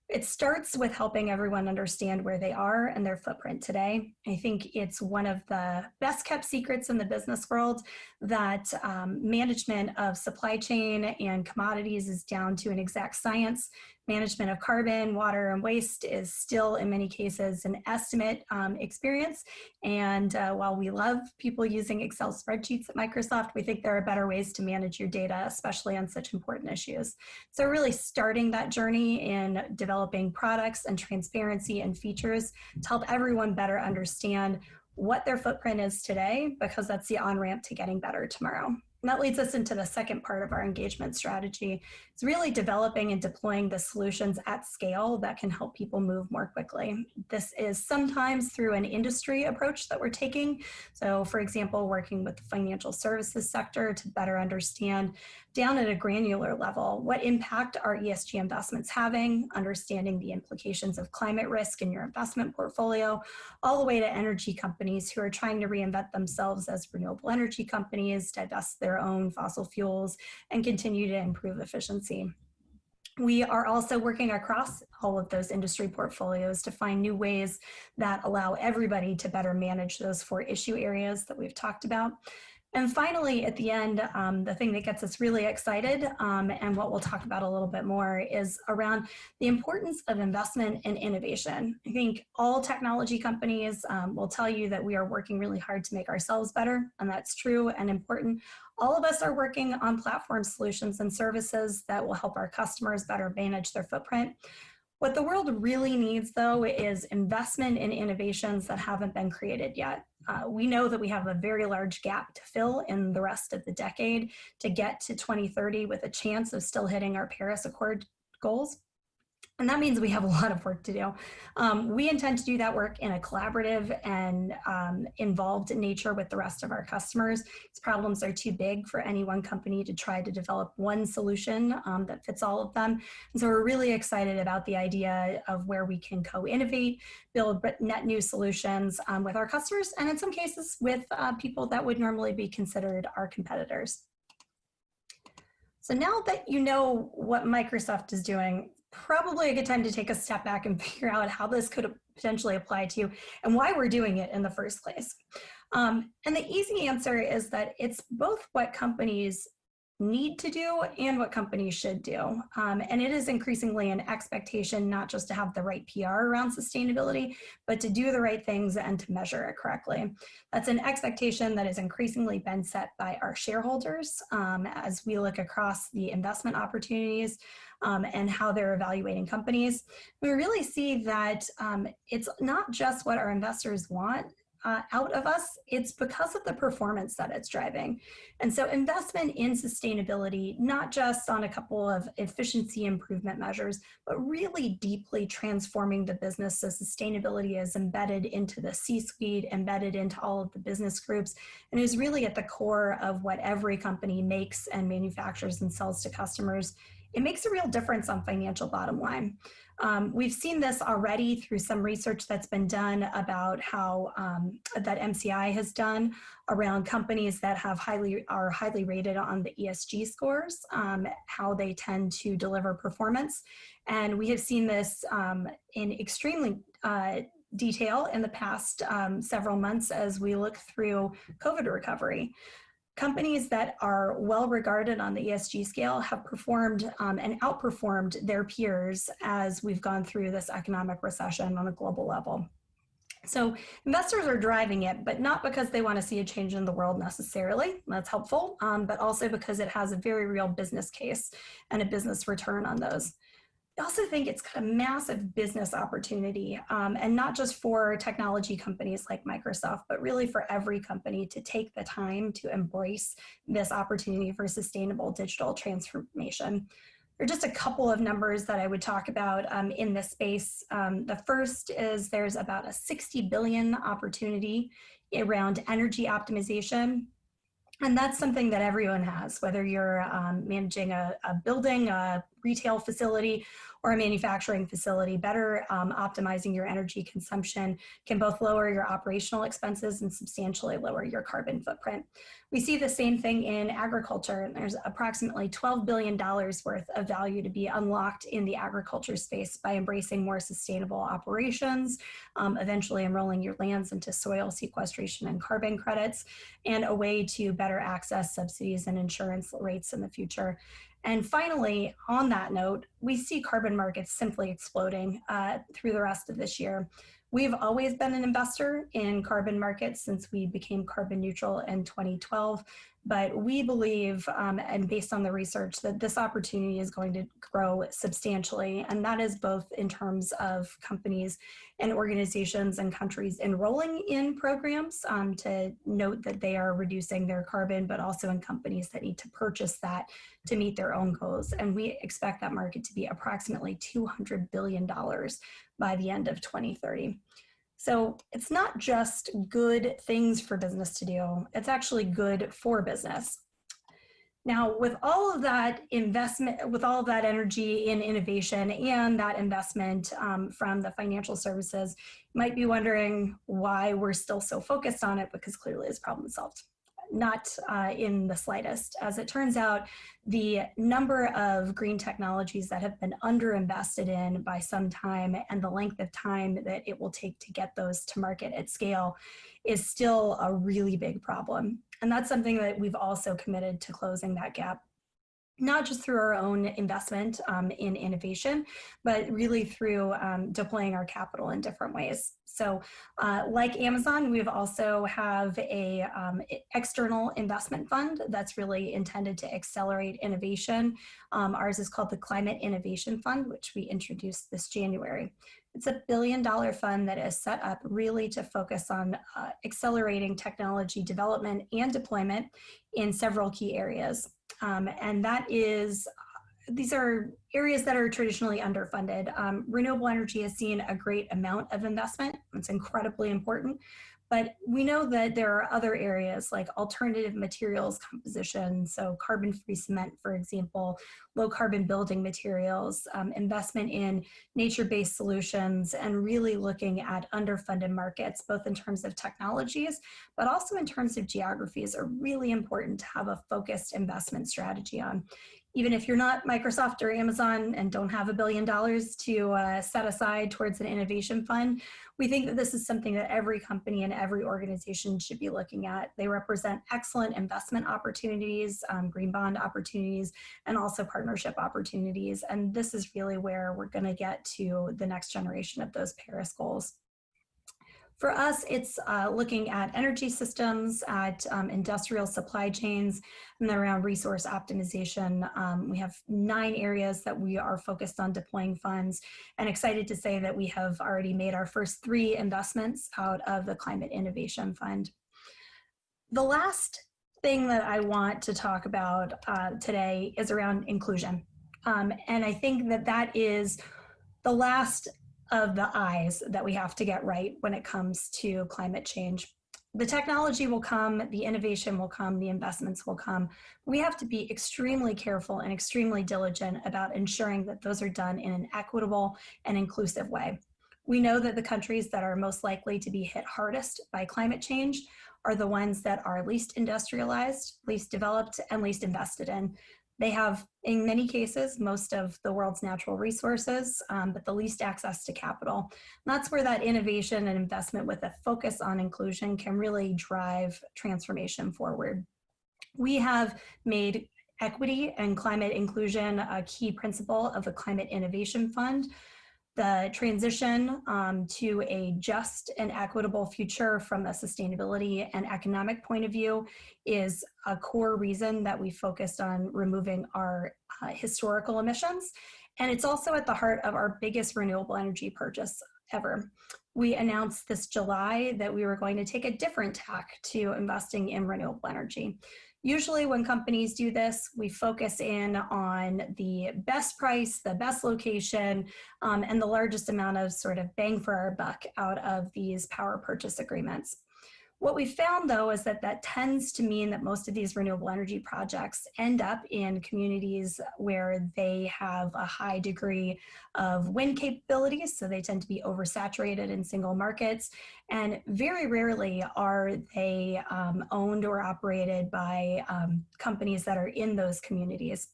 It starts with helping everyone understand where they are and their footprint today. I think it's one of the best kept secrets in the business world that management of supply chain and commodities is down to an exact science. Management of carbon, water, and waste is still, in many cases, an estimate experience. And while we love people using Excel spreadsheets at Microsoft, we think there are better ways to manage your data, especially on such important issues. So really starting that journey in developing products and transparency and features to help everyone better understand what their footprint is today, because that's the on-ramp to getting better tomorrow. And that leads us into the second part of our engagement strategy. It's really developing and deploying the solutions at scale that can help people move more quickly. This is sometimes through an industry approach that we're taking. So for example, working with the financial services sector to better understand down at a granular level, what impact are ESG investments having, understanding the implications of climate risk in your investment portfolio, all the way to energy companies who are trying to reinvent themselves as renewable energy companies, divest their own fossil fuels, and continue to improve efficiency. We are also working across all of those industry portfolios to find new ways that allow everybody to better manage those 4 issue areas that we've talked about. And finally, at the end, the thing that gets us really excited and what we'll talk about a little bit more is around the importance of investment and innovation. I think all technology companies will tell you that we are working really hard to make ourselves better, and that's true and important. All of us are working on platform solutions and services that will help our customers better manage their footprint. What the world really needs, though, is investment in innovations that haven't been created yet. We know that we have a very large gap to fill in the rest of the decade to get to 2030 with a chance of still hitting our Paris Accord goals. And that means we have a lot of work to do. We intend to do that work in a collaborative and involved nature with the rest of our customers. These problems are too big for any one company to try to develop one solution that fits all of them. And so we're really excited about the idea of where we can co-innovate, build net new solutions with our customers, and in some cases with people that would normally be considered our competitors. So now that you know what Microsoft is doing, probably a good time to take a step back and figure out how this could potentially apply to you and why we're doing it in the first place. And the easy answer is that it's both what companies need to do and what companies should do. And it is increasingly an expectation not just to have the right PR around sustainability, but to do the right things and to measure it correctly. That's an expectation that has increasingly been set by our shareholders as we look across the investment opportunities and how they're evaluating companies. We really see that it's not just what our investors want out of us, it's because of the performance that it's driving. And so investment in sustainability, not just on a couple of efficiency improvement measures, but really deeply transforming the business so sustainability is embedded into the C-suite, embedded into all of the business groups, and is really at the core of what every company makes and manufactures and sells to customers. It makes a real difference on financial bottom line. We've seen this already through some research that's been done about how that MCI has done around companies that are highly rated on the ESG scores, how they tend to deliver performance. And we have seen this in extremely detail in the past several months as we look through COVID recovery. Companies that are well regarded on the ESG scale have performed and outperformed their peers as we've gone through this economic recession on a global level. So investors are driving it, but not because they want to see a change in the world necessarily. That's helpful, but also because it has a very real business case and a business return on those. I also think it's got a massive business opportunity, and not just for technology companies like Microsoft, but really for every company to take the time to embrace this opportunity for sustainable digital transformation. There are just a couple of numbers that I would talk about in this space. The first is there's about a $60 billion opportunity around energy optimization. And that's something that everyone has, whether you're managing a building, a retail facility, or a manufacturing facility. Better optimizing your energy consumption can both lower your operational expenses and substantially lower your carbon footprint. We see the same thing in agriculture. There's approximately $12 billion worth of value to be unlocked in the agriculture space by embracing more sustainable operations, eventually enrolling your lands into soil sequestration and carbon credits, and a way to better access subsidies and insurance rates in the future. And finally, on that note, we see carbon markets simply exploding through the rest of this year. We've always been an investor in carbon markets since we became carbon neutral in 2012, but we believe, and based on the research, that this opportunity is going to grow substantially, and that is both in terms of companies and organizations and countries enrolling in programs to note that they are reducing their carbon, but also in companies that need to purchase that to meet their own goals. And we expect that market to be approximately $200 billion by the end of 2030. So it's not just good things for business to do, it's actually good for business. Now, with all of that investment, with all of that energy in innovation and that investment from the financial services, you might be wondering why we're still so focused on it, because clearly it's problem solved. Not in the slightest. As it turns out, the number of green technologies that have been underinvested in by some time and the length of time that it will take to get those to market at scale is still a really big problem. And that's something that we've also committed to closing that gap, not just through our own investment in innovation, but really through deploying our capital in different ways. So like Amazon, we also have a external investment fund that's really intended to accelerate innovation. Ours is called the Climate Innovation Fund, which we introduced this January. It's a $1 billion fund that is set up really to focus on accelerating technology development and deployment in several key areas. And that is, these are areas that are traditionally underfunded. Renewable energy has seen a great amount of investment. It's incredibly important. But we know that there are other areas like alternative materials composition, so carbon-free cement, for example, low-carbon building materials, investment in nature-based solutions, and really looking at underfunded markets, both in terms of technologies, but also in terms of geographies, are really important to have a focused investment strategy on. Even if you're not Microsoft or Amazon and don't have $1 billion to set aside towards an innovation fund, we think that this is something that every company and every organization should be looking at. They represent excellent investment opportunities, green bond opportunities, and also partnership opportunities. And this is really where we're going to get to the next generation of those Paris goals. For us, it's looking at energy systems, at industrial supply chains, and then around resource optimization. We have 9 areas that we are focused on deploying funds, and excited to say that we have already made our first 3 investments out of the Climate Innovation Fund. The last thing that I want to talk about today is around inclusion. And I think that that is the last of the I's that we have to get right when it comes to climate change. The technology will come, the innovation will come, the investments will come. We have to be extremely careful and extremely diligent about ensuring that those are done in an equitable and inclusive way. We know that the countries that are most likely to be hit hardest by climate change are the ones that are least industrialized, least developed, and least invested in. They have, in many cases, most of the world's natural resources, but the least access to capital. And that's where that innovation and investment with a focus on inclusion can really drive transformation forward. We have made equity and climate inclusion a key principle of the Climate Innovation Fund. The transition to a just and equitable future from a sustainability and economic point of view is a core reason that we focused on removing our historical emissions. And it's also at the heart of our biggest renewable energy purchase ever. We announced this July that we were going to take a different tack to investing in renewable energy. Usually when companies do this, we focus in on the best price, the best location, and the largest amount of sort of bang for our buck out of these power purchase agreements. What we found, though, is that that tends to mean that most of these renewable energy projects end up in communities where they have a high degree of wind capabilities, so they tend to be oversaturated in single markets, and very rarely are they owned or operated by companies that are in those communities.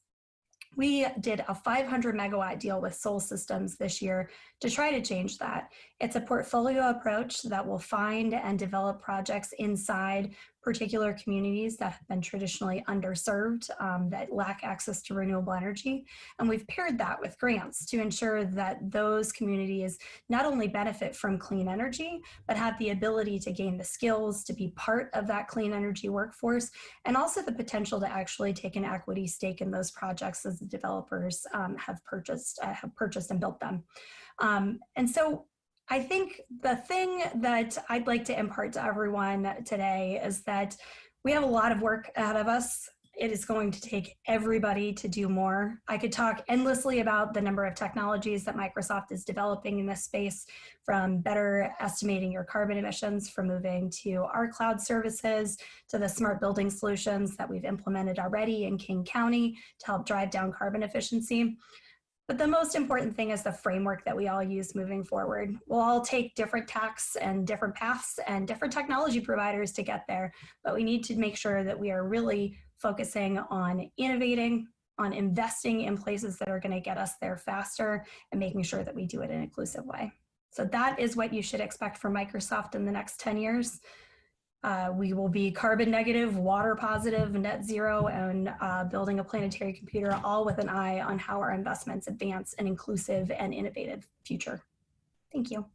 We did a 500 megawatt deal with Soul Systems this year to try to change that. It's a portfolio approach that will find and develop projects inside particular communities that have been traditionally underserved, that lack access to renewable energy. And we've paired that with grants to ensure that those communities not only benefit from clean energy, but have the ability to gain the skills to be part of that clean energy workforce, and also the potential to actually take an equity stake in those projects as the developers have purchased and built them. And so I think the thing that I'd like to impart to everyone today is that we have a lot of work ahead of us. It is going to take everybody to do more. I could talk endlessly about the number of technologies that Microsoft is developing in this space, from better estimating your carbon emissions, from moving to our cloud services, to the smart building solutions that we've implemented already in King County to help drive down carbon efficiency. But the most important thing is the framework that we all use moving forward. We'll all take different tacks and different paths and different technology providers to get there, but we need to make sure that we are really focusing on innovating, on investing in places that are going to get us there faster, and making sure that we do it in an inclusive way. So that is what you should expect from Microsoft in the next 10 years. We will be carbon negative, water positive, net zero, and building a planetary computer, all with an eye on how our investments advance an inclusive and innovative future. Thank you.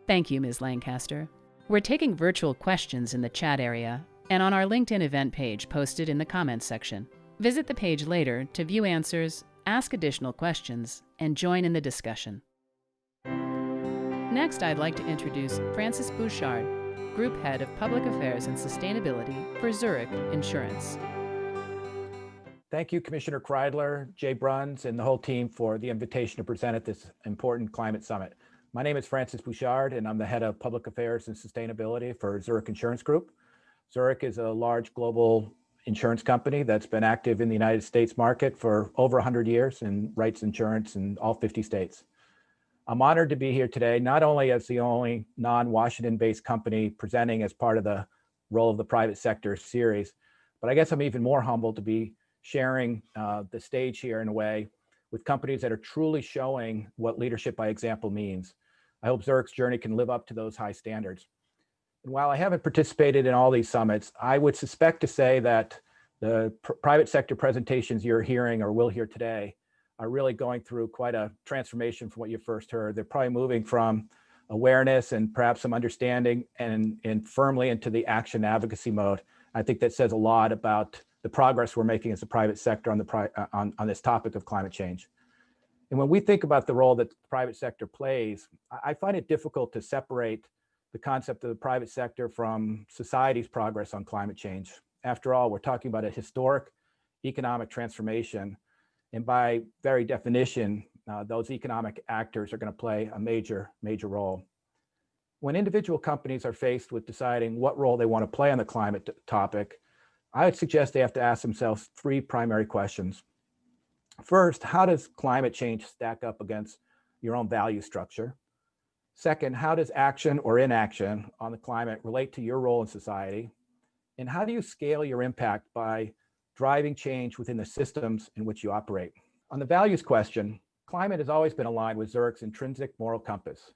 Thank you, Ms. Lancaster. We're taking virtual questions in the chat area and on our LinkedIn event page posted in the comments section. Visit the page later to view answers, ask additional questions, and join in the discussion. Next, I'd like to introduce Francis Bouchard, Group Head of Public Affairs and Sustainability for Zurich Insurance. Thank you, Commissioner Kreidler, Jay Bruns, and the whole team for the invitation to present at this important climate summit. My name is Francis Bouchard, and I'm the Head of Public Affairs and Sustainability for Zurich Insurance Group. Zurich is a large global insurance company that's been active in the United States market for over 100 years and writes insurance in all 50 states. I'm honored to be here today, not only as the only non-Washington-based company presenting as part of the Role of the Private Sector series, But I guess I'm even more humbled to be sharing the stage here in a way with companies that are truly showing what leadership by example means. I hope Zurich's journey can live up to those high standards. And while I haven't participated in all these summits, I would suspect to say that the private sector presentations you're hearing or will hear today are really going through quite a transformation from what you first heard. They're probably moving from awareness and perhaps some understanding and firmly into the action advocacy mode. I think that says a lot about the progress we're making as a private sector on this topic of climate change. And when we think about the role that the private sector plays, I find it difficult to separate the concept of the private sector from society's progress on climate change. After all, we're talking about a historic economic transformation. And by very definition, those economic actors are going to play a major role. When individual companies are faced with deciding what role they want to play on the climate topic, I would suggest they have to ask themselves three primary questions. First, how does climate change stack up against your own value structure? Second, how does action or inaction on the climate relate to your role in society? And how do you scale your impact by driving change within the systems in which you operate? On the values question, climate has always been aligned with Zurich's intrinsic moral compass.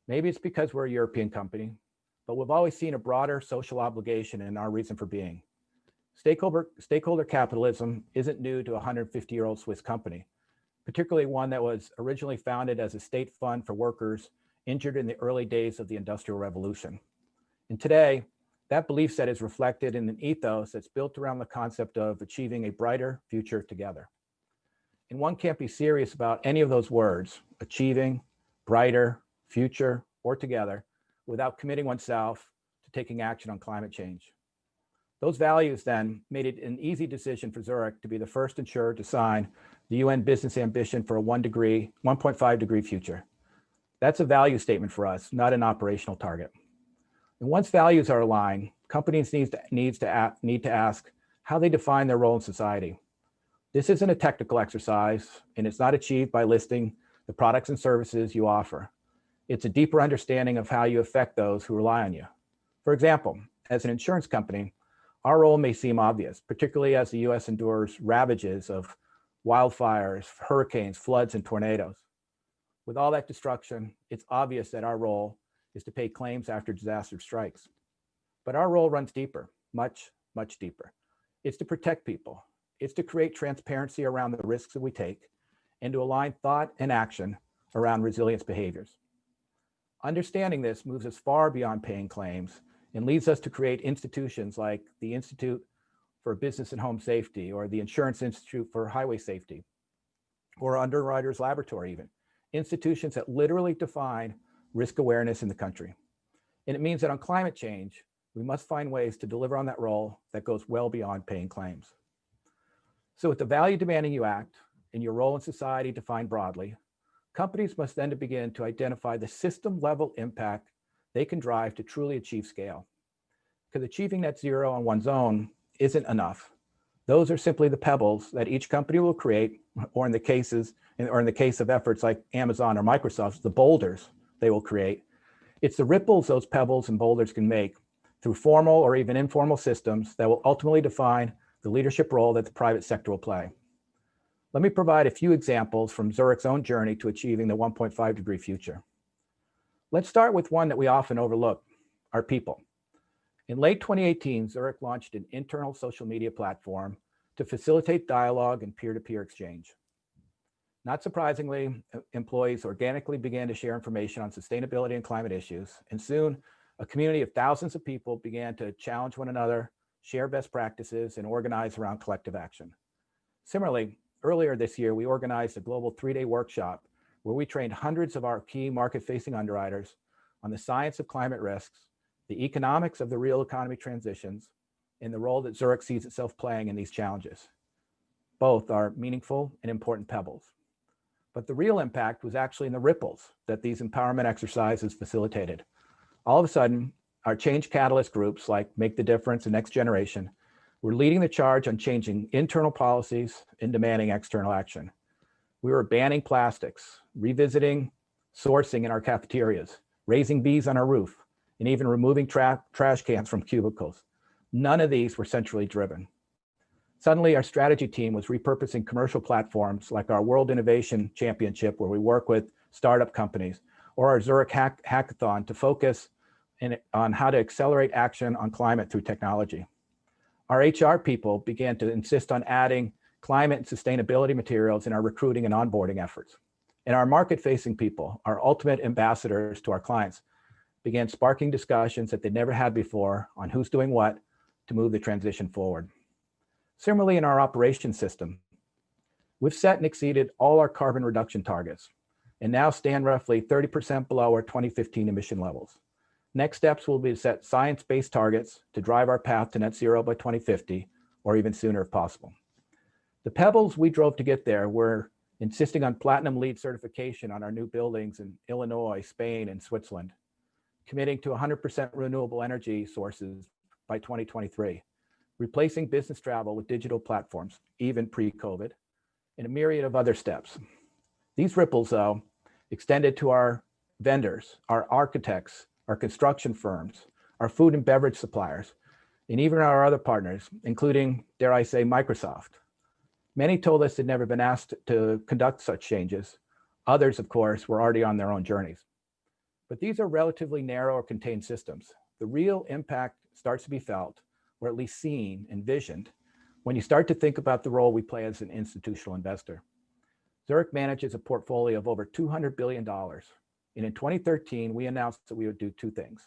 Maybe it's because we're a European company, but we've always seen a broader social obligation in our reason for being. Stakeholder capitalism isn't new to a 150-year-old Swiss company, particularly one that was originally founded as a state fund for workers injured in the early days of the Industrial Revolution. And today, that belief set is reflected in an ethos that's built around the concept of achieving a brighter future together. And one can't be serious about any of those words, achieving, brighter, future, or together, without committing oneself to taking action on climate change. Those values then made it an easy decision for Zurich to be the first insurer to sign the UN business ambition for a 1.5 degree future. That's a value statement for us, not an operational target. And once values are aligned, companies need to ask how they define their role in society. This isn't a technical exercise, and it's not achieved by listing the products and services you offer. It's a deeper understanding of how you affect those who rely on you. For example, as an insurance company, our role may seem obvious, particularly as the US endures ravages of wildfires, hurricanes, floods, and tornadoes. With all that destruction, it's obvious that our role is to pay claims after disaster strikes. But our role runs deeper, much deeper. It's to protect people. It's to create transparency around the risks that we take and to align thought and action around resilience behaviors. Understanding this moves us far beyond paying claims and leads us to create institutions like the Institute for Business and Home Safety or the Insurance Institute for Highway Safety or Underwriters Laboratory even, institutions that literally define risk awareness in the country. And it means that on climate change, we must find ways to deliver on that role that goes well beyond paying claims. So with the value demanding you act and your role in society defined broadly, companies must then begin to identify the system level impact they can drive to truly achieve scale. Because achieving net zero on one's own isn't enough. Those are simply the pebbles that each company will create, or in the case of efforts like Amazon or Microsoft, the boulders they will create. It's the ripples those pebbles and boulders can make through formal or even informal systems that will ultimately define the leadership role that the private sector will play. Let me provide a few examples from Zurich's own journey to achieving the 1.5 degree future. Let's start with one that we often overlook, our people. In late 2018, Zurich launched an internal social media platform to facilitate dialogue and peer-to-peer exchange. Not surprisingly, employees organically began to share information on sustainability and climate issues, and soon a community of thousands of people began to challenge one another, share best practices, and organize around collective action. Similarly, earlier this year, we organized a global 3-day workshop where we trained hundreds of our key market-facing underwriters on the science of climate risks, the economics of the real economy transitions, and the role that Zurich sees itself playing in these challenges. Both are meaningful and important pebbles. But the real impact was actually in the ripples that these empowerment exercises facilitated. All of a sudden, our change catalyst groups like Make the Difference and Next Generation were leading the charge on changing internal policies and demanding external action. We were banning plastics, revisiting sourcing in our cafeterias, raising bees on our roof, and even removing trash cans from cubicles. None of these were centrally driven. Suddenly, our strategy team was repurposing commercial platforms like our World Innovation Championship, where we work with startup companies, or our Zurich Hackathon to focus on how to accelerate action on climate through technology. Our HR people began to insist on adding climate and sustainability materials in our recruiting and onboarding efforts. And our market-facing people, our ultimate ambassadors to our clients, began sparking discussions that they never had before on who's doing what to move the transition forward. Similarly, in our operations system, we've set and exceeded all our carbon reduction targets and now stand roughly 30% below our 2015 emission levels. Next steps will be to set science-based targets to drive our path to net zero by 2050, or even sooner if possible. The pebbles we drove to get there were insisting on platinum LEED certification on our new buildings in Illinois, Spain, and Switzerland, committing to 100% renewable energy sources by 2023, replacing business travel with digital platforms, even pre-COVID, and a myriad of other steps. These ripples, though, extended to our vendors, our architects, our construction firms, our food and beverage suppliers, and even our other partners, including, dare I say, Microsoft. Many told us they'd never been asked to conduct such changes. Others, of course, were already on their own journeys. But these are relatively narrow or contained systems. The real impact starts to be felt, or at least seen, envisioned, when you start to think about the role we play as an institutional investor. Zurich manages a portfolio of over $200 billion. And in 2013, we announced that we would do two things.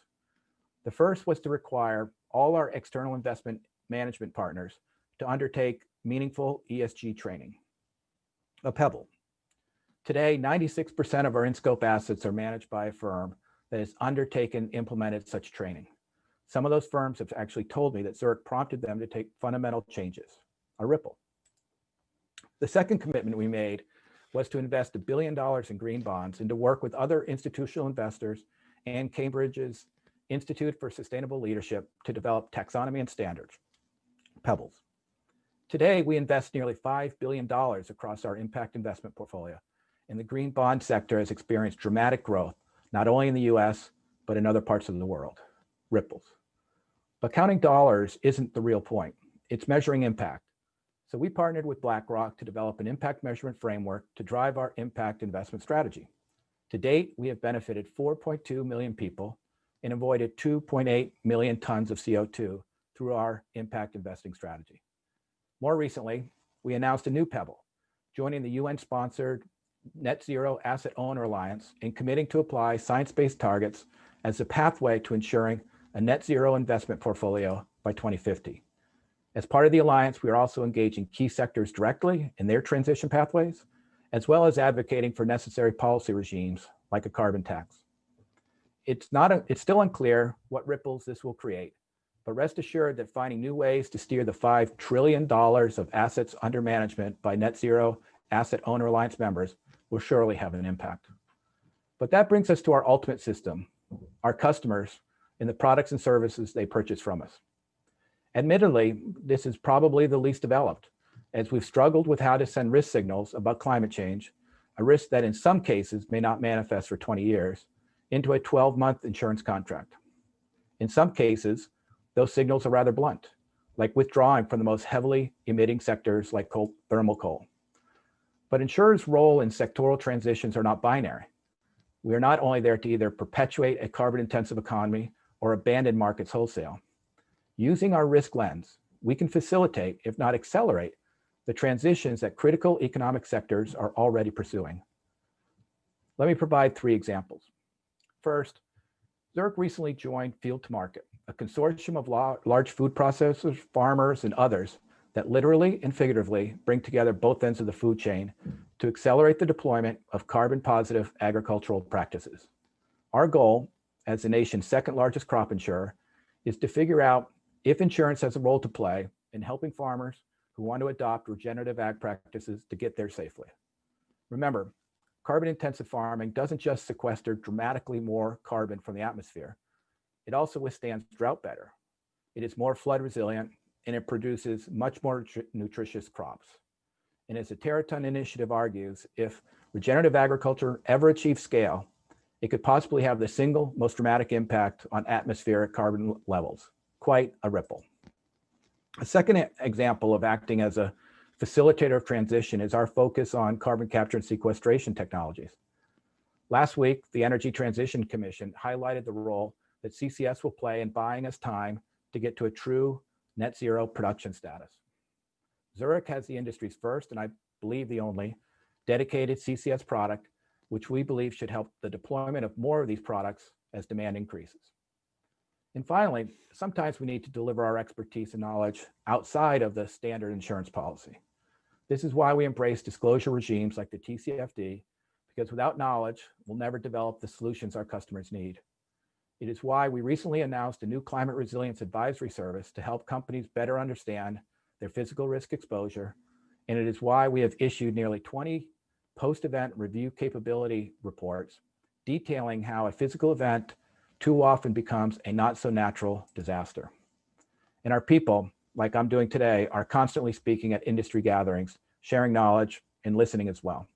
The first was to require all our external investment management partners to undertake meaningful ESG training. A pebble. Today, 96% of our in-scope assets are managed by a firm that has undertaken, implemented such training. Some of those firms have actually told me that Zurich prompted them to take fundamental changes, a ripple. The second commitment we made was to invest $1 billion in green bonds and to work with other institutional investors and Cambridge's Institute for Sustainable Leadership to develop taxonomy and standards, pebbles. Today, we invest nearly $5 billion across our impact investment portfolio, and the green bond sector has experienced dramatic growth, not only in the US, but in other parts of the world, ripples. But counting dollars isn't the real point. It's measuring impact. So we partnered with BlackRock to develop an impact measurement framework to drive our impact investment strategy. To date, we have benefited 4.2 million people and avoided 2.8 million tons of CO2 through our impact investing strategy. More recently, we announced a new pebble, joining the UN-sponsored Net Zero Asset Owner Alliance and committing to apply science-based targets as a pathway to ensuring a net zero investment portfolio by 2050. As part of the alliance, we are also engaging key sectors directly in their transition pathways, as well as advocating for necessary policy regimes like a carbon tax. It's still unclear what ripples this will create, but rest assured that finding new ways to steer the $5 trillion of assets under management by Net Zero Asset Owner Alliance members will surely have an impact. But that brings us to our ultimate system, our customers, and the products and services they purchase from us. Admittedly, this is probably the least developed, as we've struggled with how to send risk signals about climate change, a risk that in some cases may not manifest for 20 years, into a 12-month insurance contract. In some cases, those signals are rather blunt, like withdrawing from the most heavily emitting sectors like thermal coal. But insurers' role in sectoral transitions are not binary. We are not only there to either perpetuate a carbon-intensive economy or abandon markets wholesale. Using our risk lens, we can facilitate, if not accelerate, the transitions that critical economic sectors are already pursuing. Let me provide 3 examples. First, Zurich recently joined Field to Market, a consortium of large food processors, farmers, and others that literally and figuratively bring together both ends of the food chain to accelerate the deployment of carbon-positive agricultural practices. Our goal, as the nation's second largest crop insurer, is to figure out if insurance has a role to play in helping farmers who want to adopt regenerative ag practices to get there safely. Remember, carbon-intensive farming doesn't just sequester dramatically more carbon from the atmosphere. It also withstands drought better. It is more flood resilient, and it produces much more nutritious crops. And as the Terraton Initiative argues, if regenerative agriculture ever achieves scale, it could possibly have the single most dramatic impact on atmospheric carbon levels. Quite a ripple. A second example of acting as a facilitator of transition is our focus on carbon capture and sequestration technologies. Last week, the Energy Transition Commission highlighted the role that CCS will play in buying us time to get to a true net zero production status. Zurich has the industry's first, and I believe the only, dedicated CCS product, which we believe should help the deployment of more of these products as demand increases. And finally, sometimes we need to deliver our expertise and knowledge outside of the standard insurance policy. This is why we embrace disclosure regimes like the TCFD, because without knowledge, we'll never develop the solutions our customers need. It is why we recently announced a new climate resilience advisory service to help companies better understand their physical risk exposure. And it is why we have issued nearly 20 post-event review capability reports detailing how a physical event too often becomes a not so natural disaster. And our people, like I'm doing today, are constantly speaking at industry gatherings, sharing knowledge and listening as well.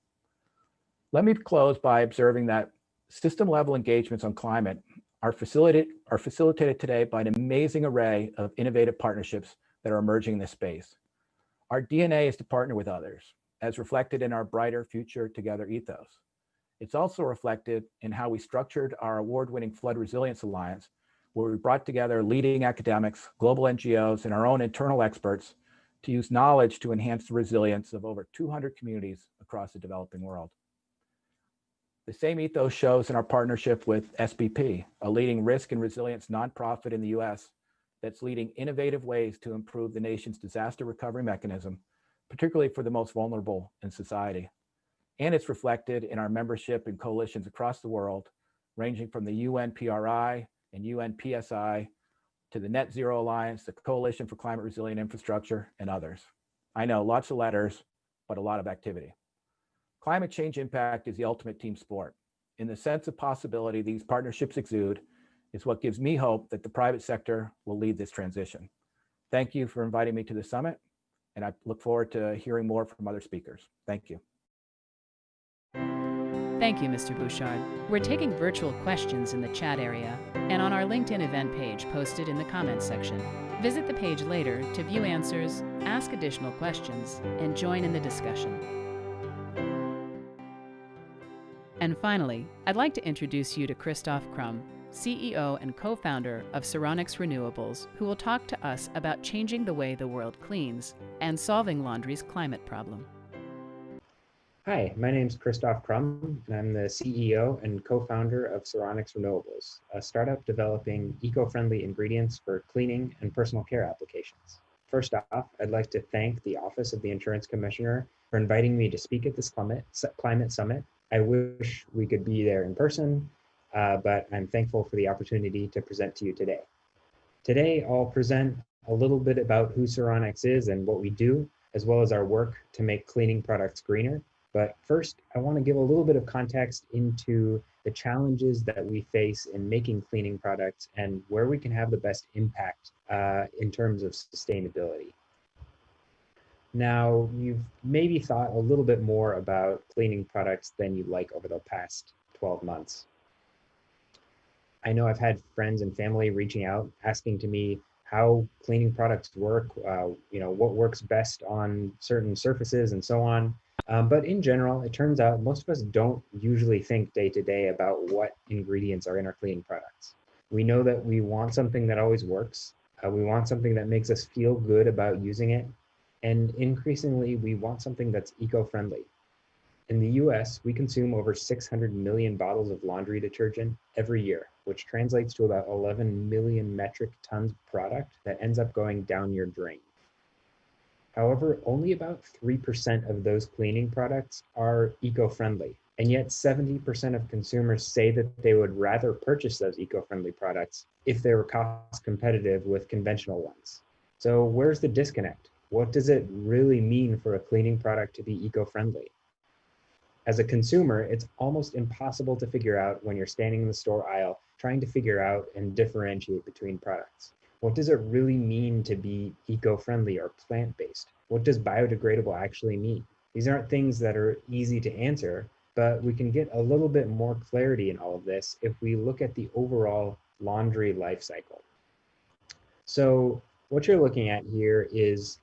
Let me close by observing that system level engagements on climate are facilitated today by an amazing array of innovative partnerships that are emerging in this space. Our DNA is to partner with others, as reflected in our Brighter Future Together ethos. It's also reflected in how we structured our award-winning Flood Resilience Alliance, where we brought together leading academics, global NGOs, and our own internal experts to use knowledge to enhance the resilience of over 200 communities across the developing world. The same ethos shows in our partnership with SBP, a leading risk and resilience nonprofit in the US that's leading innovative ways to improve the nation's disaster recovery mechanism, particularly for the most vulnerable in society. And it's reflected in our membership in coalitions across the world, ranging from the UNPRI and UNPSI to the Net Zero Alliance, the Coalition for Climate Resilient Infrastructure, and others. I know, lots of letters, but a lot of activity. Climate change impact is the ultimate team sport. In the sense of possibility these partnerships exude is what gives me hope that the private sector will lead this transition. Thank you for inviting me to the summit, and I look forward to hearing more from other speakers. Thank you. Thank you, Mr. Bouchard. We're taking virtual questions in the chat area and on our LinkedIn event page posted in the comments section. Visit the page later to view answers, ask additional questions, and join in the discussion. And finally, I'd like to introduce you to Christoph Krumm, CEO and co-founder of Ceronics Renewables, who will talk to us about changing the way the world cleans and solving laundry's climate problem. Hi, my name is Christoph Krumm, and I'm the CEO and co-founder of Ceronics Renewables, a startup developing eco-friendly ingredients for cleaning and personal care applications. First off, I'd like to thank the Office of the Insurance Commissioner for inviting me to speak at this climate summit. I wish we could be there in person, but I'm thankful for the opportunity to present to you today. Today, I'll present a little bit about who Ceronics is and what we do, as well as our work to make cleaning products greener. But first, I want to give a little bit of context into the challenges that we face in making cleaning products and where we can have the best impact in terms of sustainability. Now, you've maybe thought a little bit more about cleaning products than you'd like over the past 12 months. I know I've had friends and family reaching out, asking to me how cleaning products work, what works best on certain surfaces and so on. But in general, it turns out most of us don't usually think day to day about what ingredients are in our cleaning products. We know that we want something that always works. We want something that makes us feel good about using it. And increasingly, we want something that's eco-friendly. In the US, we consume over 600 million bottles of laundry detergent every year, which translates to about 11 million metric tons of product that ends up going down your drain. However, only about 3% of those cleaning products are eco-friendly, and yet 70% of consumers say that they would rather purchase those eco-friendly products if they were cost competitive with conventional ones. So where's the disconnect? What does it really mean for a cleaning product to be eco-friendly? As a consumer, it's almost impossible to figure out when you're standing in the store aisle trying to figure out and differentiate between products. What does it really mean to be eco-friendly or plant-based? What does biodegradable actually mean? These aren't things that are easy to answer, but we can get a little bit more clarity in all of this if we look at the overall laundry life cycle. So What you're looking at here is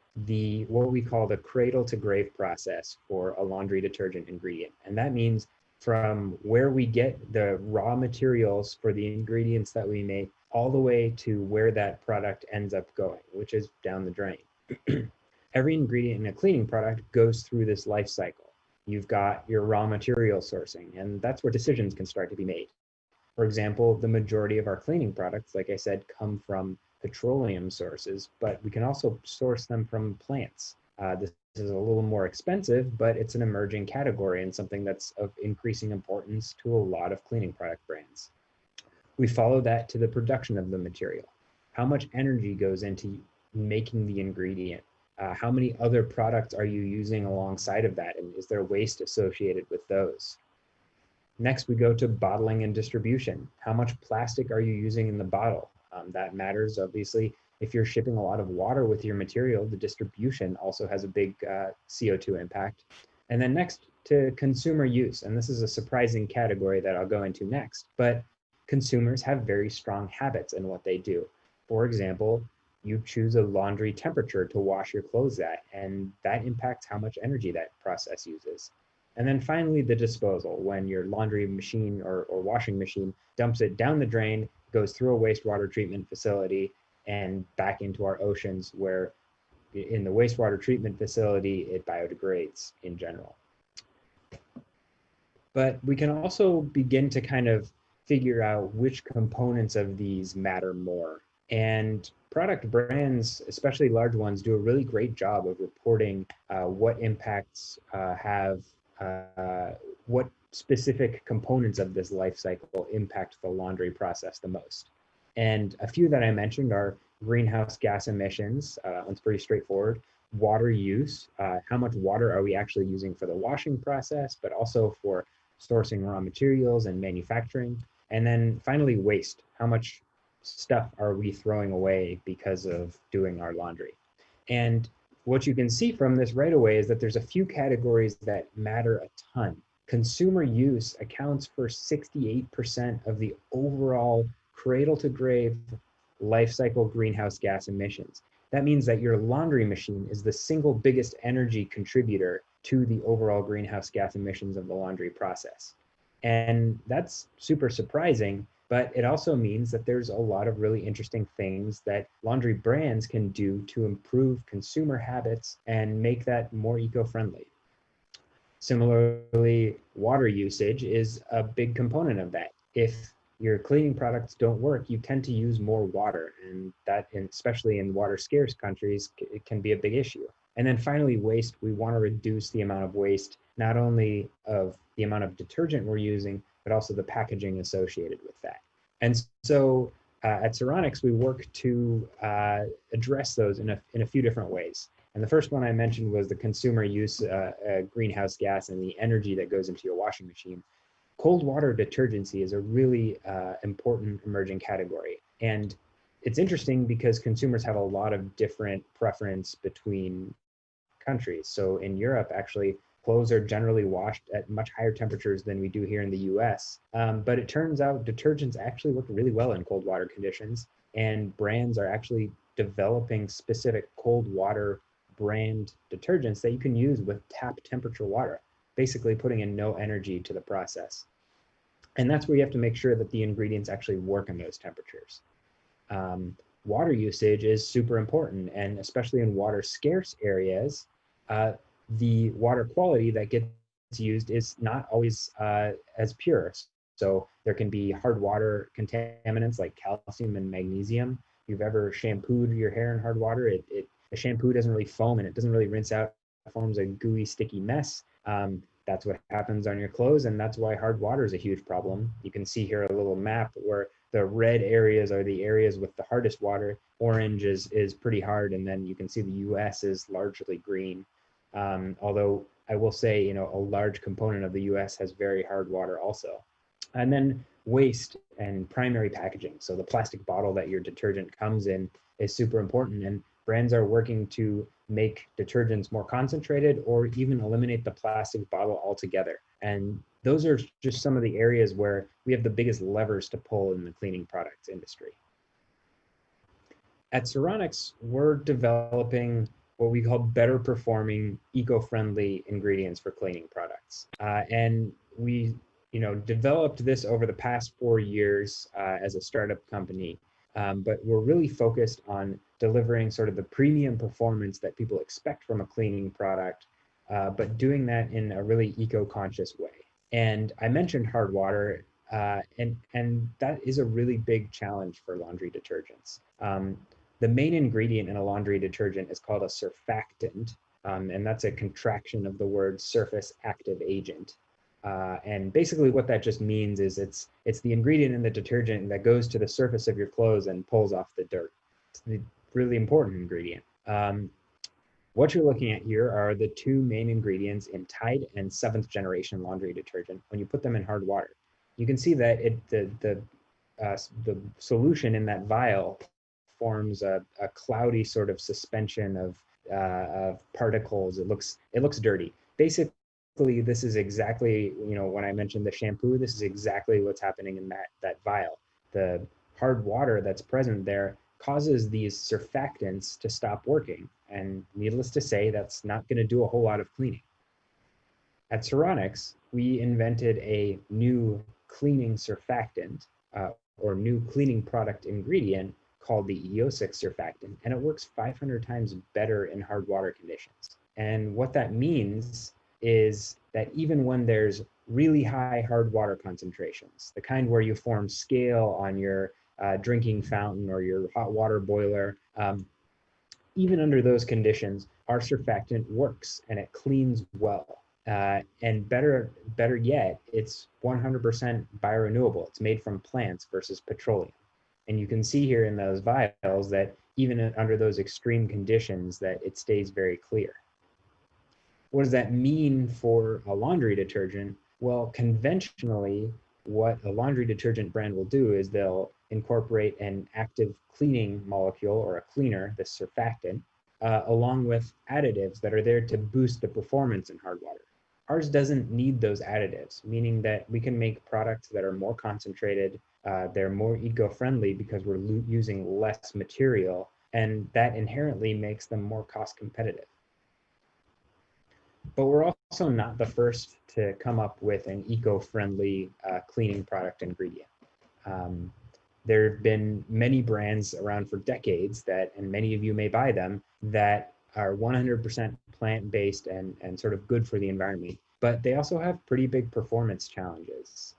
what we call the cradle to grave process for a laundry detergent ingredient. And that means from where we get the raw materials for the ingredients that we make all the way to where that product ends up going, which is down the drain. Every ingredient in a cleaning product goes through this life cycle. You've got your raw material sourcing, and that's where decisions can start to be made. For example, the majority of our cleaning products, like I said, come from petroleum sources, but we can also source them from plants. This is a little more expensive, but it's an emerging category and something that's of increasing importance to a lot of cleaning product brands. We follow that to the production of the material. How much energy goes into making the ingredient? How many other products are you using alongside of that? And is there waste associated with those? Next, we go to bottling and distribution. How much plastic are you using in the bottle? That matters, obviously. If you're shipping a lot of water with your material, the distribution also has a big CO2 impact. And then next to consumer use, and this is a surprising category that I'll go into next, but consumers have very strong habits in what they do. For example, you choose a laundry temperature to wash your clothes at, and that impacts how much energy that process uses. And then finally, the disposal, when your laundry machine or washing machine dumps it down the drain, goes through a wastewater treatment facility and back into our oceans, where in the wastewater treatment facility, it biodegrades in general. But we can also begin to kind of figure out which components of these matter more. And product brands, especially large ones, do a really great job of reporting what impacts what specific components of this life cycle impact the laundry process the most. And a few that I mentioned are greenhouse gas emissions. That's pretty straightforward. Water use, how much water are we actually using for the washing process, but also for sourcing raw materials and manufacturing. And then finally, waste. How much stuff are we throwing away because of doing our laundry? And what you can see from this right away is that there's a few categories that matter a ton. Consumer use accounts for 68% of the overall cradle to grave life cycle greenhouse gas emissions. That means that your laundry machine is the single biggest energy contributor to the overall greenhouse gas emissions of the laundry process. And that's super surprising, but it also means that there's a lot of really interesting things that laundry brands can do to improve consumer habits and make that more eco-friendly. Similarly, water usage is a big component of that. If your cleaning products don't work, you tend to use more water, and that, especially in water scarce countries, it can be a big issue. And then finally, waste. We want to reduce the amount of waste, not only of the amount of detergent we're using, but also the packaging associated with that. And so at Ceronics, we work to address those in a few different ways. And the first one I mentioned was the consumer use greenhouse gas and the energy that goes into your washing machine. Cold water detergency is a really important emerging category. And it's interesting because consumers have a lot of different preference between countries. So in Europe, actually, clothes are generally washed at much higher temperatures than we do here in the US. But it turns out detergents actually work really well in cold water conditions, and brands are actually developing specific cold water brand detergents that you can use with tap temperature water, basically putting in no energy to the process. And that's where you have to make sure that the ingredients actually work in those temperatures. Water usage is super important, and especially in water scarce areas, the water quality that gets used is not always as pure. So there can be hard water contaminants like calcium and magnesium. If you've ever shampooed your hair in hard water, the shampoo doesn't really foam and it doesn't really rinse out. It forms a gooey, sticky mess. That's what happens on your clothes, and that's why hard water is a huge problem. You can see here a little map where the red areas are the areas with the hardest water. Orange is pretty hard, and then you can see the US is largely green. Although I will say, a large component of the US has very hard water also. And then waste and primary packaging. So the plastic bottle that your detergent comes in is super important, and brands are working to make detergents more concentrated or even eliminate the plastic bottle altogether. And those are just some of the areas where we have the biggest levers to pull in the cleaning products industry. At Ceronics, we're developing what we call better performing eco-friendly ingredients for cleaning products. And we developed this over the past 4 years as a startup company. But we're really focused on delivering sort of the premium performance that people expect from a cleaning product, but doing that in a really eco-conscious way. And I mentioned hard water, and that is a really big challenge for laundry detergents. The main ingredient in a laundry detergent is called a surfactant, and that's a contraction of the word surface active agent. And basically what that just means is it's the ingredient in the detergent that goes to the surface of your clothes and pulls off the dirt. It's the really important ingredient. What you're looking at here are the two main ingredients in Tide and 7th generation laundry detergent when you put them in hard water. You can see that the solution in that vial forms a cloudy sort of suspension of particles. It looks dirty. Basically, this is exactly, when I mentioned the shampoo, this is exactly what's happening in that vial. The hard water that's present there causes these surfactants to stop working. And needless to say, that's not going to do a whole lot of cleaning. At Ceronics, we invented a new cleaning surfactant or new cleaning product ingredient called the eosic surfactant, and it works 500 times better in hard water conditions. And what that means is that even when there's really high hard water concentrations, the kind where you form scale on your drinking fountain or your hot water boiler, even under those conditions, our surfactant works and it cleans well. And better yet, it's 100% biorenewable. It's made from plants versus petroleum. And you can see here in those vials that even under those extreme conditions, that it stays very clear. What does that mean for a laundry detergent? Well, conventionally, what a laundry detergent brand will do is they'll incorporate an active cleaning molecule or a cleaner, this surfactant, along with additives that are there to boost the performance in hard water. Ours doesn't need those additives, meaning that we can make products that are more concentrated, they're more eco-friendly because we're using less material, and that inherently makes them more cost competitive. But we're also not the first to come up with an eco-friendly cleaning product ingredient. There have been many brands around for decades and many of you may buy them, that are 100% plant-based and sort of good for the environment, but they also have pretty big performance challenges.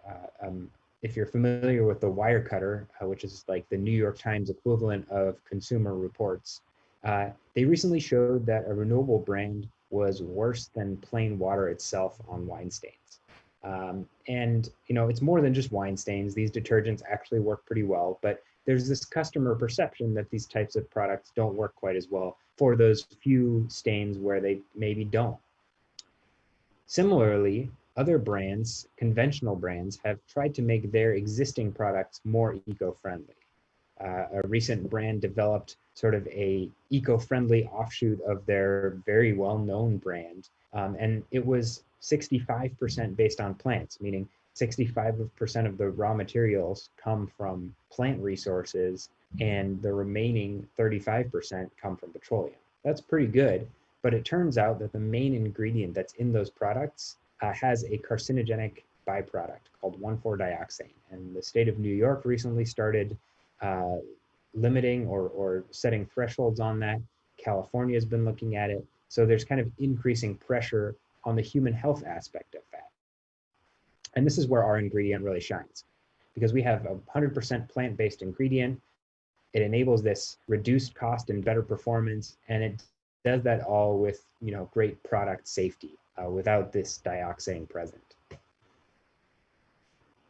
If you're familiar with the Wirecutter, which is like the New York Times equivalent of Consumer Reports, they recently showed that a renewable brand was worse than plain water itself on wine stains. And it's more than just wine stains. These detergents actually work pretty well, but there's this customer perception that these types of products don't work quite as well for those few stains where they maybe don't. Similarly, other brands, conventional brands, have tried to make their existing products more eco-friendly. A recent brand developed sort of a eco-friendly offshoot of their very well-known brand, and it was 65% based on plants, meaning 65% of the raw materials come from plant resources and the remaining 35% come from petroleum. That's pretty good, but it turns out that the main ingredient that's in those products has a carcinogenic byproduct called 1,4-dioxane. And the state of New York recently started limiting or setting thresholds on that. California has been looking at it. So there's kind of increasing pressure on the human health aspect of that. And this is where our ingredient really shines, because we have a 100% plant-based ingredient. It enables this reduced cost and better performance, and it does that all with great product safety without this dioxane present.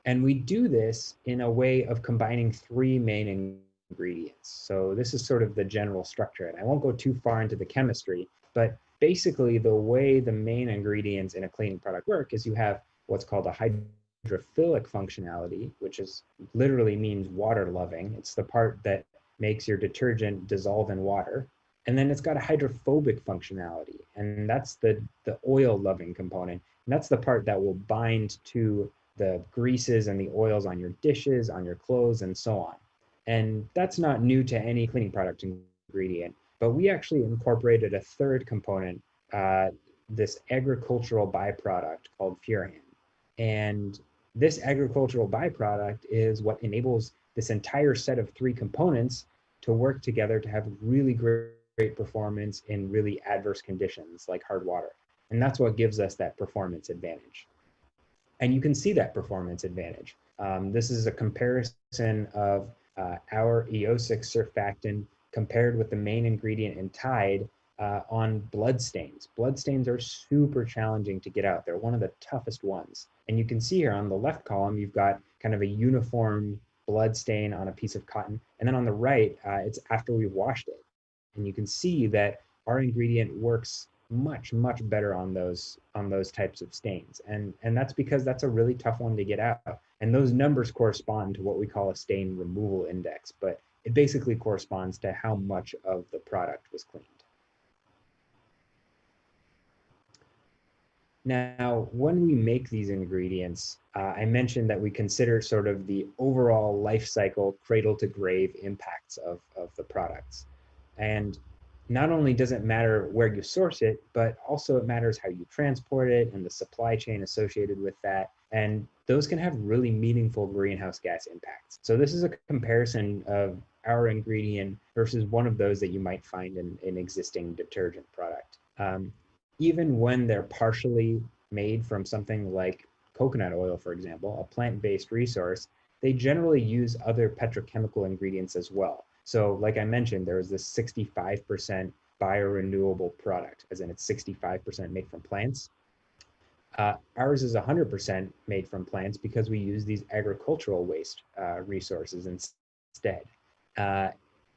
And we do this in a way of combining three main ingredients. So this is sort of the general structure, and I won't go too far into the chemistry, but basically the way the main ingredients in a cleaning product work is you have what's called a hydrophilic functionality, which is literally means water loving. It's the part that makes your detergent dissolve in water. And then it's got a hydrophobic functionality, and that's the oil loving component. And that's the part that will bind to the greases and the oils on your dishes, on your clothes, and so on. And that's not new to any cleaning product ingredient, but we actually incorporated a third component, this agricultural byproduct called furan. And this agricultural byproduct is what enables this entire set of three components to work together to have really great performance in really adverse conditions like hard water. And that's what gives us that performance advantage. And you can see that performance advantage. This is a comparison of our eosic surfactant compared with the main ingredient in Tide on blood stains. Blood stains are super challenging to get out. They're one of the toughest ones. And you can see here on the left column, you've got kind of a uniform blood stain on a piece of cotton. And then on the right, it's after we've washed it. And you can see that our ingredient works much better on those types of stains. And that's because that's a really tough one to get out. And those numbers correspond to what we call a stain removal index, but it basically corresponds to how much of the product was cleaned. Now, when we make these ingredients, I mentioned that we consider sort of the overall life cycle, cradle to grave impacts of the products. And not only does it matter where you source it, but also it matters how you transport it and the supply chain associated with that. And those can have really meaningful greenhouse gas impacts. So this is a comparison of our ingredient versus one of those that you might find in an existing detergent product. Even when they're partially made from something like coconut oil, for example, a plant-based resource, they generally use other petrochemical ingredients as well. So like I mentioned, there was this 65% biorenewable product, as in it's 65% made from plants. Ours is 100% made from plants because we use these agricultural waste resources instead.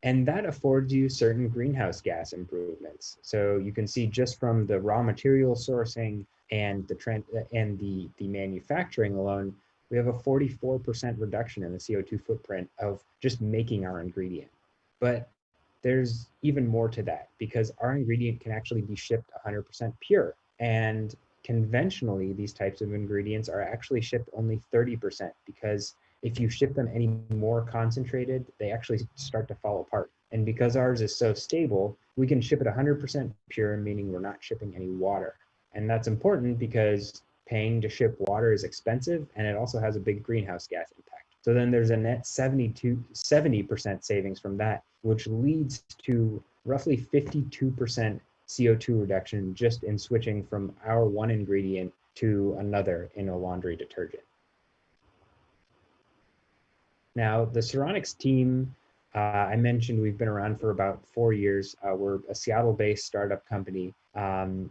And that affords you certain greenhouse gas improvements. So you can see just from the raw material sourcing and the manufacturing alone, we have a 44% reduction in the CO2 footprint of just making our ingredient. But there's even more to that because our ingredient can actually be shipped 100% pure. And conventionally, these types of ingredients are actually shipped only 30% because if you ship them any more concentrated, they actually start to fall apart. And because ours is so stable, we can ship it 100% pure, meaning we're not shipping any water. And that's important because paying to ship water is expensive and it also has a big greenhouse gas impact. So then there's a net 70% savings from that, which leads to roughly 52% CO2 reduction just in switching from our one ingredient to another in a laundry detergent. Now, the Ceronics team, I mentioned we've been around for about 4 years. We're a Seattle-based startup company. And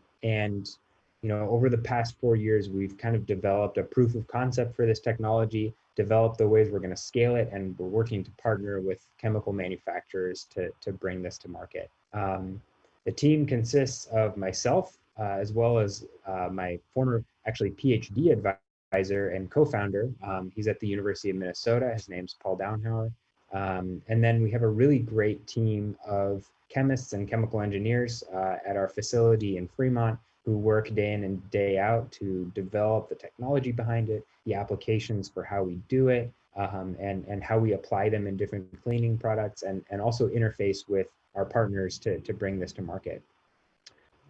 over the past 4 years, we've kind of developed a proof of concept for this technology, developed the ways we're going to scale it, and we're working to partner with chemical manufacturers to bring this to market. The team consists of myself, as well as my former, actually, PhD advisor and co-founder. He's at the University of Minnesota. His name's Paul Downhauer. And then we have a really great team of chemists and chemical engineers at our facility in Fremont who work day in and day out to develop the technology behind it, the applications for how we do it, and how we apply them in different cleaning products, and also interface with our partners to bring this to market.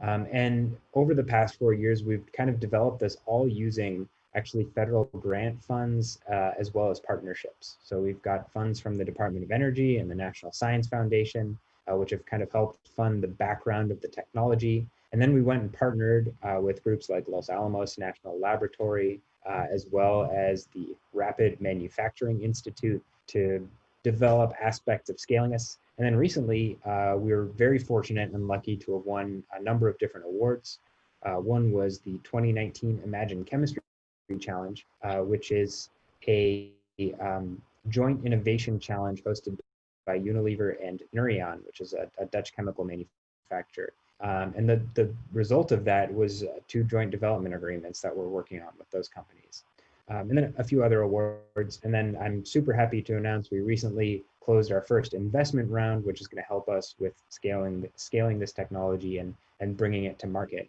And over the past 4 years, we've kind of developed this all using actually federal grant funds as well as partnerships. So we've got funds from the Department of Energy and the National Science Foundation, which have kind of helped fund the background of the technology. And then we went and partnered with groups like Los Alamos National Laboratory, as well as the Rapid Manufacturing Institute to develop aspects of scaling us. And then recently, we were very fortunate and lucky to have won a number of different awards. One was the 2019 Imagine Chemistry Challenge, which is a joint innovation challenge hosted by Unilever and Nouryon, which is a Dutch chemical manufacturer. And the result of that was 2 joint development agreements that we're working on with those companies. And then a few other awards. And then I'm super happy to announce we recently closed our first investment round, which is going to help us with scaling this technology and bringing it to market.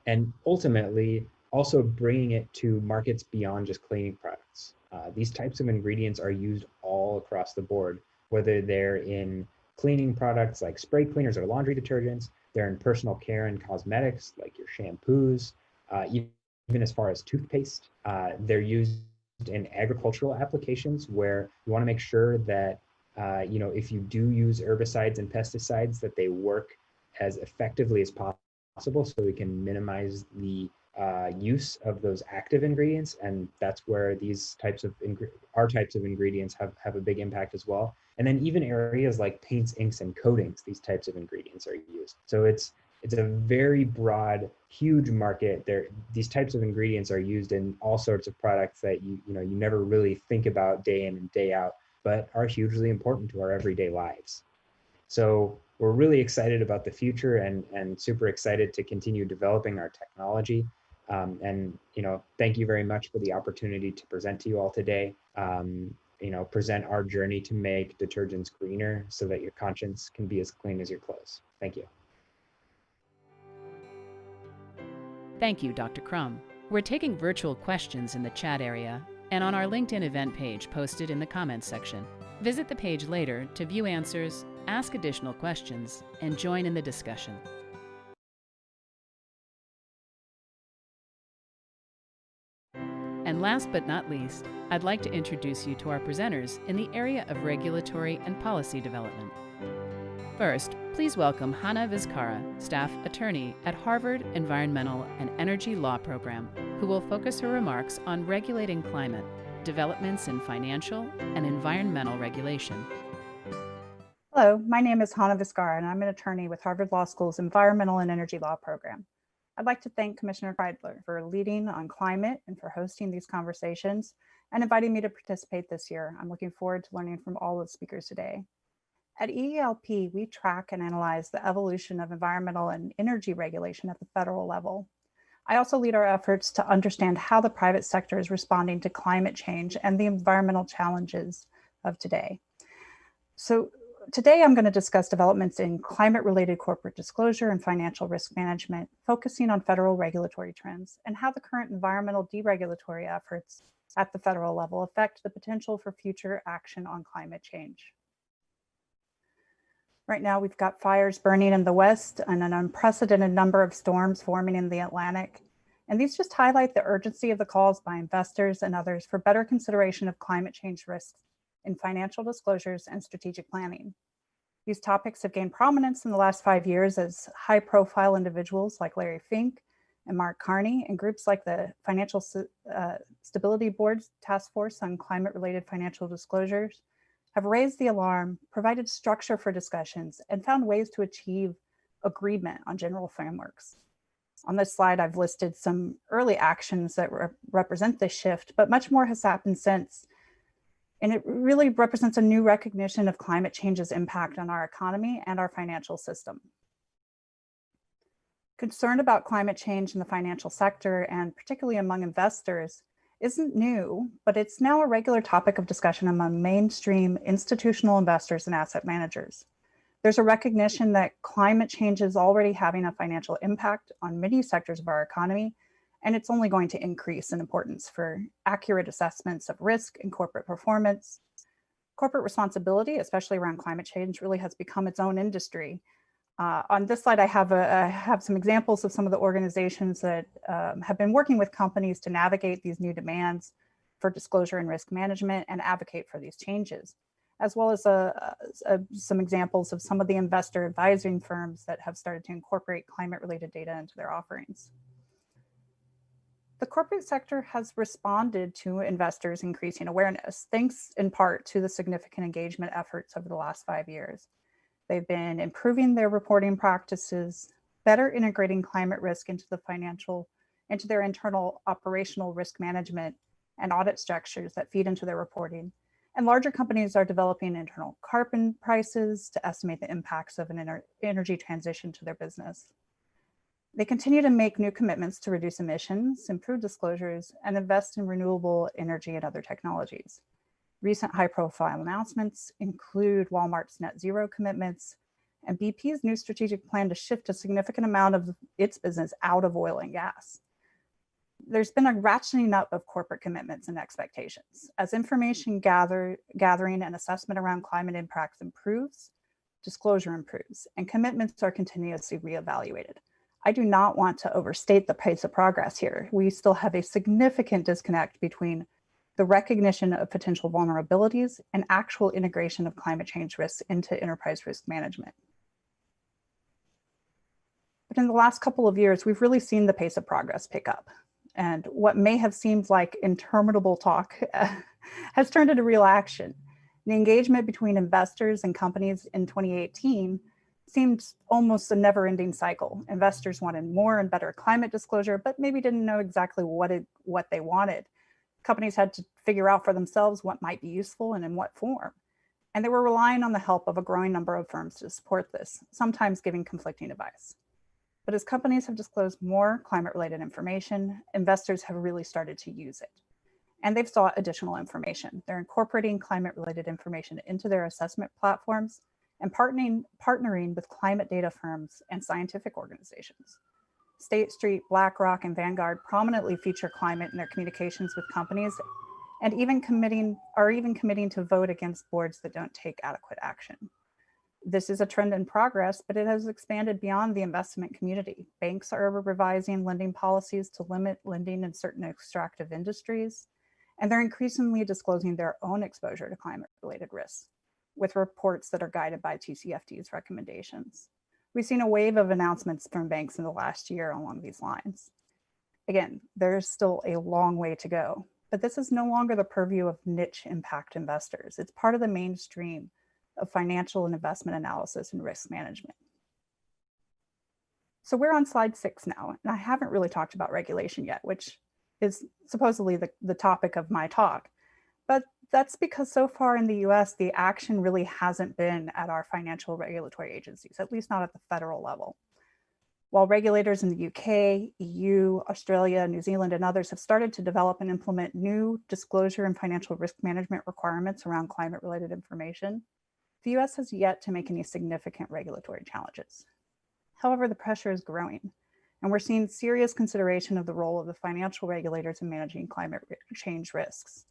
And ultimately, also bringing it to markets beyond just cleaning products. These types of ingredients are used all across the board, whether they're in cleaning products like spray cleaners or laundry detergents, they're in personal care and cosmetics like your shampoos, even as far as toothpaste. They're used in agricultural applications where you want to make sure that if you do use herbicides and pesticides, that they work as effectively as possible so we can minimize the use of those active ingredients. And that's where these types of ingredients have a big impact as well. And then even areas like paints, inks, and coatings, these types of ingredients are used. So it's a very broad, huge market. These types of ingredients are used in all sorts of products that you never really think about day in and day out, but are hugely important to our everyday lives. So we're really excited about the future and super excited to continue developing our technology. And thank you very much for the opportunity to present to you all today. Present our journey to make detergents greener so that your conscience can be as clean as your clothes. Thank you. Thank you, Dr. Crum. We're taking virtual questions in the chat area and on our LinkedIn event page posted in the comments section. Visit the page later to view answers, ask additional questions, and join in the discussion. And last but not least, I'd like to introduce you to our presenters in the area of regulatory and policy development. First, please welcome Hannah Vizcara, staff attorney at Harvard Environmental and Energy Law Program, who will focus her remarks on regulating climate, developments in financial and environmental regulation. Hello, my name is Hannah Vizcara, and I'm an attorney with Harvard Law School's Environmental and Energy Law Program. I'd like to thank Commissioner Kreidler for leading on climate and for hosting these conversations and inviting me to participate this year. I'm looking forward to learning from all the speakers today. At EELP, we track and analyze the evolution of environmental and energy regulation at the federal level. I also lead our efforts to understand how the private sector is responding to climate change and the environmental challenges of today. So today I'm going to discuss developments in climate-related corporate disclosure and financial risk management, focusing on federal regulatory trends and how the current environmental deregulatory efforts at the federal level affect the potential for future action on climate change. Right now, we've got fires burning in the West and an unprecedented number of storms forming in the Atlantic. And these just highlight the urgency of the calls by investors and others for better consideration of climate change risks in financial disclosures and strategic planning. These topics have gained prominence in the last 5 years as high-profile individuals like Larry Fink and Mark Carney and groups like the Financial Stability Board's Task Force on Climate-Related Financial Disclosures have raised the alarm, provided structure for discussions, and found ways to achieve agreement on general frameworks. On this slide, I've listed some early actions that represent this shift, but much more has happened since. And it really represents a new recognition of climate change's impact on our economy and our financial system. Concern about climate change in the financial sector, and particularly among investors, isn't new, but it's now a regular topic of discussion among mainstream institutional investors and asset managers. There's a recognition that climate change is already having a financial impact on many sectors of our economy, and it's only going to increase in importance for accurate assessments of risk and corporate performance. Corporate responsibility, especially around climate change, really has become its own industry. On this slide, I have some examples of some of the organizations that have been working with companies to navigate these new demands for disclosure and risk management and advocate for these changes, as well as some examples of some of the investor advising firms that have started to incorporate climate-related data into their offerings. The corporate sector has responded to investors' increasing awareness, thanks in part to the significant engagement efforts over the last 5 years. They've been improving their reporting practices, better integrating climate risk into their internal operational risk management and audit structures that feed into their reporting. And larger companies are developing internal carbon prices to estimate the impacts of an energy transition to their business. They continue to make new commitments to reduce emissions, improve disclosures, and invest in renewable energy and other technologies. Recent high-profile announcements include Walmart's net zero commitments and BP's new strategic plan to shift a significant amount of its business out of oil and gas. there's been a ratcheting up of corporate commitments and expectations. As information gathering and assessment around climate impacts improves, disclosure improves, and commitments are continuously reevaluated. I do not want to overstate the pace of progress here. We still have a significant disconnect between the recognition of potential vulnerabilities and actual integration of climate change risks into enterprise risk management. But in the last couple of years, we've really seen the pace of progress pick up. And what may have seemed like interminable talk has turned into real action. The engagement between investors and companies in 2018 seemed almost a never-ending cycle. Investors wanted more and better climate disclosure, but maybe didn't know exactly what they wanted. Companies had to figure out for themselves what might be useful and in what form. And they were relying on the help of a growing number of firms to support this, sometimes giving conflicting advice. But as companies have disclosed more climate-related information, investors have really started to use it. And they've sought additional information. They're incorporating climate-related information into their assessment platforms and partnering with climate data firms and scientific organizations. State Street, BlackRock, and Vanguard prominently feature climate in their communications with companies and even committing to vote against boards that don't take adequate action. This is a trend in progress, but it has expanded beyond the investment community. Banks are revising lending policies to limit lending in certain extractive industries, and they're increasingly disclosing their own exposure to climate-related risks, with reports that are guided by TCFD's recommendations. We've seen a wave of announcements from banks in the last year along these lines. Again, there's still a long way to go, but this is no longer the purview of niche impact investors. It's part of the mainstream of financial and investment analysis and risk management. So we're on slide 6 now, and I haven't really talked about regulation yet, which is supposedly the topic of my talk. But that's because so far in the US, the action really hasn't been at our financial regulatory agencies, at least not at the federal level. While regulators in the UK, EU, Australia, New Zealand, and others have started to develop and implement new disclosure and financial risk management requirements around climate-related information, the US has yet to make any significant regulatory challenges. However, the pressure is growing, and we're seeing serious consideration of the role of the financial regulators in managing climate change risks.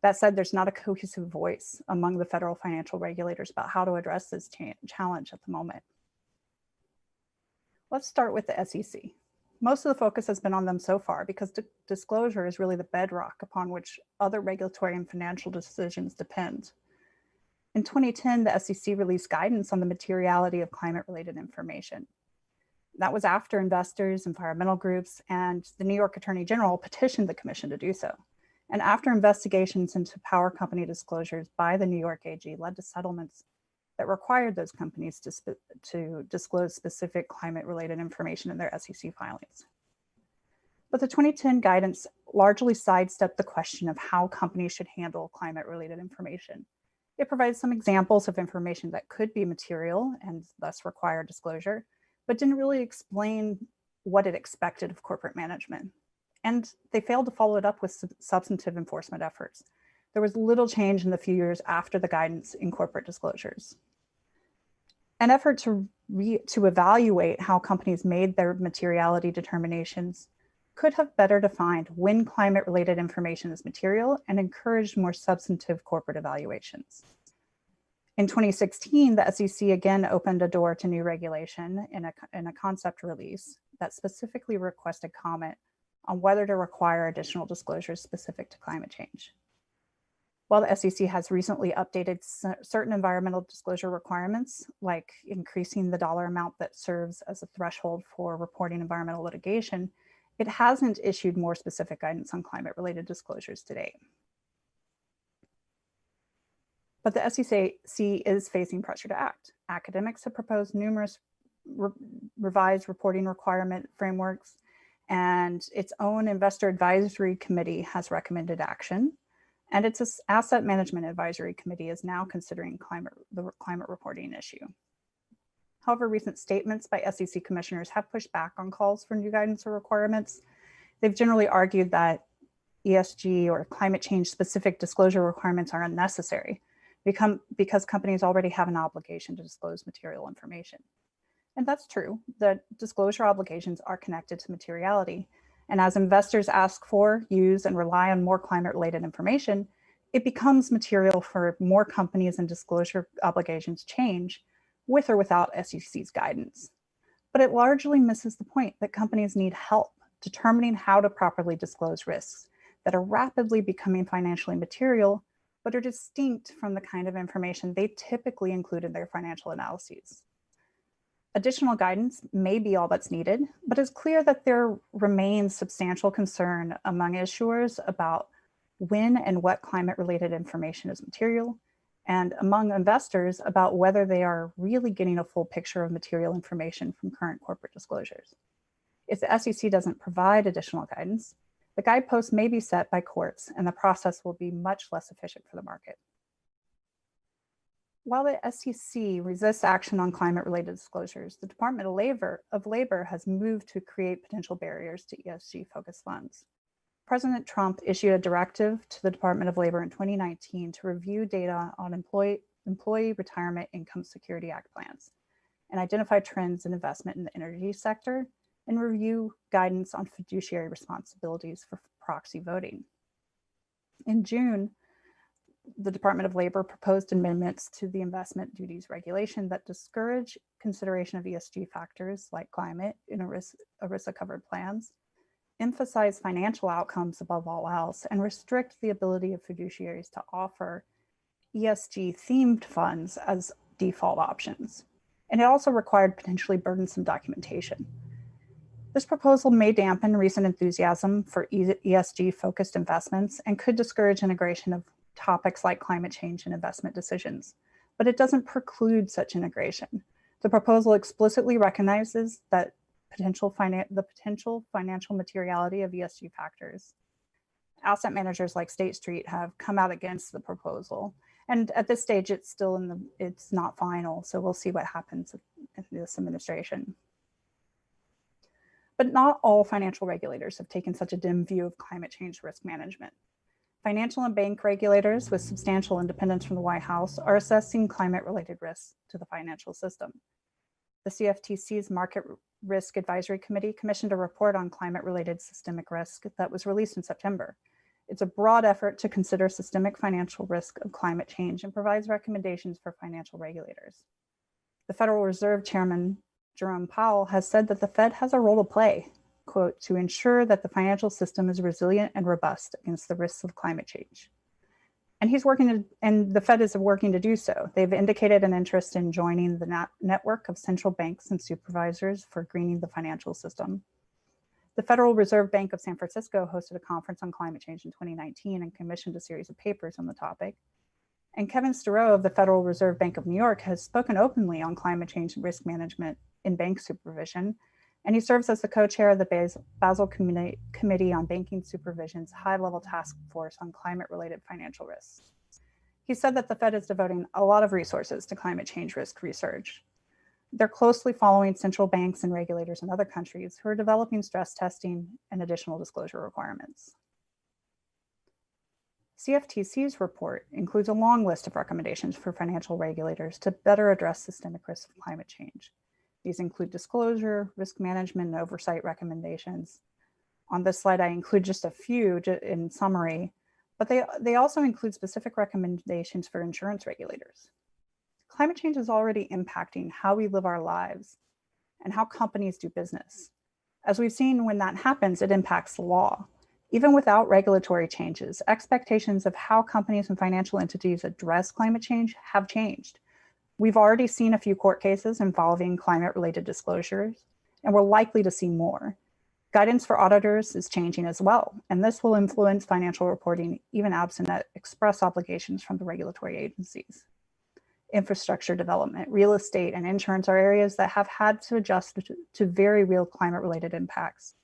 That said, there's not a cohesive voice among the federal financial regulators about how to address this challenge at the moment. Let's start with the SEC. Most of the focus has been on them so far because disclosure is really the bedrock upon which other regulatory and financial decisions depend. In 2010, the SEC released guidance on the materiality of climate-related information. That was after investors, environmental groups, and the New York Attorney General petitioned the commission to do so. And after investigations into power company disclosures by the New York AG led to settlements that required those companies to disclose specific climate-related information in their SEC filings. But the 2010 guidance largely sidestepped the question of how companies should handle climate-related information. It provides some examples of information that could be material and thus require disclosure, but didn't really explain what it expected of corporate management. And they failed to follow it up with substantive enforcement efforts. There was little change in the few years after the guidance in corporate disclosures. An effort to evaluate how companies made their materiality determinations could have better defined when climate-related information is material and encouraged more substantive corporate evaluations. In 2016, the SEC again opened a door to new regulation in a concept release that specifically requested comment on whether to require additional disclosures specific to climate change. While the SEC has recently updated certain environmental disclosure requirements, like increasing the dollar amount that serves as a threshold for reporting environmental litigation, it hasn't issued more specific guidance on climate-related disclosures to date. But the SEC is facing pressure to act. Academics have proposed numerous revised reporting requirement frameworks, and its own investor advisory committee has recommended action. And its asset management advisory committee is now considering the climate reporting issue. However, recent statements by SEC commissioners have pushed back on calls for new guidance or requirements. They've generally argued that ESG or climate change specific disclosure requirements are unnecessary because companies already have an obligation to disclose material information. And that's true, that disclosure obligations are connected to materiality, And as investors ask for, use, and rely on more climate-related information, it becomes material for more companies and disclosure obligations change, with or without SEC's guidance. But it largely misses the point that companies need help determining how to properly disclose risks that are rapidly becoming financially material, but are distinct from the kind of information they typically include in their financial analyses. Additional guidance may be all that's needed, but it's clear that there remains substantial concern among issuers about when and what climate-related information is material, and among investors about whether they are really getting a full picture of material information from current corporate disclosures. If the SEC doesn't provide additional guidance, the guideposts may be set by courts and the process will be much less efficient for the market. While the SEC resists action on climate-related disclosures, the Department of Labor has moved to create potential barriers to ESG-focused funds. President Trump issued a directive to the Department of Labor in 2019 to review data on Employee Retirement Income Security Act plans and identify trends in investment in the energy sector and review guidance on fiduciary responsibilities for proxy voting. In June, the Department of Labor proposed amendments to the investment duties regulation that discourage consideration of ESG factors like climate in ERISA-covered plans, emphasize financial outcomes above all else, and restrict the ability of fiduciaries to offer ESG-themed funds as default options. And it also required potentially burdensome documentation. This proposal may dampen recent enthusiasm for ESG-focused investments and could discourage integration of topics like climate change in investment decisions, but it doesn't preclude such integration. The proposal explicitly recognizes that the potential financial materiality of ESG factors. Asset managers like State Street have come out against the proposal, and at this stage, it's not final, so we'll see what happens in this administration. But not all financial regulators have taken such a dim view of climate change risk management. Financial and bank regulators with substantial independence from the White House are assessing climate-related risks to the financial system. The CFTC's Market Risk Advisory Committee commissioned a report on climate-related systemic risk that was released in September. It's a broad effort to consider systemic financial risk of climate change and provides recommendations for financial regulators. The Federal Reserve Chairman Jerome Powell has said that the Fed has a role to play, quote, to ensure that the financial system is resilient and robust against the risks of climate change. And the Fed is working to do so. They've indicated an interest in joining the network of central banks and supervisors for greening the financial system. The Federal Reserve Bank of San Francisco hosted a conference on climate change in 2019 and commissioned a series of papers on the topic. And Kevin Storeau of the Federal Reserve Bank of New York has spoken openly on climate change and risk management in bank supervision, and he serves as the co-chair of the Basel Committee on Banking Supervision's high-level task force on climate-related financial risks. He said that the Fed is devoting a lot of resources to climate change risk research. They're closely following central banks and regulators in other countries who are developing stress testing and additional disclosure requirements. CFTC's report includes a long list of recommendations for financial regulators to better address systemic risks of climate change. These include disclosure, risk management, and oversight recommendations. On this slide, I include just a few in summary, but they also include specific recommendations for insurance regulators. Climate change is already impacting how we live our lives and how companies do business. As we've seen, when that happens, it impacts the law. Even without regulatory changes, expectations of how companies and financial entities address climate change have changed. We've already seen a few court cases involving climate-related disclosures, and we're likely to see more. Guidance for auditors is changing as well, and this will influence financial reporting even absent express obligations from the regulatory agencies. Infrastructure development, real estate, and insurance are areas that have had to adjust to very real climate-related impacts.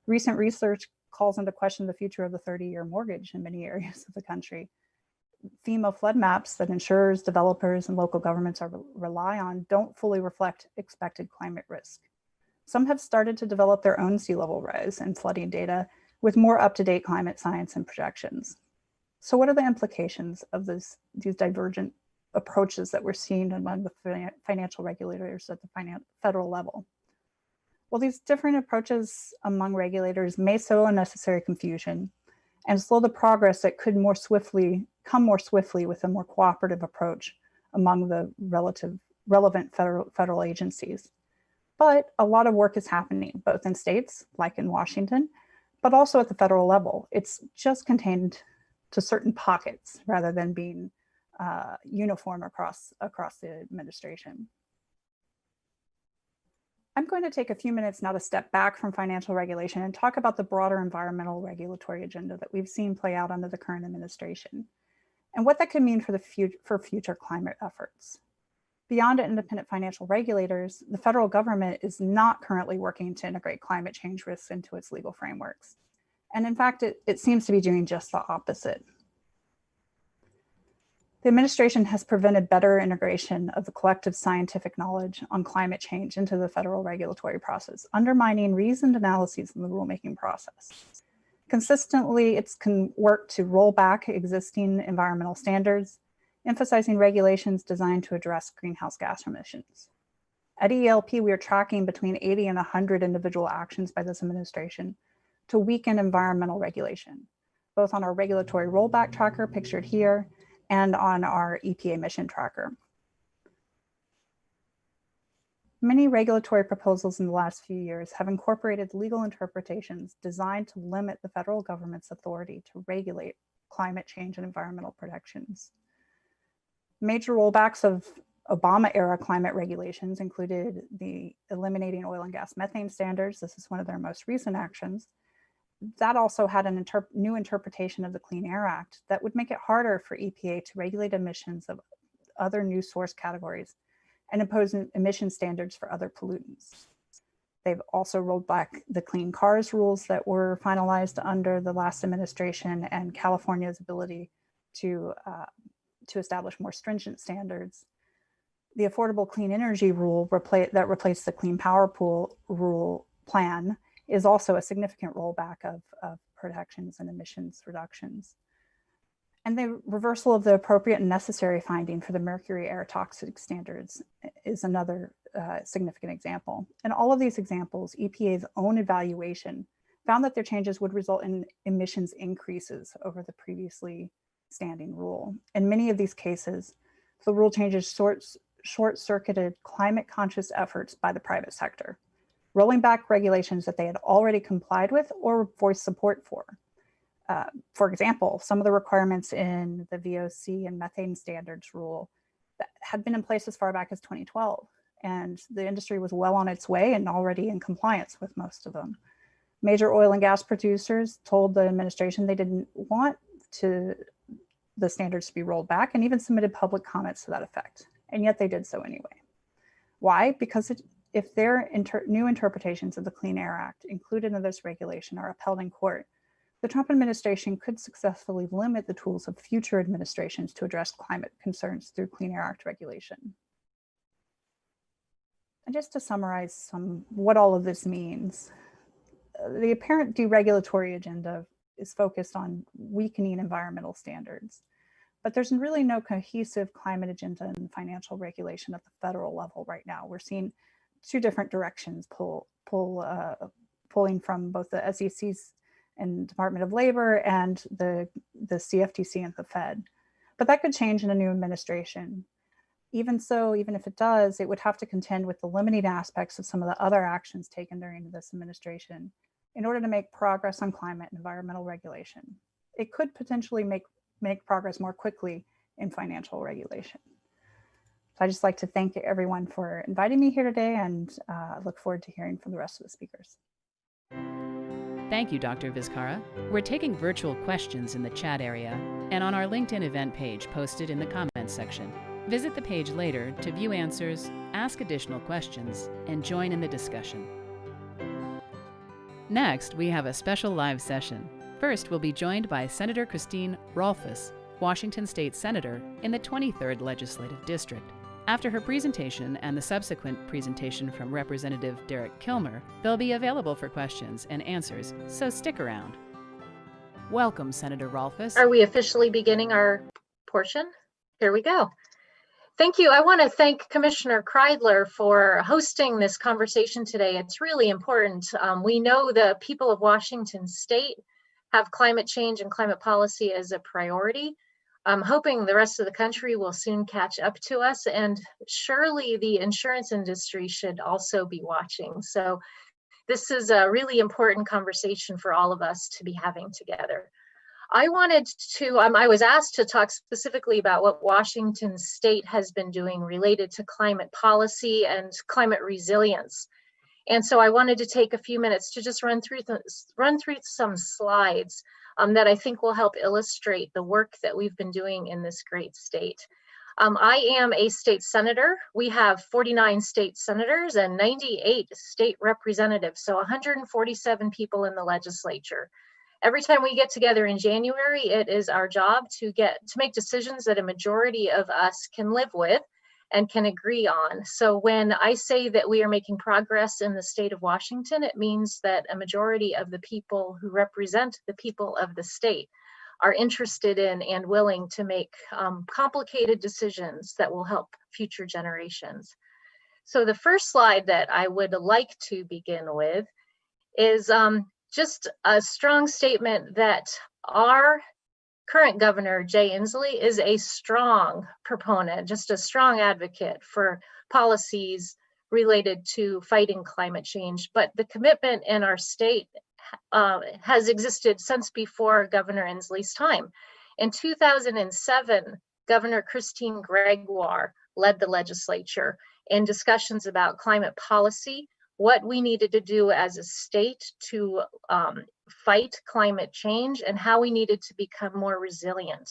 Recent research calls into question the future of the 30-year mortgage in many areas of the country. FEMA flood maps that insurers, developers, and local governments rely on don't fully reflect expected climate risk. Some have started to develop their own sea level rise and flooding data with more up-to-date climate science and projections. So what are the implications of these divergent approaches that we're seeing among the financial regulators at the federal level? While these different approaches among regulators may sow unnecessary confusion and slow the progress that could come more swiftly with a more cooperative approach among the relevant federal agencies. But a lot of work is happening, both in states, like in Washington, but also at the federal level. It's just contained to certain pockets rather than being uniform across the administration. I'm going to take a few minutes now to step back from financial regulation and talk about the broader environmental regulatory agenda that we've seen play out under the current administration and what that could mean for future climate efforts. Beyond independent financial regulators, the federal government is not currently working to integrate climate change risks into its legal frameworks. And in fact, it seems to be doing just the opposite. The administration has prevented better integration of the collective scientific knowledge on climate change into the federal regulatory process, undermining reasoned analyses in the rulemaking process. Consistently, it's worked to roll back existing environmental standards, emphasizing regulations designed to address greenhouse gas emissions. At ELP, we are tracking between 80 and 100 individual actions by this administration to weaken environmental regulation, both on our regulatory rollback tracker pictured here and on our EPA emission tracker. Many regulatory proposals in the last few years have incorporated legal interpretations designed to limit the federal government's authority to regulate climate change and environmental protections. Major rollbacks of Obama-era climate regulations included the eliminating oil and gas methane standards. This is one of their most recent actions. That also had a new interpretation of the Clean Air Act that would make it harder for EPA to regulate emissions of other new source categories and impose emission standards for other pollutants. They've also rolled back the clean cars rules that were finalized under the last administration and California's ability to establish more stringent standards. The Affordable Clean Energy rule that replaced the Clean Power Pool rule plan is also a significant rollback of protections and emissions reductions. And the reversal of the appropriate and necessary finding for the mercury air toxic standards is another significant example. In all of these examples, EPA's own evaluation found that their changes would result in emissions increases over the previously standing rule. In many of these cases, the rule changes short-circuited climate-conscious efforts by the private sector, rolling back regulations that they had already complied with or voiced support for. For example, some of the requirements in the VOC and methane standards rule that had been in place as far back as 2012, and the industry was well on its way and already in compliance with most of them. Major oil and gas producers told the administration they didn't want the standards to be rolled back and even submitted public comments to that effect, and yet they did so anyway. Why? Because if their new interpretations of the Clean Air Act included in this regulation are upheld in court, the Trump administration could successfully limit the tools of future administrations to address climate concerns through Clean Air Act regulation. And just to summarize what all of this means, the apparent deregulatory agenda is focused on weakening environmental standards, but there's really no cohesive climate agenda and financial regulation at the federal level right now. We're seeing two different directions pulling from both the SEC's and Department of Labor and the CFTC and the Fed. But that could change in a new administration. Even so, even if it does, it would have to contend with the limiting aspects of some of the other actions taken during this administration in order to make progress on climate and environmental regulation. It could potentially make progress more quickly in financial regulation. So I'd just like to thank everyone for inviting me here today, and look forward to hearing from the rest of the speakers. Thank you, Dr. Vizcarra. We're taking virtual questions in the chat area and on our LinkedIn event page posted in the comments section. Visit the page later to view answers, ask additional questions, and join in the discussion. Next, we have a special live session. First, we'll be joined by Senator Christine Rolfes, Washington State Senator in the 23rd Legislative District. After her presentation and the subsequent presentation from Representative Derek Kilmer, they'll be available for questions and answers, so stick around. Welcome, Senator Rolfes. Are we officially beginning our portion? Here we go. Thank you. I want to thank Commissioner Kreidler for hosting this conversation today. It's really important. We know the people of Washington State have climate change and climate policy as a priority. I'm hoping the rest of the country will soon catch up to us, and surely the insurance industry should also be watching. So this is a really important conversation for all of us to be having together. I was asked to talk specifically about what Washington State has been doing related to climate policy and climate resilience. And so I wanted to take a few minutes to just run through some slides that I think will help illustrate the work that we've been doing in this great state. I am a state senator. We have 49 state senators and 98 state representatives, so 147 people in the legislature. Every time we get together in January, it is our job to make decisions that a majority of us can live with and can agree on. So when I say that we are making progress in the state of Washington, it means that a majority of the people who represent the people of the state are interested in and willing to make complicated decisions that will help future generations. So the first slide that I would like to begin with is just a strong statement that our current governor, Jay Inslee, is a strong proponent, just a strong advocate for policies related to fighting climate change. But the commitment in our state has existed since before Governor Inslee's time. In 2007, Governor Christine Gregoire led the legislature in discussions about climate policy, what we needed to do as a state to fight climate change, and how we needed to become more resilient.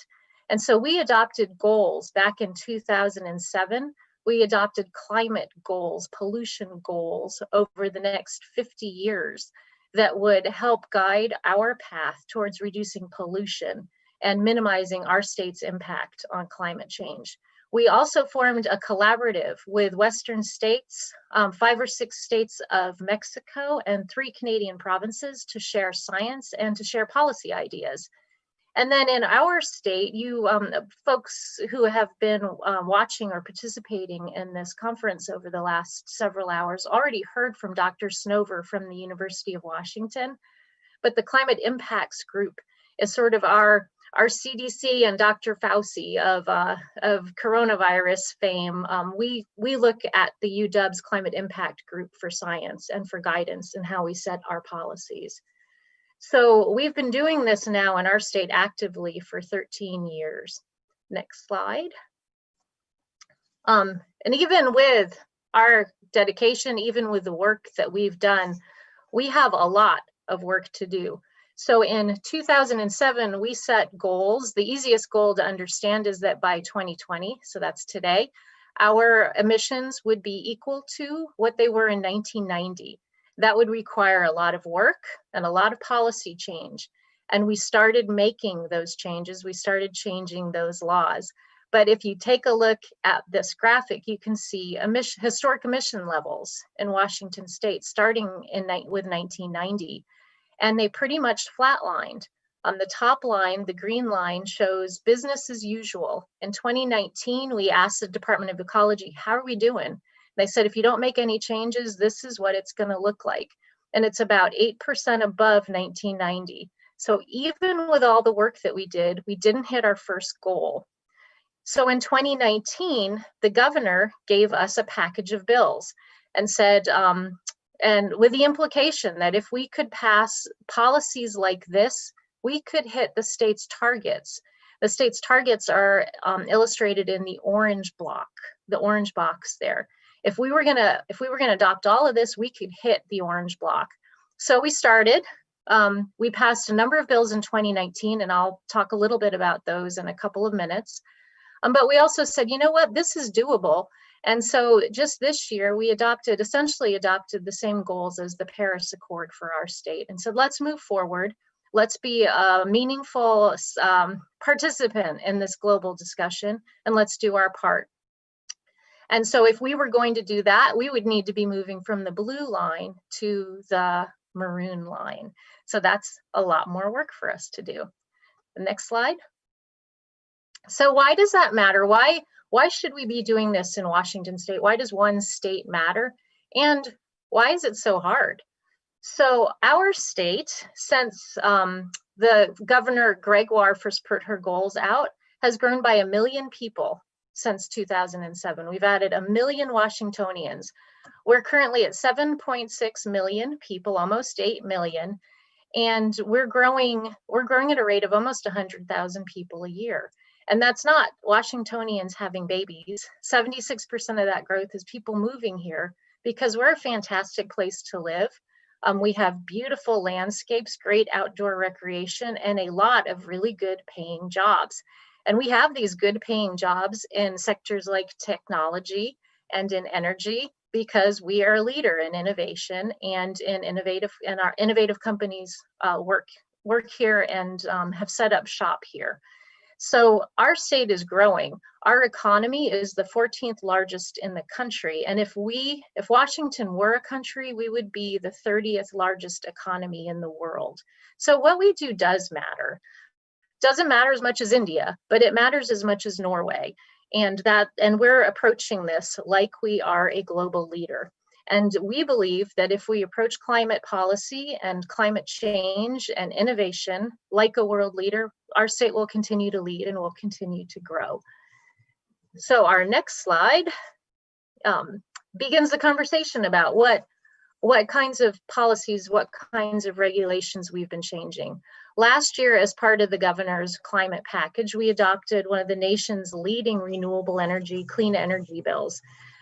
And so we adopted goals back in 2007. We adopted climate goals, pollution goals over the next 50 years that would help guide our path towards reducing pollution and minimizing our state's impact on climate change. We also formed a collaborative with Western states, 5 or 6 states of Mexico, and 3 Canadian provinces to share science and to share policy ideas. And then in our state, you folks who have been watching or participating in this conference over the last several hours already heard from Dr. Snover from the University of Washington, but the Climate Impacts Group is sort of our CDC and Dr. Fauci of coronavirus fame. We look at the UW's Climate Impact Group for science and for guidance and how we set our policies. So we've been doing this now in our state actively for 13 years. Next slide. And even with our dedication, even with the work that we've done, we have a lot of work to do. So in 2007, we set goals. The easiest goal to understand is that by 2020, so that's today, our emissions would be equal to what they were in 1990. That would require a lot of work and a lot of policy change. And we started making those changes. We started changing those laws. But if you take a look at this graphic, you can see historic emission levels in Washington State starting with 1990. And they pretty much flatlined. On the top line, the green line shows business as usual. In 2019, we asked the Department of Ecology, how are we doing? They said, if you don't make any changes, this is what it's going to look like. And it's about 8% above 1990. So even with all the work that we did, we didn't hit our first goal. So in 2019, the governor gave us a package of bills and said, and with the implication that if we could pass policies like this, we could hit the state's targets. The state's targets are illustrated in the orange block, the orange box there. If we were gonna adopt all of this, we could hit the orange block. So we started. We passed a number of bills in 2019, and I'll talk a little bit about those in a couple of minutes. But we also said, you know what, this is doable. And so just this year, we essentially adopted the same goals as the Paris Accord for our state. And so let's move forward. Let's be a meaningful participant in this global discussion, and let's do our part. And so if we were going to do that, we would need to be moving from the blue line to the maroon line. So that's a lot more work for us to do. The next slide. So why does that matter? Why Why should we be doing this in Washington State? Why does one state matter? And why is it so hard? So our state, since the Governor Gregoire first put her goals out, has grown by 1 million people since 2007. We've added 1 million Washingtonians. We're currently at 7.6 million people, almost 8 million, and we're growing at a rate of almost 100,000 people a year. And that's not Washingtonians having babies. 76% of that growth is people moving here because we're a fantastic place to live. We have beautiful landscapes, great outdoor recreation, and a lot of really good paying jobs. And we have these good paying jobs in sectors like technology and in energy because we are a leader in innovation and our innovative companies work here and have set up shop here. So our state is growing. Our economy is the 14th largest in the country. And if Washington were a country, we would be the 30th largest economy in the world. So what we do does matter. Doesn't matter as much as India, but it matters as much as Norway. And we're approaching this like we are a global leader. And we believe that if we approach climate policy and climate change and innovation like a world leader, our state will continue to lead and will continue to grow. So our next slide begins the conversation about what kinds of policies, what kinds of regulations we've been changing. Last year, as part of the governor's climate package, we adopted one of the nation's leading renewable energy, clean energy bills.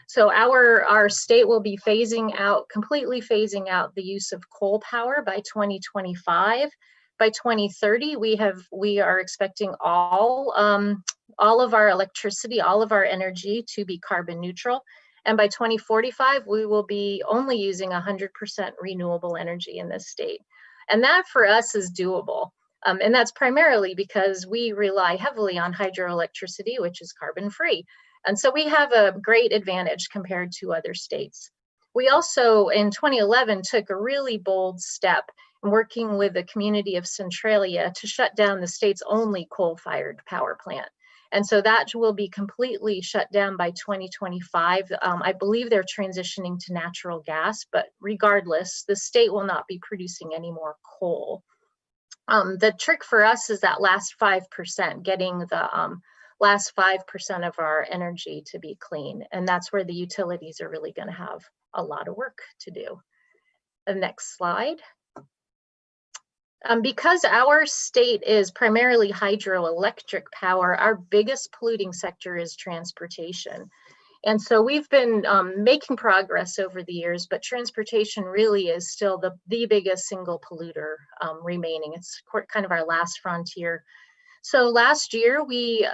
So our state will be completely phasing out the use of coal power by 2025. By 2030, we are expecting all of our electricity, all of our energy to be carbon neutral. And by 2045, we will be only using 100% renewable energy in this state. And that for us is doable. And that's primarily because we rely heavily on hydroelectricity, which is carbon free. And so we have a great advantage compared to other states. We also, in 2011, took a really bold step in working with the community of Centralia to shut down the state's only coal-fired power plant. And so that will be completely shut down by 2025. I believe they're transitioning to natural gas, but regardless, the state will not be producing any more coal. The trick for us is that last 5%, getting the last 5% of our energy to be clean. And that's where the utilities are really going to have a lot of work to do. The next slide. Because our state is primarily hydroelectric power, our biggest polluting sector is transportation. And so we've been making progress over the years, but transportation really is still the biggest single polluter remaining. It's kind of our last frontier. So last year, we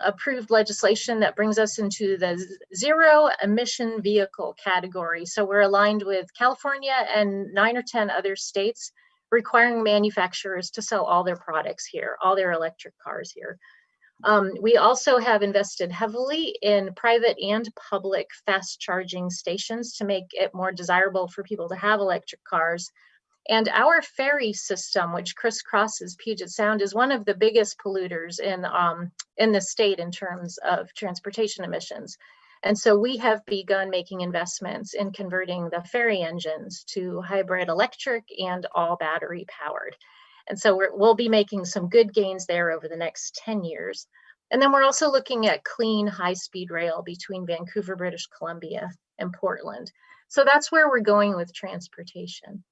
approved legislation that brings us into the zero emission vehicle category. So we're aligned with California and 9 or 10 other states, requiring manufacturers to sell all their products here, all their electric cars here. We also have invested heavily in private and public fast charging stations to make it more desirable for people to have electric cars. And our ferry system, which crisscrosses Puget Sound, is one of the biggest polluters in the state in terms of transportation emissions. And so we have begun making investments in converting the ferry engines to hybrid electric and all battery powered. And so we'll be making some good gains there over the next 10 years. And then we're also looking at clean high-speed rail between Vancouver, British Columbia and Portland. So that's where we're going with transportation.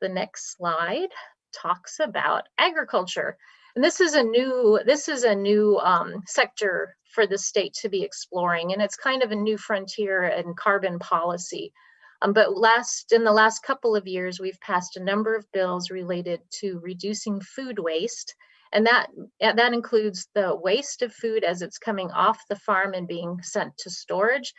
The next slide talks about agriculture. And this is a new sector for the state to be exploring, and it's kind of a new frontier in carbon policy. But in the last couple of years, we've passed a number of bills related to reducing food waste, and that includes the waste of food as it's coming off the farm and being sent to storage,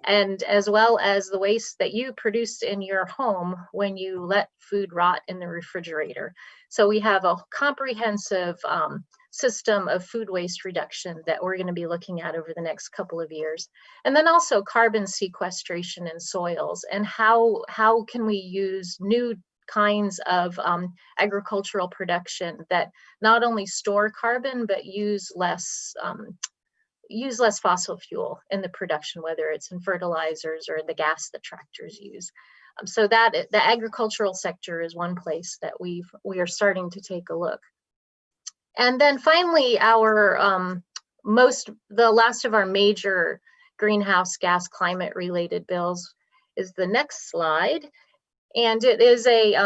and as well as the waste that you produce in your home when you let food rot in the refrigerator. So we have a comprehensive system of food waste reduction that we're going to be looking at over the next couple of years. And then also carbon sequestration in soils, and how can we use new kinds of agricultural production that not only store carbon, but use less use less fossil fuel in the production, whether it's in fertilizers or the gas that tractors use. So that the agricultural sector is one place that we are starting to take a look. And then finally, our the last of our major greenhouse gas climate related bills is the next slide. And it is a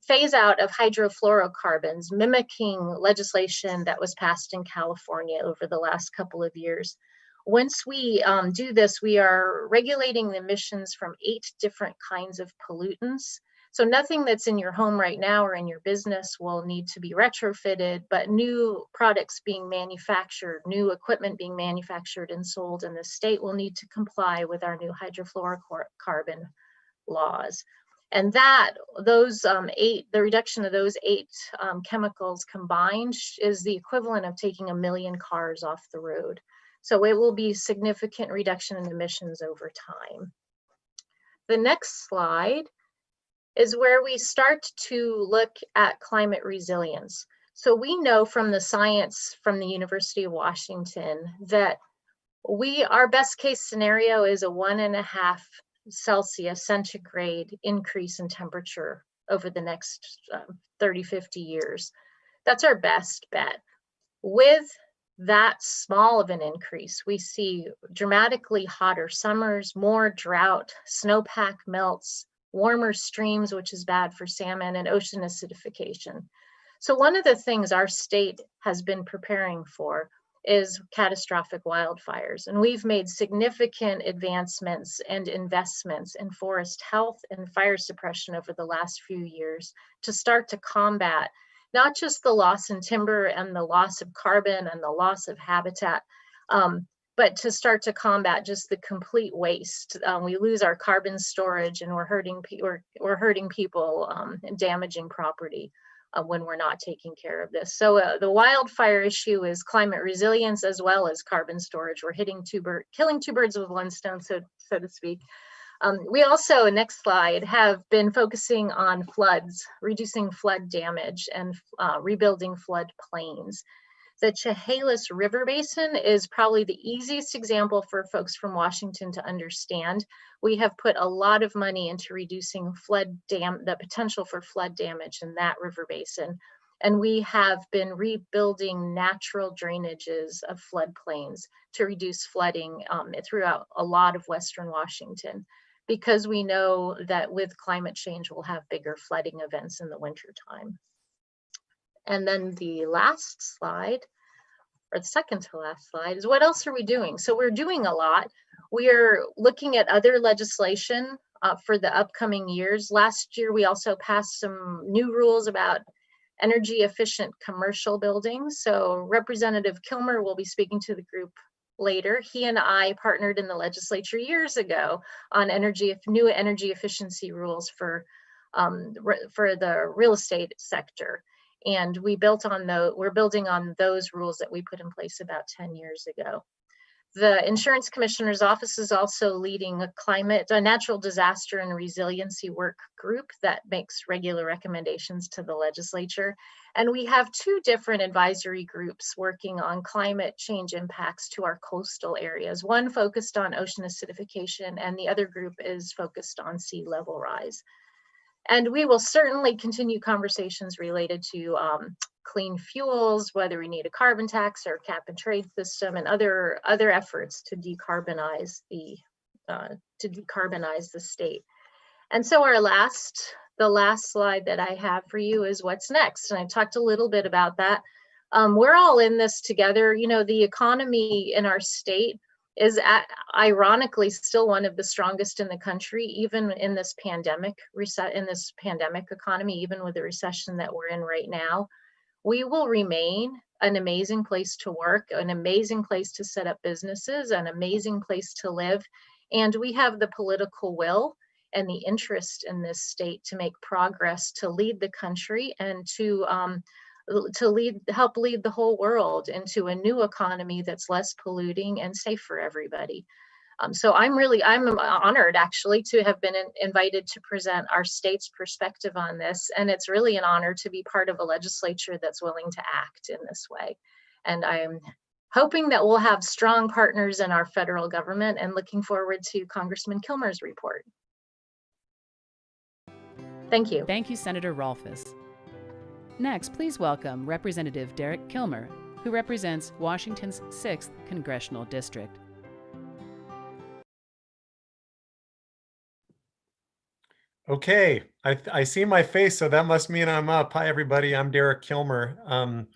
phase out of hydrofluorocarbons, mimicking legislation that was passed in California over the last couple of years. Once we do this, we are regulating the emissions from 8 different kinds of pollutants. So nothing that's in your home right now or in your business will need to be retrofitted, but new products being manufactured, new equipment being manufactured and sold in the state will need to comply with our new hydrofluorocarbon laws. And the reduction of those 8 chemicals combined is the equivalent of taking 1 million cars off the road. So it will be significant reduction in emissions over time. The next slide is where we start to look at climate resilience. So we know from the science from the University of Washington that our best case scenario is a 1.5 Celsius centigrade increase in temperature over the next 30, 50 years. That's our best bet. With that small of an increase, we see dramatically hotter summers, more drought, snowpack melts, warmer streams, which is bad for salmon, and ocean acidification. So one of the things our state has been preparing for is catastrophic wildfires. And we've made significant advancements and investments in forest health and fire suppression over the last few years to start to combat not just the loss in timber and the loss of carbon and the loss of habitat, but to start to combat just the complete waste. We lose our carbon storage and we're hurting people and damaging property when we're not taking care of this. So the wildfire issue is climate resilience as well as carbon storage. We're killing two birds with one stone, so to speak. We also, next slide, have been focusing on floods, reducing flood damage and rebuilding flood plains. The Chehalis River Basin is probably the easiest example for folks from Washington to understand. We have put a lot of money into reducing the potential for flood damage in that river basin. And we have been rebuilding natural drainages of floodplains to reduce flooding throughout a lot of Western Washington, because we know that with climate change, we'll have bigger flooding events in the wintertime. And then the last slide, or the second to last slide, is what else are we doing? So we're doing a lot. We're looking at other legislation for the upcoming years. Last year, we also passed some new rules about energy efficient commercial buildings. So Representative Kilmer will be speaking to the group later. He and I partnered in the legislature years ago on new energy efficiency rules for the real estate sector. And we're building on those rules that we put in place about 10 years ago. The Insurance Commissioner's Office is also leading a natural disaster and resiliency work group that makes regular recommendations to the legislature. And we have 2 different advisory groups working on climate change impacts to our coastal areas. One focused on ocean acidification, and the other group is focused on sea level rise. And we will certainly continue conversations related to clean fuels, whether we need a carbon tax or cap and trade system, and other efforts to decarbonize the state. And so the last slide that I have for you is what's next. And I talked a little bit about that. We're all in this together. You know, the economy in our state is ironically still one of the strongest in the country, even in this pandemic economy, even with the recession that we're in right now. We will remain an amazing place to work, an amazing place to set up businesses, an amazing place to live. And we have the political will and the interest in this state to make progress, to lead the country, and to help lead the whole world into a new economy that's less polluting and safe for everybody. So I'm honored actually to have been invited to present our state's perspective on this. And it's really an honor to be part of a legislature that's willing to act in this way. And I'm hoping that we'll have strong partners in our federal government and looking forward to Congressman Kilmer's report. Thank you. Thank you, Senator Rolfes. Next, please welcome Representative Derek Kilmer, who represents Washington's 6th Congressional District. Okay, I see my face, so that must mean I'm up. Hi, everybody. I'm Derek Kilmer.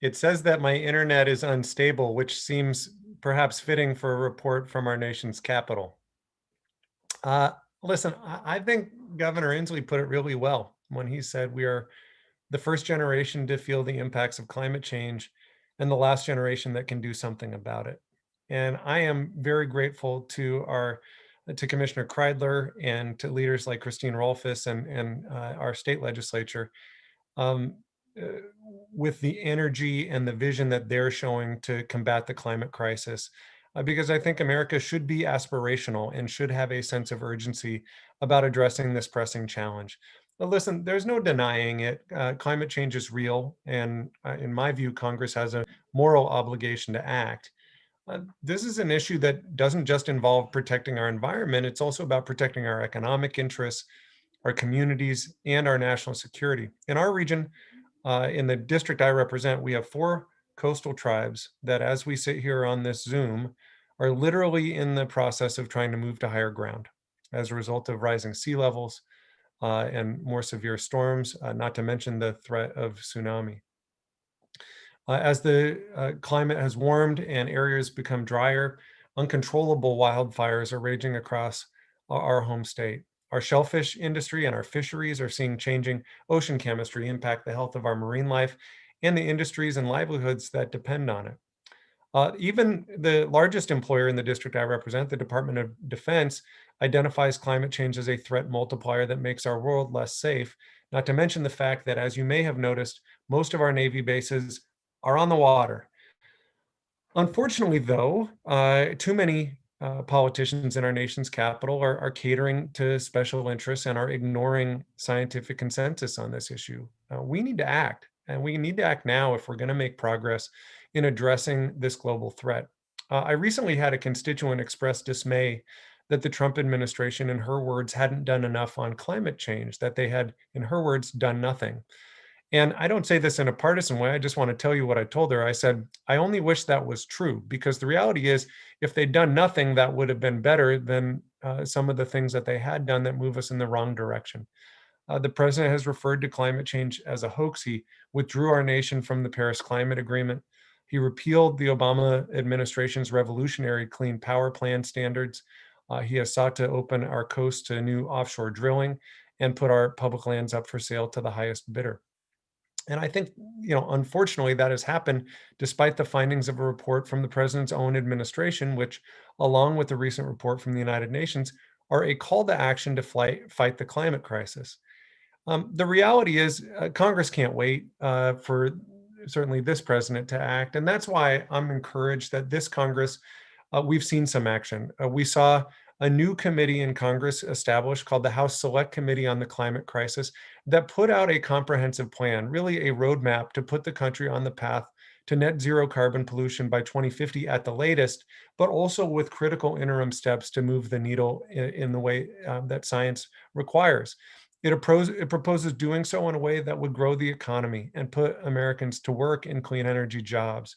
It says that my internet is unstable, which seems perhaps fitting for a report from our nation's capital. Listen, I think Governor Inslee put it really well when he said we are the first generation to feel the impacts of climate change and the last generation that can do something about it. And I am very grateful to Commissioner Kreidler and to leaders like Christine Rolfes and our state legislature with the energy and the vision that they're showing to combat the climate crisis. Because I think America should be aspirational and should have a sense of urgency about addressing this pressing challenge. But listen, there's no denying it. Climate change is real. And in my view, Congress has a moral obligation to act. This is an issue that doesn't just involve protecting our environment. It's also about protecting our economic interests, our communities, and our national security. In our region, in the district I represent, we have 4 coastal tribes that, as we sit here on this Zoom, are literally in the process of trying to move to higher ground as a result of rising sea levels and more severe storms, not to mention the threat of tsunami. As the climate has warmed and areas become drier, uncontrollable wildfires are raging across our home state. Our shellfish industry and our fisheries are seeing changing ocean chemistry impact the health of our marine life and the industries and livelihoods that depend on it. Even the largest employer in the district I represent, the Department of Defense, identifies climate change as a threat multiplier that makes our world less safe, not to mention the fact that, as you may have noticed, most of our Navy bases are on the water. Unfortunately, though, too many politicians in our nation's capital are catering to special interests and are ignoring scientific consensus on this issue. We need to act, and we need to act now if we're going to make progress in addressing this global threat. I recently had a constituent express dismay that the Trump administration, in her words, hadn't done enough on climate change, that they had, in her words, done nothing. And I don't say this in a partisan way. I just want to tell you what I told her. I said, I only wish that was true, because the reality is, if they'd done nothing, that would have been better than some of the things that they had done that move us in the wrong direction. The president has referred to climate change as a hoax. He withdrew our nation from the Paris Climate Agreement. He repealed the Obama administration's revolutionary Clean Power Plan standards. He has sought to open our coast to new offshore drilling and put our public lands up for sale to the highest bidder. And I think, unfortunately, that has happened despite the findings of a report from the president's own administration, which, along with the recent report from the United Nations, are a call to action to fight the climate crisis. The reality is Congress can't wait for certainly this president to act. And that's why I'm encouraged that this Congress, we've seen some action. We saw a new committee in Congress established called the House Select Committee on the Climate Crisis that put out a comprehensive plan, really a roadmap to put the country on the path to net zero carbon pollution by 2050 at the latest, but also with critical interim steps to move the needle in the way that science requires. It proposes doing so in a way that would grow the economy and put Americans to work in clean energy jobs.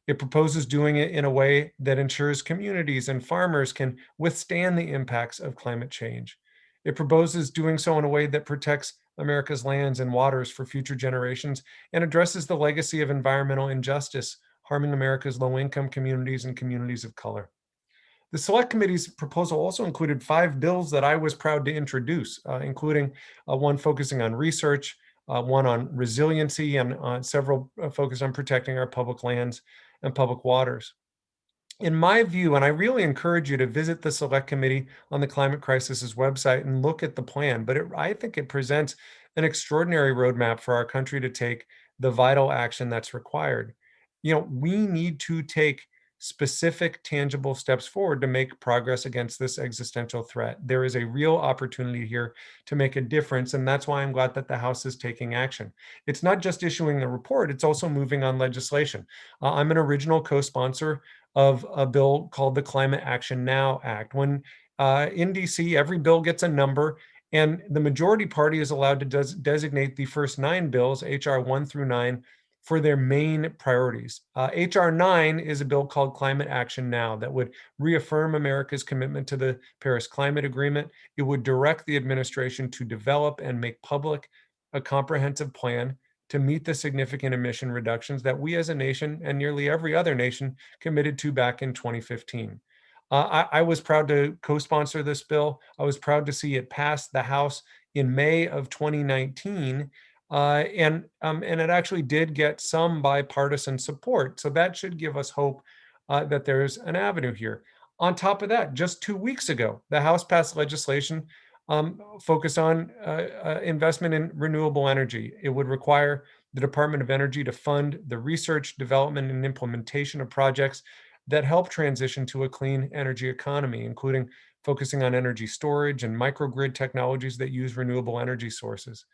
It proposes doing it in a way that ensures communities and farmers can withstand the impacts of climate change. It proposes doing so in a way that protects America's lands and waters for future generations and addresses the legacy of environmental injustice harming America's low-income communities and communities of color. The Select Committee's proposal also included 5 bills that I was proud to introduce, including one focusing on research, one on resiliency, and several focused on protecting our public lands and public waters. In my view, and I really encourage you to visit the Select Committee on the Climate Crisis's website and look at the plan, but I think it presents an extraordinary roadmap for our country to take the vital action that's required. We need to take specific, tangible steps forward to make progress against this existential threat. There is a real opportunity here to make a difference, and that's why I'm glad that the House is taking action. It's not just issuing the report, it's also moving on legislation. I'm an original co-sponsor of a bill called the Climate Action Now Act. When in DC, every bill gets a number, and the majority party is allowed to designate the first 9 bills, HR 1 through 9, for their main priorities. HR 9 is a bill called Climate Action Now that would reaffirm America's commitment to the Paris Climate Agreement. It would direct the administration to develop and make public a comprehensive plan to meet the significant emission reductions that we as a nation and nearly every other nation committed to back in 2015. I was proud to co-sponsor this bill. I was proud to see it pass the House in May of 2019. And it actually did get some bipartisan support. So that should give us hope that there's an avenue here. On top of that, just 2 weeks ago, the House passed legislation focused on investment in renewable energy. It would require the Department of Energy to fund the research, development, and implementation of projects that help transition to a clean energy economy, including focusing on energy storage and microgrid technologies that use renewable energy sources.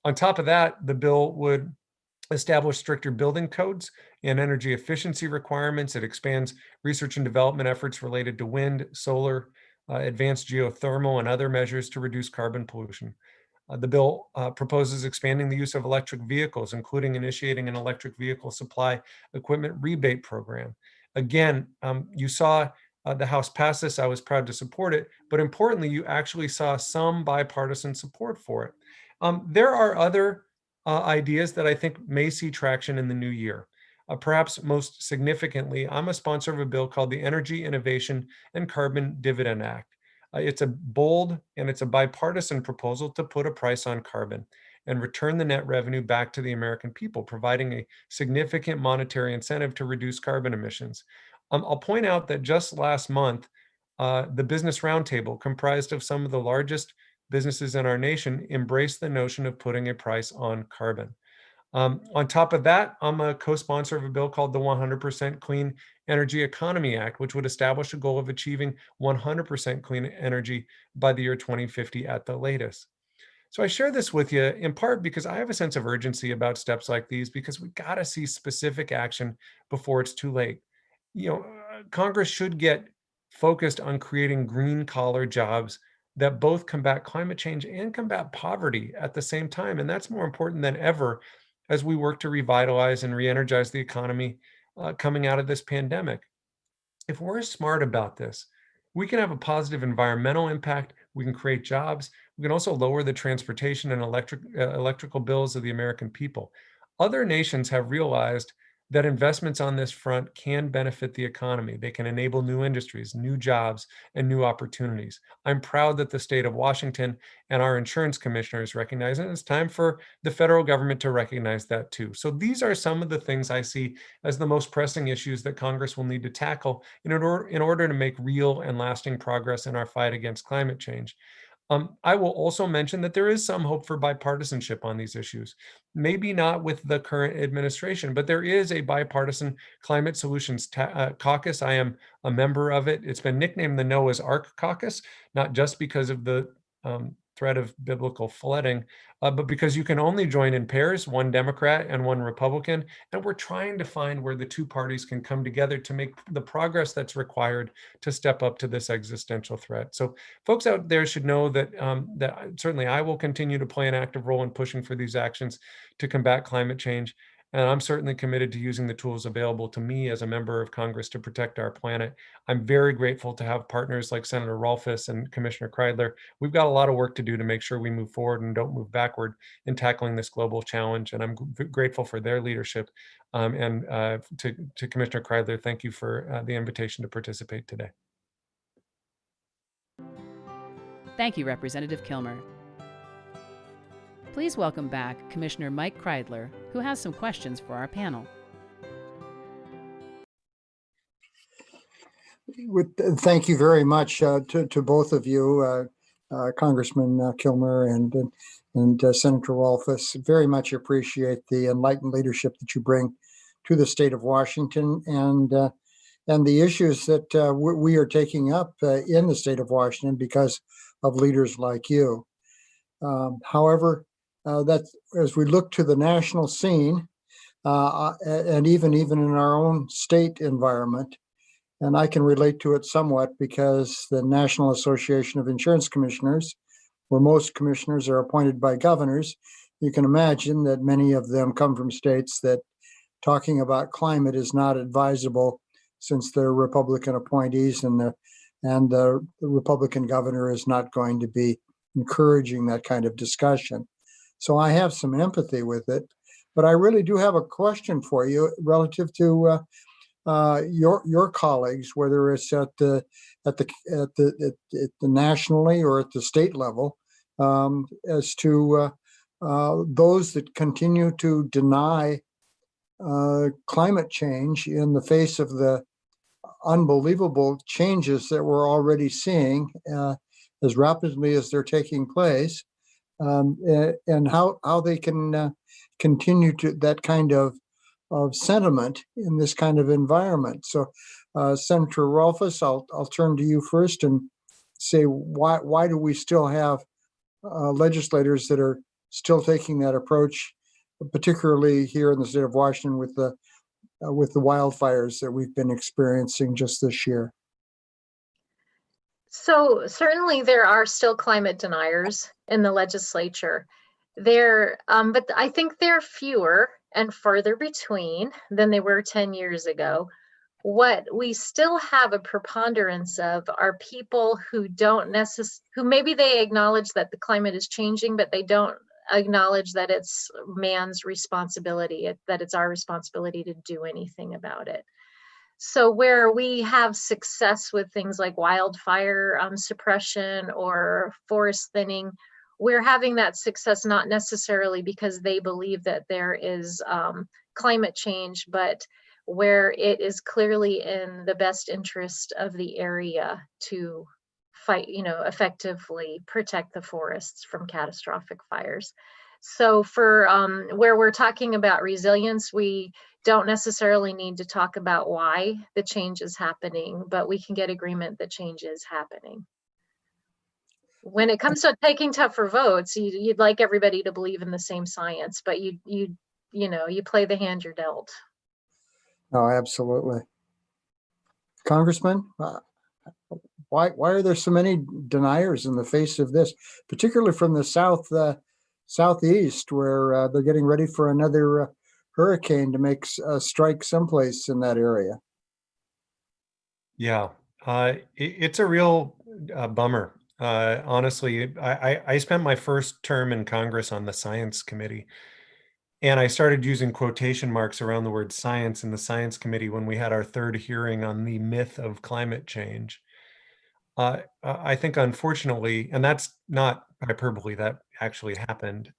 On top of that, the bill would establish stricter building codes and energy efficiency requirements. It expands research and development efforts related to wind, solar, advanced geothermal, and other measures to reduce carbon pollution. The bill proposes expanding the use of electric vehicles, including initiating an electric vehicle supply equipment rebate program. Again, you saw the House pass this. I was proud to support it, but importantly, you actually saw some bipartisan support for it. There are other ideas that I think may see traction in the new year. Perhaps most significantly, I'm a sponsor of a bill called the Energy Innovation and Carbon Dividend Act. It's a bold and it's a bipartisan proposal to put a price on carbon and return the net revenue back to the American people, providing a significant monetary incentive to reduce carbon emissions. I'll point out that just last month, the Business Roundtable, comprised of some of the largest businesses in our nation, embraced the notion of putting a price on carbon. On top of that, I'm a co-sponsor of a bill called the 100% Clean Energy Economy Act, which would establish a goal of achieving 100% clean energy by the year 2050 at the latest. So I share this with you in part because I have a sense of urgency about steps like these, because we got to see specific action before it's too late. Congress should get focused on creating green collar jobs that both combat climate change and combat poverty at the same time. And that's more important than ever as we work to revitalize and re-energize the economy coming out of this pandemic. If we're smart about this, we can have a positive environmental impact, we can create jobs, we can also lower the transportation and electrical bills of the American people. Other nations have realized that investments on this front can benefit the economy. They can enable new industries, new jobs, and new opportunities. I'm proud that the state of Washington and our insurance commissioners recognize it. And it's time for the federal government to recognize that too. So these are some of the things I see as the most pressing issues that Congress will need to tackle in order to make real and lasting progress in our fight against climate change. I will also mention that there is some hope for bipartisanship on these issues. Maybe not with the current administration, but there is a bipartisan climate solutions caucus. I am a member of it. It's been nicknamed the Noah's Ark Caucus, not just because of the threat of biblical flooding, but because you can only join in pairs, one Democrat and one Republican. And we're trying to find where the two parties can come together to make the progress that's required to step up to this existential threat. So folks out there should know that, that certainly I will continue to play an active role in pushing for these actions to combat climate change. And I'm certainly committed to using the tools available to me as a member of Congress to protect our planet. I'm very grateful to have partners like Senator Rolfes and Commissioner Kreidler. We've got a lot of work to do to make sure we move forward and don't move backward in tackling this global challenge. And I'm grateful for their leadership. To Commissioner Kreidler, thank you for the invitation to participate today. Thank you, Representative Kilmer. Please welcome back Commissioner Mike Kreidler, who has some questions for our panel. Thank you very much to both of you, Congressman Kilmer and Senator Rolfes. Very much appreciate the enlightened leadership that you bring to the state of Washington and the issues that we are taking up in the state of Washington because of leaders like you. However, that as we look to the national scene, and even in our own state environment, and I can relate to it somewhat because the National Association of Insurance Commissioners, where most commissioners are appointed by governors, you can imagine that many of them come from states that talking about climate is not advisable since they're Republican appointees, and the Republican governor is not going to be encouraging that kind of discussion. So I have some empathy with it, but I really do have a question for you relative to your colleagues, whether it's at the nationally or at the state level, as to those that continue to deny climate change in the face of the unbelievable changes that we're already seeing as rapidly as they're taking place, and how they can continue to that kind of sentiment in this kind of environment. So, Senator Rolfes, I'll turn to you first and say why do we still have legislators that are still taking that approach, particularly here in the state of Washington with the wildfires that we've been experiencing just this year? So certainly there are still climate deniers in the legislature. But I think they're fewer and farther between than they were 10 years ago. What we still have a preponderance of are people who who maybe they acknowledge that the climate is changing, but they don't acknowledge that it's man's responsibility, that it's our responsibility to do anything about it. So where we have success with things like wildfire suppression or forest thinning, we're having that success not necessarily because they believe that there is climate change, but where it is clearly in the best interest of the area to fight, effectively protect the forests from catastrophic fires. So for where we're talking about resilience, we don't necessarily need to talk about why the change is happening, but we can get agreement that change is happening. When it comes to taking tougher votes, you'd like everybody to believe in the same science, but you play the hand you're dealt. Oh, absolutely. Congressman, why are there so many deniers in the face of this, particularly from the southeast, where they're getting ready for another hurricane to make a strike someplace in that area? Yeah, it's a real bummer. Honestly, I spent my first term in Congress on the Science Committee, and I started using quotation marks around the word science in the Science Committee when we had our third hearing on the myth of climate change. I think, unfortunately, and that's not hyperbole, that actually happened.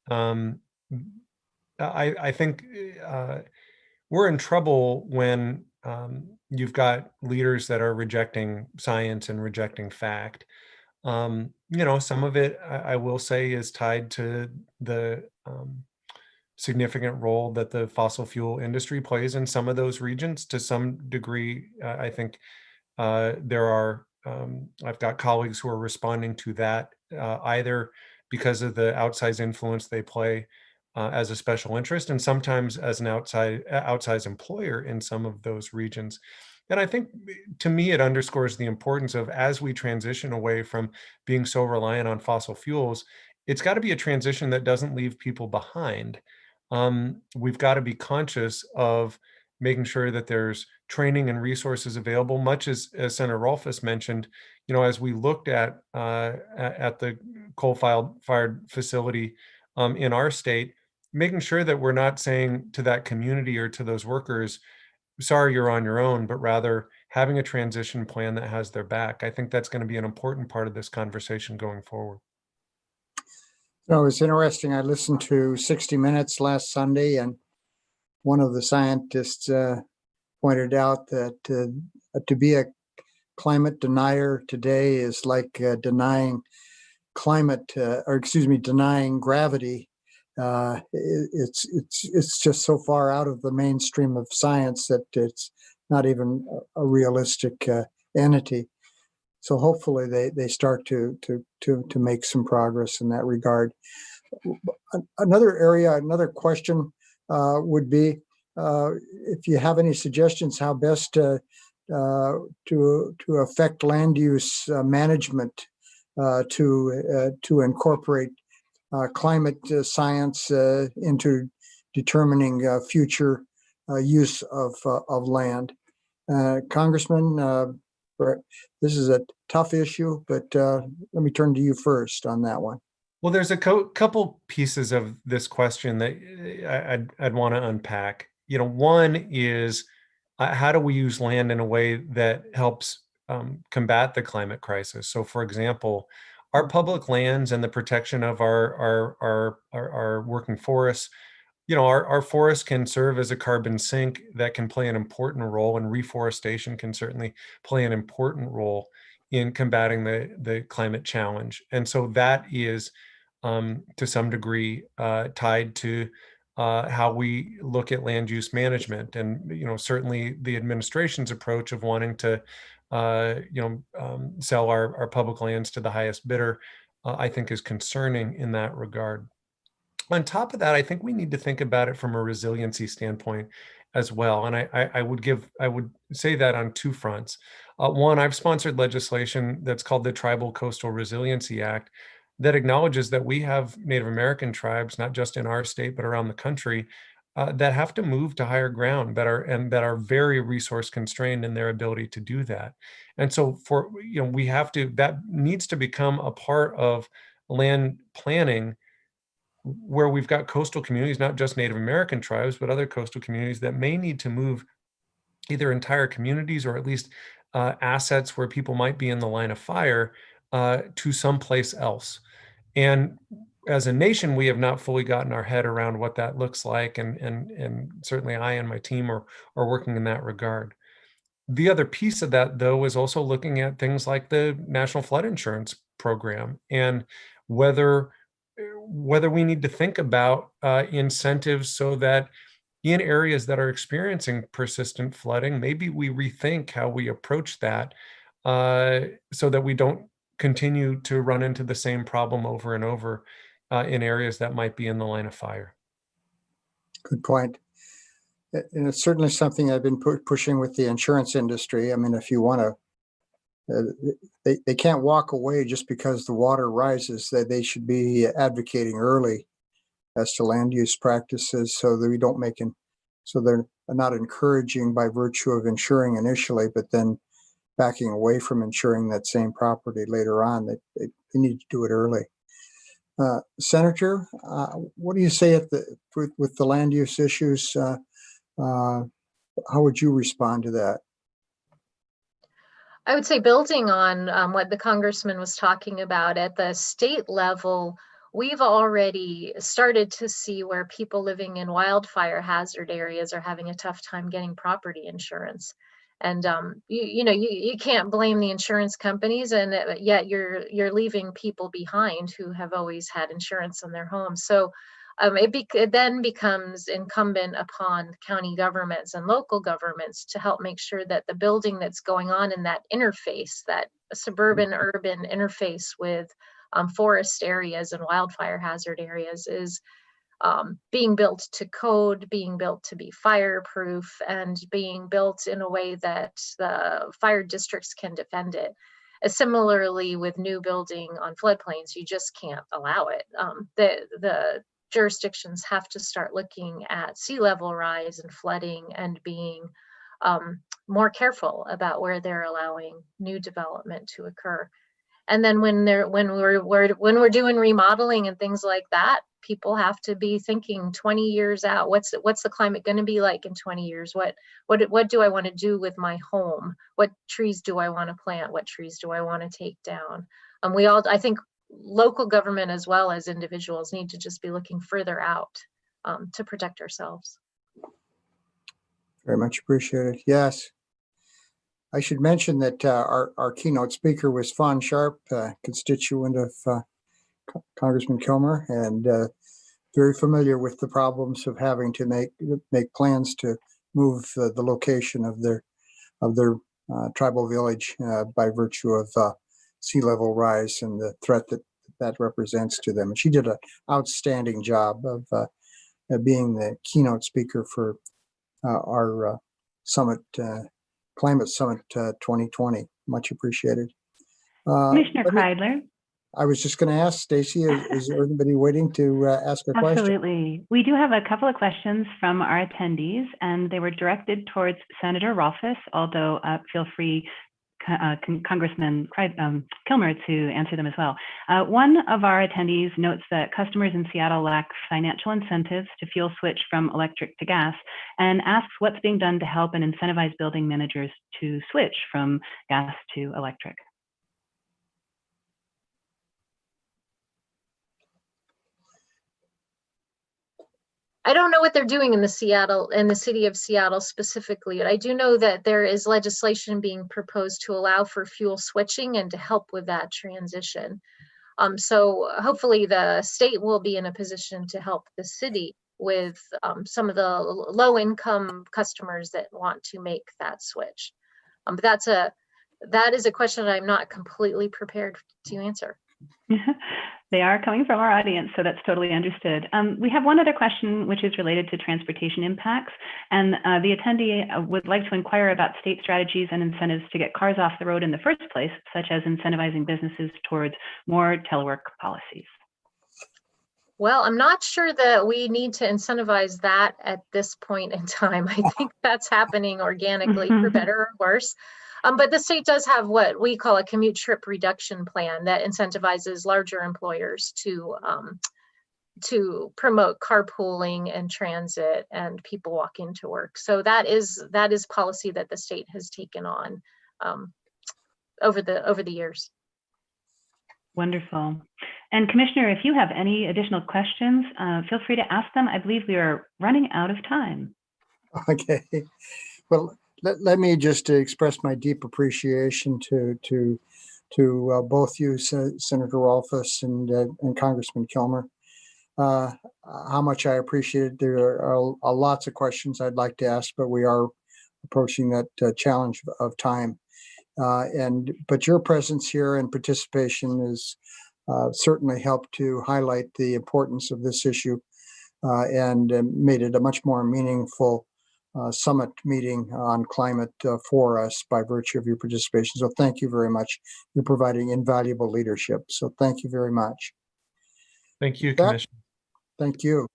I think we're in trouble when you've got leaders that are rejecting science and rejecting fact. Some of it, I will say, is tied to the significant role that the fossil fuel industry plays in some of those regions. To some degree, I think I've got colleagues who are responding to that either because of the outsized influence they play as a special interest, and sometimes as an outsized employer in some of those regions. And I think, to me, it underscores the importance of, as we transition away from being so reliant on fossil fuels, it's got to be a transition that doesn't leave people behind. We've got to be conscious of making sure that there's training and resources available, much as Senator Rolfes mentioned. As we looked at the coal-fired facility in our state, making sure that we're not saying to that community or to those workers, sorry, you're on your own, but rather having a transition plan that has their back. I think that's going to be an important part of this conversation going forward. It's interesting. I listened to 60 Minutes last Sunday, and one of the scientists pointed out that to be a climate denier today is like denying denying gravity. It's just so far out of the mainstream of science that it's not even a realistic entity. So hopefully they start to make some progress in that regard. Another area, another question would be if you have any suggestions how best to affect land use management to incorporate climate science into determining future use of land. Congressman, this is a tough issue, but let me turn to you first on that one. Well, there's a couple pieces of this question that I'd want to unpack. One is how do we use land in a way that helps combat the climate crisis? So, for example, our public lands and the protection of our working forests. Our forests can serve as a carbon sink that can play an important role, and reforestation can certainly play an important role in combating the climate challenge. And so that is, to some degree, tied to how we look at land use management. And, certainly the administration's approach of wanting to, sell our public lands to the highest bidder, I think is concerning in that regard. On top of that, I think we need to think about it from a resiliency standpoint as well. And I would say that on two fronts. One, I've sponsored legislation that's called the Tribal Coastal Resiliency Act that acknowledges that we have Native American tribes, not just in our state, but around the country, that have to move to higher ground, that are very resource constrained in their ability to do that. And so that needs to become a part of land planning, where we've got coastal communities, not just Native American tribes, but other coastal communities that may need to move either entire communities or at least assets where people might be in the line of fire to someplace else. And as a nation, we have not fully gotten our head around what that looks like. And certainly I and my team are working in that regard. The other piece of that, though, is also looking at things like the National Flood Insurance Program and whether we need to think about incentives so that in areas that are experiencing persistent flooding, maybe we rethink how we approach that so that we don't continue to run into the same problem over and over in areas that might be in the line of fire. Good point. And it's certainly something I've been pushing with the insurance industry. I mean, if you want to, they can't walk away just because the water rises. That they should be advocating early as to land use practices, so that we don't so they're not encouraging by virtue of insuring initially, but then backing away from insuring that same property later on. They need to do it early. Senator, what do you say with the land use issues? How would you respond to that? I would say, building on what the congressman was talking about, at the state level, we've already started to see where people living in wildfire hazard areas are having a tough time getting property insurance. And you can't blame the insurance companies, and yet you're leaving people behind who have always had insurance on their homes. So it then becomes incumbent upon county governments and local governments to help make sure that the building that's going on in that interface, that suburban urban interface with forest areas and wildfire hazard areas, is being built to code, being built to be fireproof, and being built in a way that the fire districts can defend it. Similarly, with new building on floodplains, you just can't allow it. The jurisdictions have to start looking at sea level rise and flooding and being more careful about where they're allowing new development to occur. And then when we're doing remodeling and things like that, people have to be thinking 20 years out. What's the climate going to be like in 20 years? What do I want to do with my home? What trees do I want to plant? What trees do I want to take down? I think local government as well as individuals need to just be looking further out to protect ourselves. Very much appreciated. Yes. I should mention that our keynote speaker was Fawn Sharp, constituent of Congressman Kilmer, and very familiar with the problems of having to make plans to move the location of their their tribal village by virtue of sea level rise and the threat that represents to them. And she did an outstanding job of being the keynote speaker for our summit, Climate Summit 2020. Much appreciated. Commissioner Kreidler. I was just going to ask Stacy, is there anybody waiting to ask a question? Absolutely. We do have a couple of questions from our attendees, and they were directed towards Senator Rolfes, although feel free, Congressman Kilmer, to answer them as well. One of our attendees notes that customers in Seattle lack financial incentives to fuel switch from electric to gas, and asks what's being done to help and incentivize building managers to switch from gas to electric. I don't know what they're doing in the city of Seattle specifically, but I do know that there is legislation being proposed to allow for fuel switching and to help with that transition. So hopefully the state will be in a position to help the city with some of the low-income customers that want to make that switch. But that is a question I'm not completely prepared to answer. They are coming from our audience, so that's totally understood. We have one other question, which is related to transportation impacts. And the attendee would like to inquire about state strategies and incentives to get cars off the road in the first place, such as incentivizing businesses towards more telework policies. Well, I'm not sure that we need to incentivize that at this point in time. I think that's happening organically, for better or worse. But the state does have what we call a commute trip reduction plan that incentivizes larger employers to promote carpooling and transit and people walking to work. So that is policy that the state has taken on over the years. Wonderful. And Commissioner, if you have any additional questions, feel free to ask them. I believe we are running out of time. Okay. Well, let me just express my deep appreciation to both you, Senator Rolfes and Congressman Kilmer. How much I appreciate it. There are lots of questions I'd like to ask, but we are approaching that challenge of time. But your presence here and participation has certainly helped to highlight the importance of this issue and made it a much more meaningful summit meeting on climate for us by virtue of your participation. So thank you very much. You're providing invaluable leadership. So thank you very much. Thank you, Commissioner. Thank you.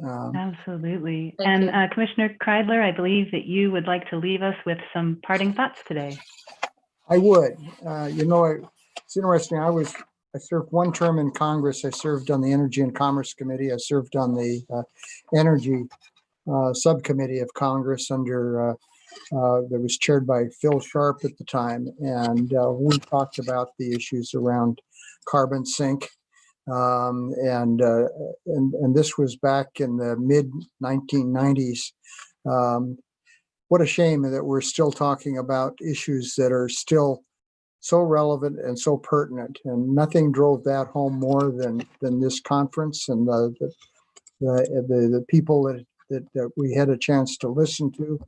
Absolutely. And Commissioner Kreidler, I believe that you would like to leave us with some parting thoughts today. I would. It's interesting. I served one term in Congress. I served on the Energy and Commerce Committee. I served on the Energy Subcommittee of Congress that was chaired by Phil Sharp at the time. And we talked about the issues around carbon sink. And this was back in the mid 1990s. What a shame that we're still talking about issues that are still so relevant and so pertinent, and nothing drove that home more than this conference and the people that we had a chance to listen to.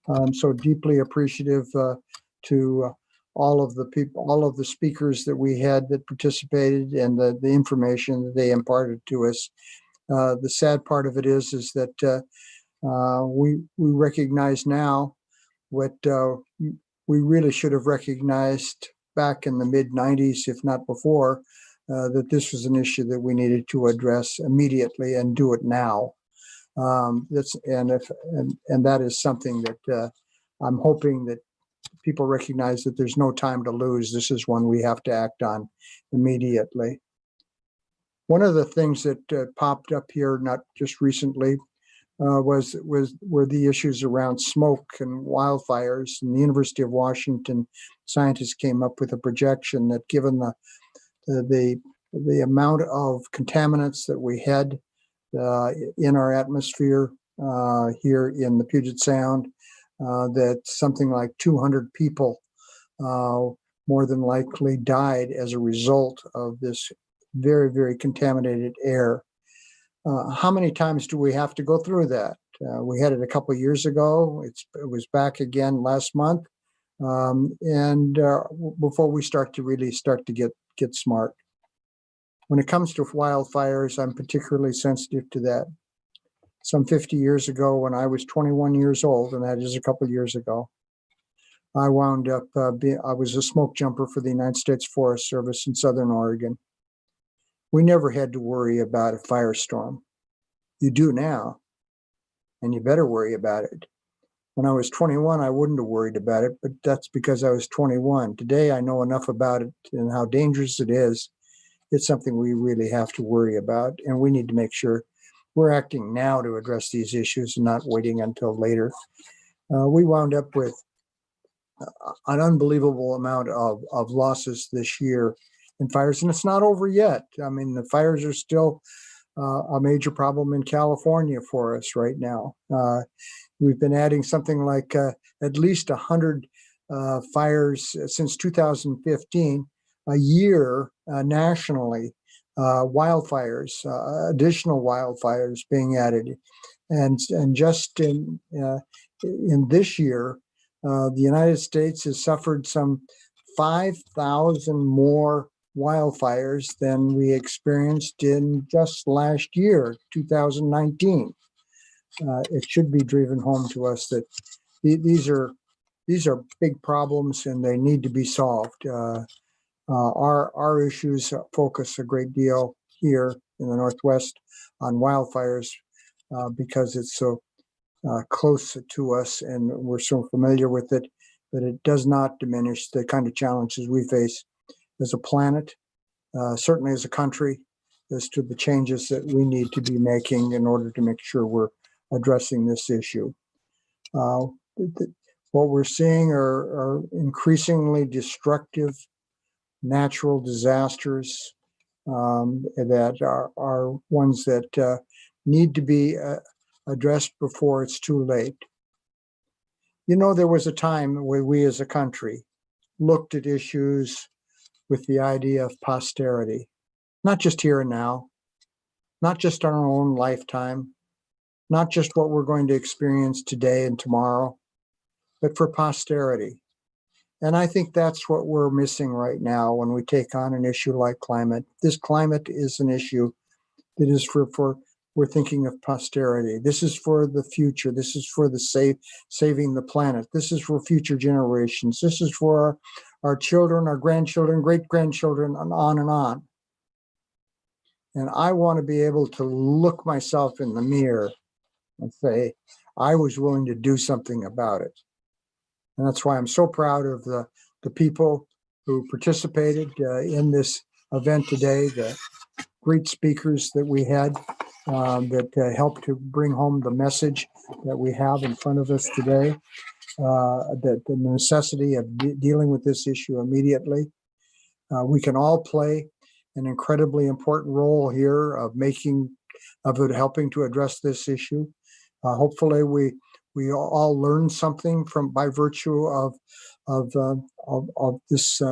I'm so deeply appreciative to all of the people, all of the speakers that we had that participated, and the information that they imparted to us. The sad part of it is that we recognize now what we really should have recognized back in the mid 90s, if not before, that this was an issue that we needed to address immediately and do it now. And that is something that I'm hoping that people recognize, that there's no time to lose. This is one we have to act on immediately. One of the things that popped up here, not just recently, were the issues around smoke and wildfires. And the University of Washington scientists came up with a projection that, given the amount of contaminants that we had in our atmosphere here in the Puget Sound, that something like 200 people more than likely died as a result of this very, very contaminated air. How many times do we have to go through that? We had it a couple of years ago. It was back again last month. Before we start to get smart. When it comes to wildfires, I'm particularly sensitive to that. Some 50 years ago, when I was 21 years old, and that is a couple of years ago, I wound up, I was a smoke jumper for the United States Forest Service in Southern Oregon. We never had to worry about a firestorm. You do now, and you better worry about it. When I was 21, I wouldn't have worried about it, but that's because I was 21. Today, I know enough about it and how dangerous it is. It's something we really have to worry about, and we need to make sure we're acting now to address these issues and not waiting until later. We wound up with an unbelievable amount of losses this year in fires, and it's not over yet. I mean, the fires are still a major problem in California for us right now. We've been adding something like at least 100 fires since 2015, a year nationally, wildfires, additional wildfires being added. And just in this year, the United States has suffered some 5,000 more wildfires than we experienced in just last year, 2019. It should be driven home to us that these are big problems and they need to be solved. Our issues focus a great deal here in the Northwest on wildfires because it's so close to us and we're so familiar with it, but it does not diminish the kind of challenges we face as a planet, certainly as a country, as to the changes that we need to be making in order to make sure we're addressing this issue. What we're seeing are increasingly destructive natural disasters that are ones that need to be addressed before it's too late. You know, there was a time where we as a country looked at issues with the idea of posterity, not just here and now, not just our own lifetime, not just what we're going to experience today and tomorrow, but for posterity. And I think that's what we're missing right now when we take on an issue like climate. This climate is an issue that is for we're thinking of posterity. This is for the future. This is for the saving the planet. This is for future generations. This is for our children, our grandchildren, great-grandchildren, and on and on. And I want to be able to look myself in the mirror and say, I was willing to do something about it. And that's why I'm so proud of the people who participated in this event today, the great speakers that we had that helped to bring home the message that we have in front of us today, that the necessity of dealing with this issue immediately. We can all play an incredibly important role here of helping to address this issue. Hopefully we all learn something by virtue of this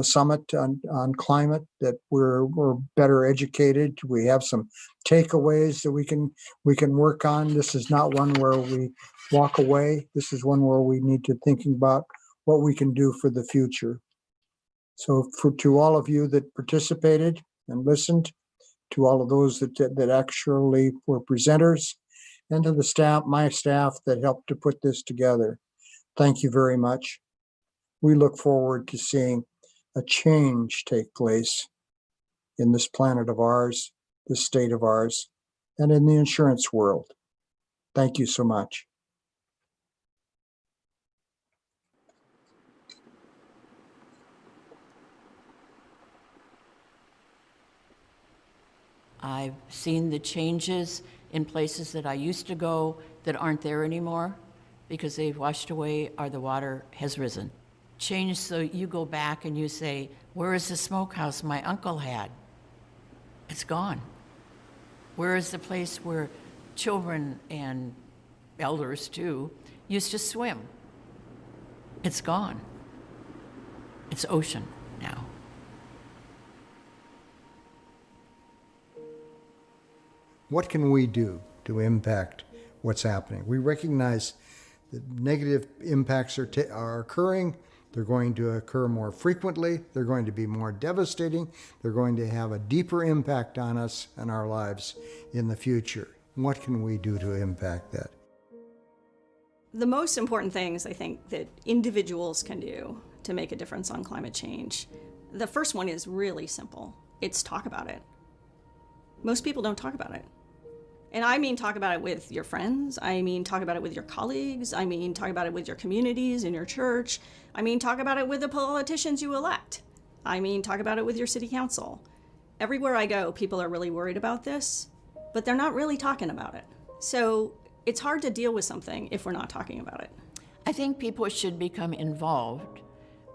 summit on climate, that we're better educated. We have some takeaways that we can work on. This is not one where we walk away. This is one where we need to thinking about what we can do for the future. So to all of you that participated and listened, to all of those that actually were presenters, and to the staff, my staff that helped to put this together, thank you very much. We look forward to seeing a change take place in this planet of ours, this state of ours, and in the insurance world. Thank you so much. I've seen the changes in places that I used to go that aren't there anymore because they've washed away or the water has risen. Change so you go back and you say, where is the smokehouse my uncle had? It's gone. Where is the place where children and elders too used to swim? It's gone. It's ocean now. What can we do to impact what's happening? We recognize that negative impacts are occurring They're going to occur more frequently. They're going to be more devastating. They're going to have a deeper impact on us and our lives in the future. What can we do to impact that? The most important things I think that individuals can do to make a difference on climate change, the first one is really simple. It's talk about it. Most people don't talk about it. And I mean talk about it with your friends. I mean talk about it with your colleagues. I mean talk about it with your communities, in your church. I mean talk about it with the politicians you elect. I mean talk about it with your city council. Everywhere I go, people are really worried about this, but they're not really talking about it. So it's hard to deal with something if we're not talking about it. I think people should become involved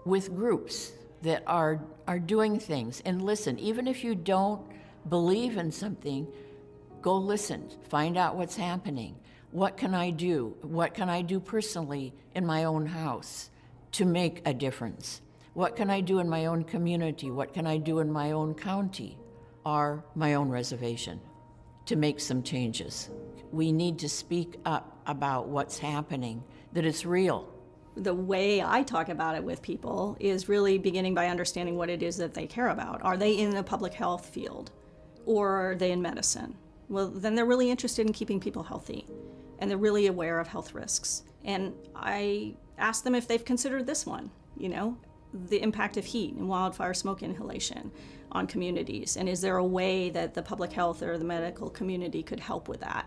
with groups that are doing things and listen. Even if you don't believe in something, go listen, find out what's happening. What can I do? What can I do personally in my own house to make a difference? What can I do in my own community? What can I do in my own county or my own reservation to make some changes? We need to speak up about what's happening, that it's real. The way I talk about it with people is really beginning by understanding what it is that they care about. Are they in the public health field or are they in medicine? Well, then they're really interested in keeping people healthy and they're really aware of health risks. And I ask them if they've considered this one, the impact of heat and wildfire smoke inhalation on communities. And is there a way that the public health or the medical community could help with that?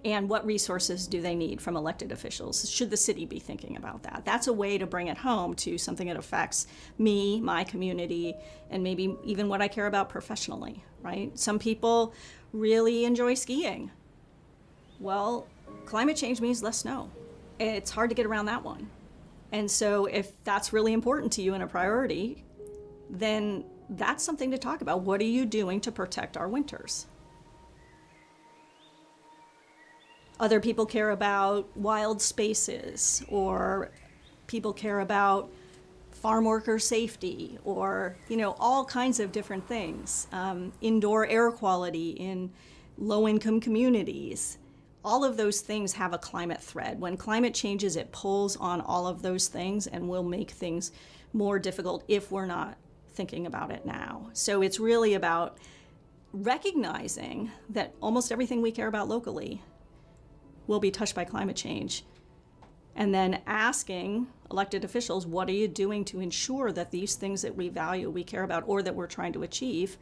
And what resources do they need from elected officials? Should the city be thinking about that? That's a way to bring it home to something that affects me, my community, and maybe even what I care about professionally, right? Some people really enjoy skiing. Well, climate change means less snow. It's hard to get around that one. And so if that's really important to you and a priority, then that's something to talk about. What are you doing to protect our winters? Other people care about wild spaces, or people care about farm worker safety, or all kinds of different things. Indoor air quality in low-income communities. All of those things have a climate thread. When climate changes, it pulls on all of those things and will make things more difficult if we're not thinking about it now. So it's really about recognizing that almost everything we care about locally will be touched by climate change. And then asking elected officials, what are you doing to ensure that these things that we value, we care about, or that we're trying to achieve,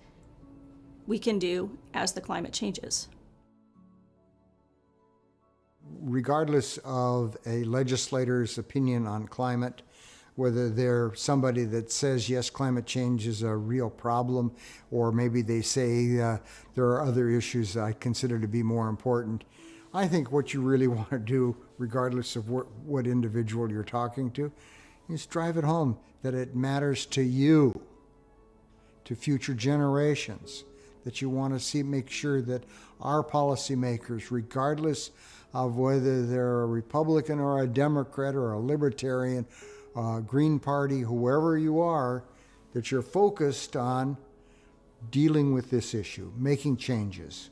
we can do as the climate changes. Regardless of a legislator's opinion on climate, whether they're somebody that says, yes, climate change is a real problem, or maybe they say there are other issues I consider to be more important, I think what you really want to do, regardless of what individual you're talking to, is drive it home that it matters to you, to future generations, that you want to make sure that our policymakers, regardless of whether they're a Republican or a Democrat or a Libertarian, Green Party, whoever you are, that you're focused on dealing with this issue, making changes.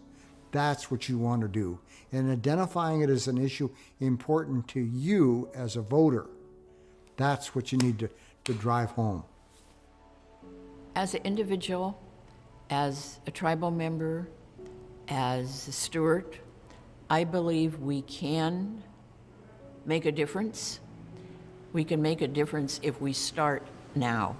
That's what you want to do. And identifying it as an issue important to you as a voter, that's what you need to drive home. As an individual, as a tribal member, as a steward, I believe we can make a difference. We can make a difference if we start now.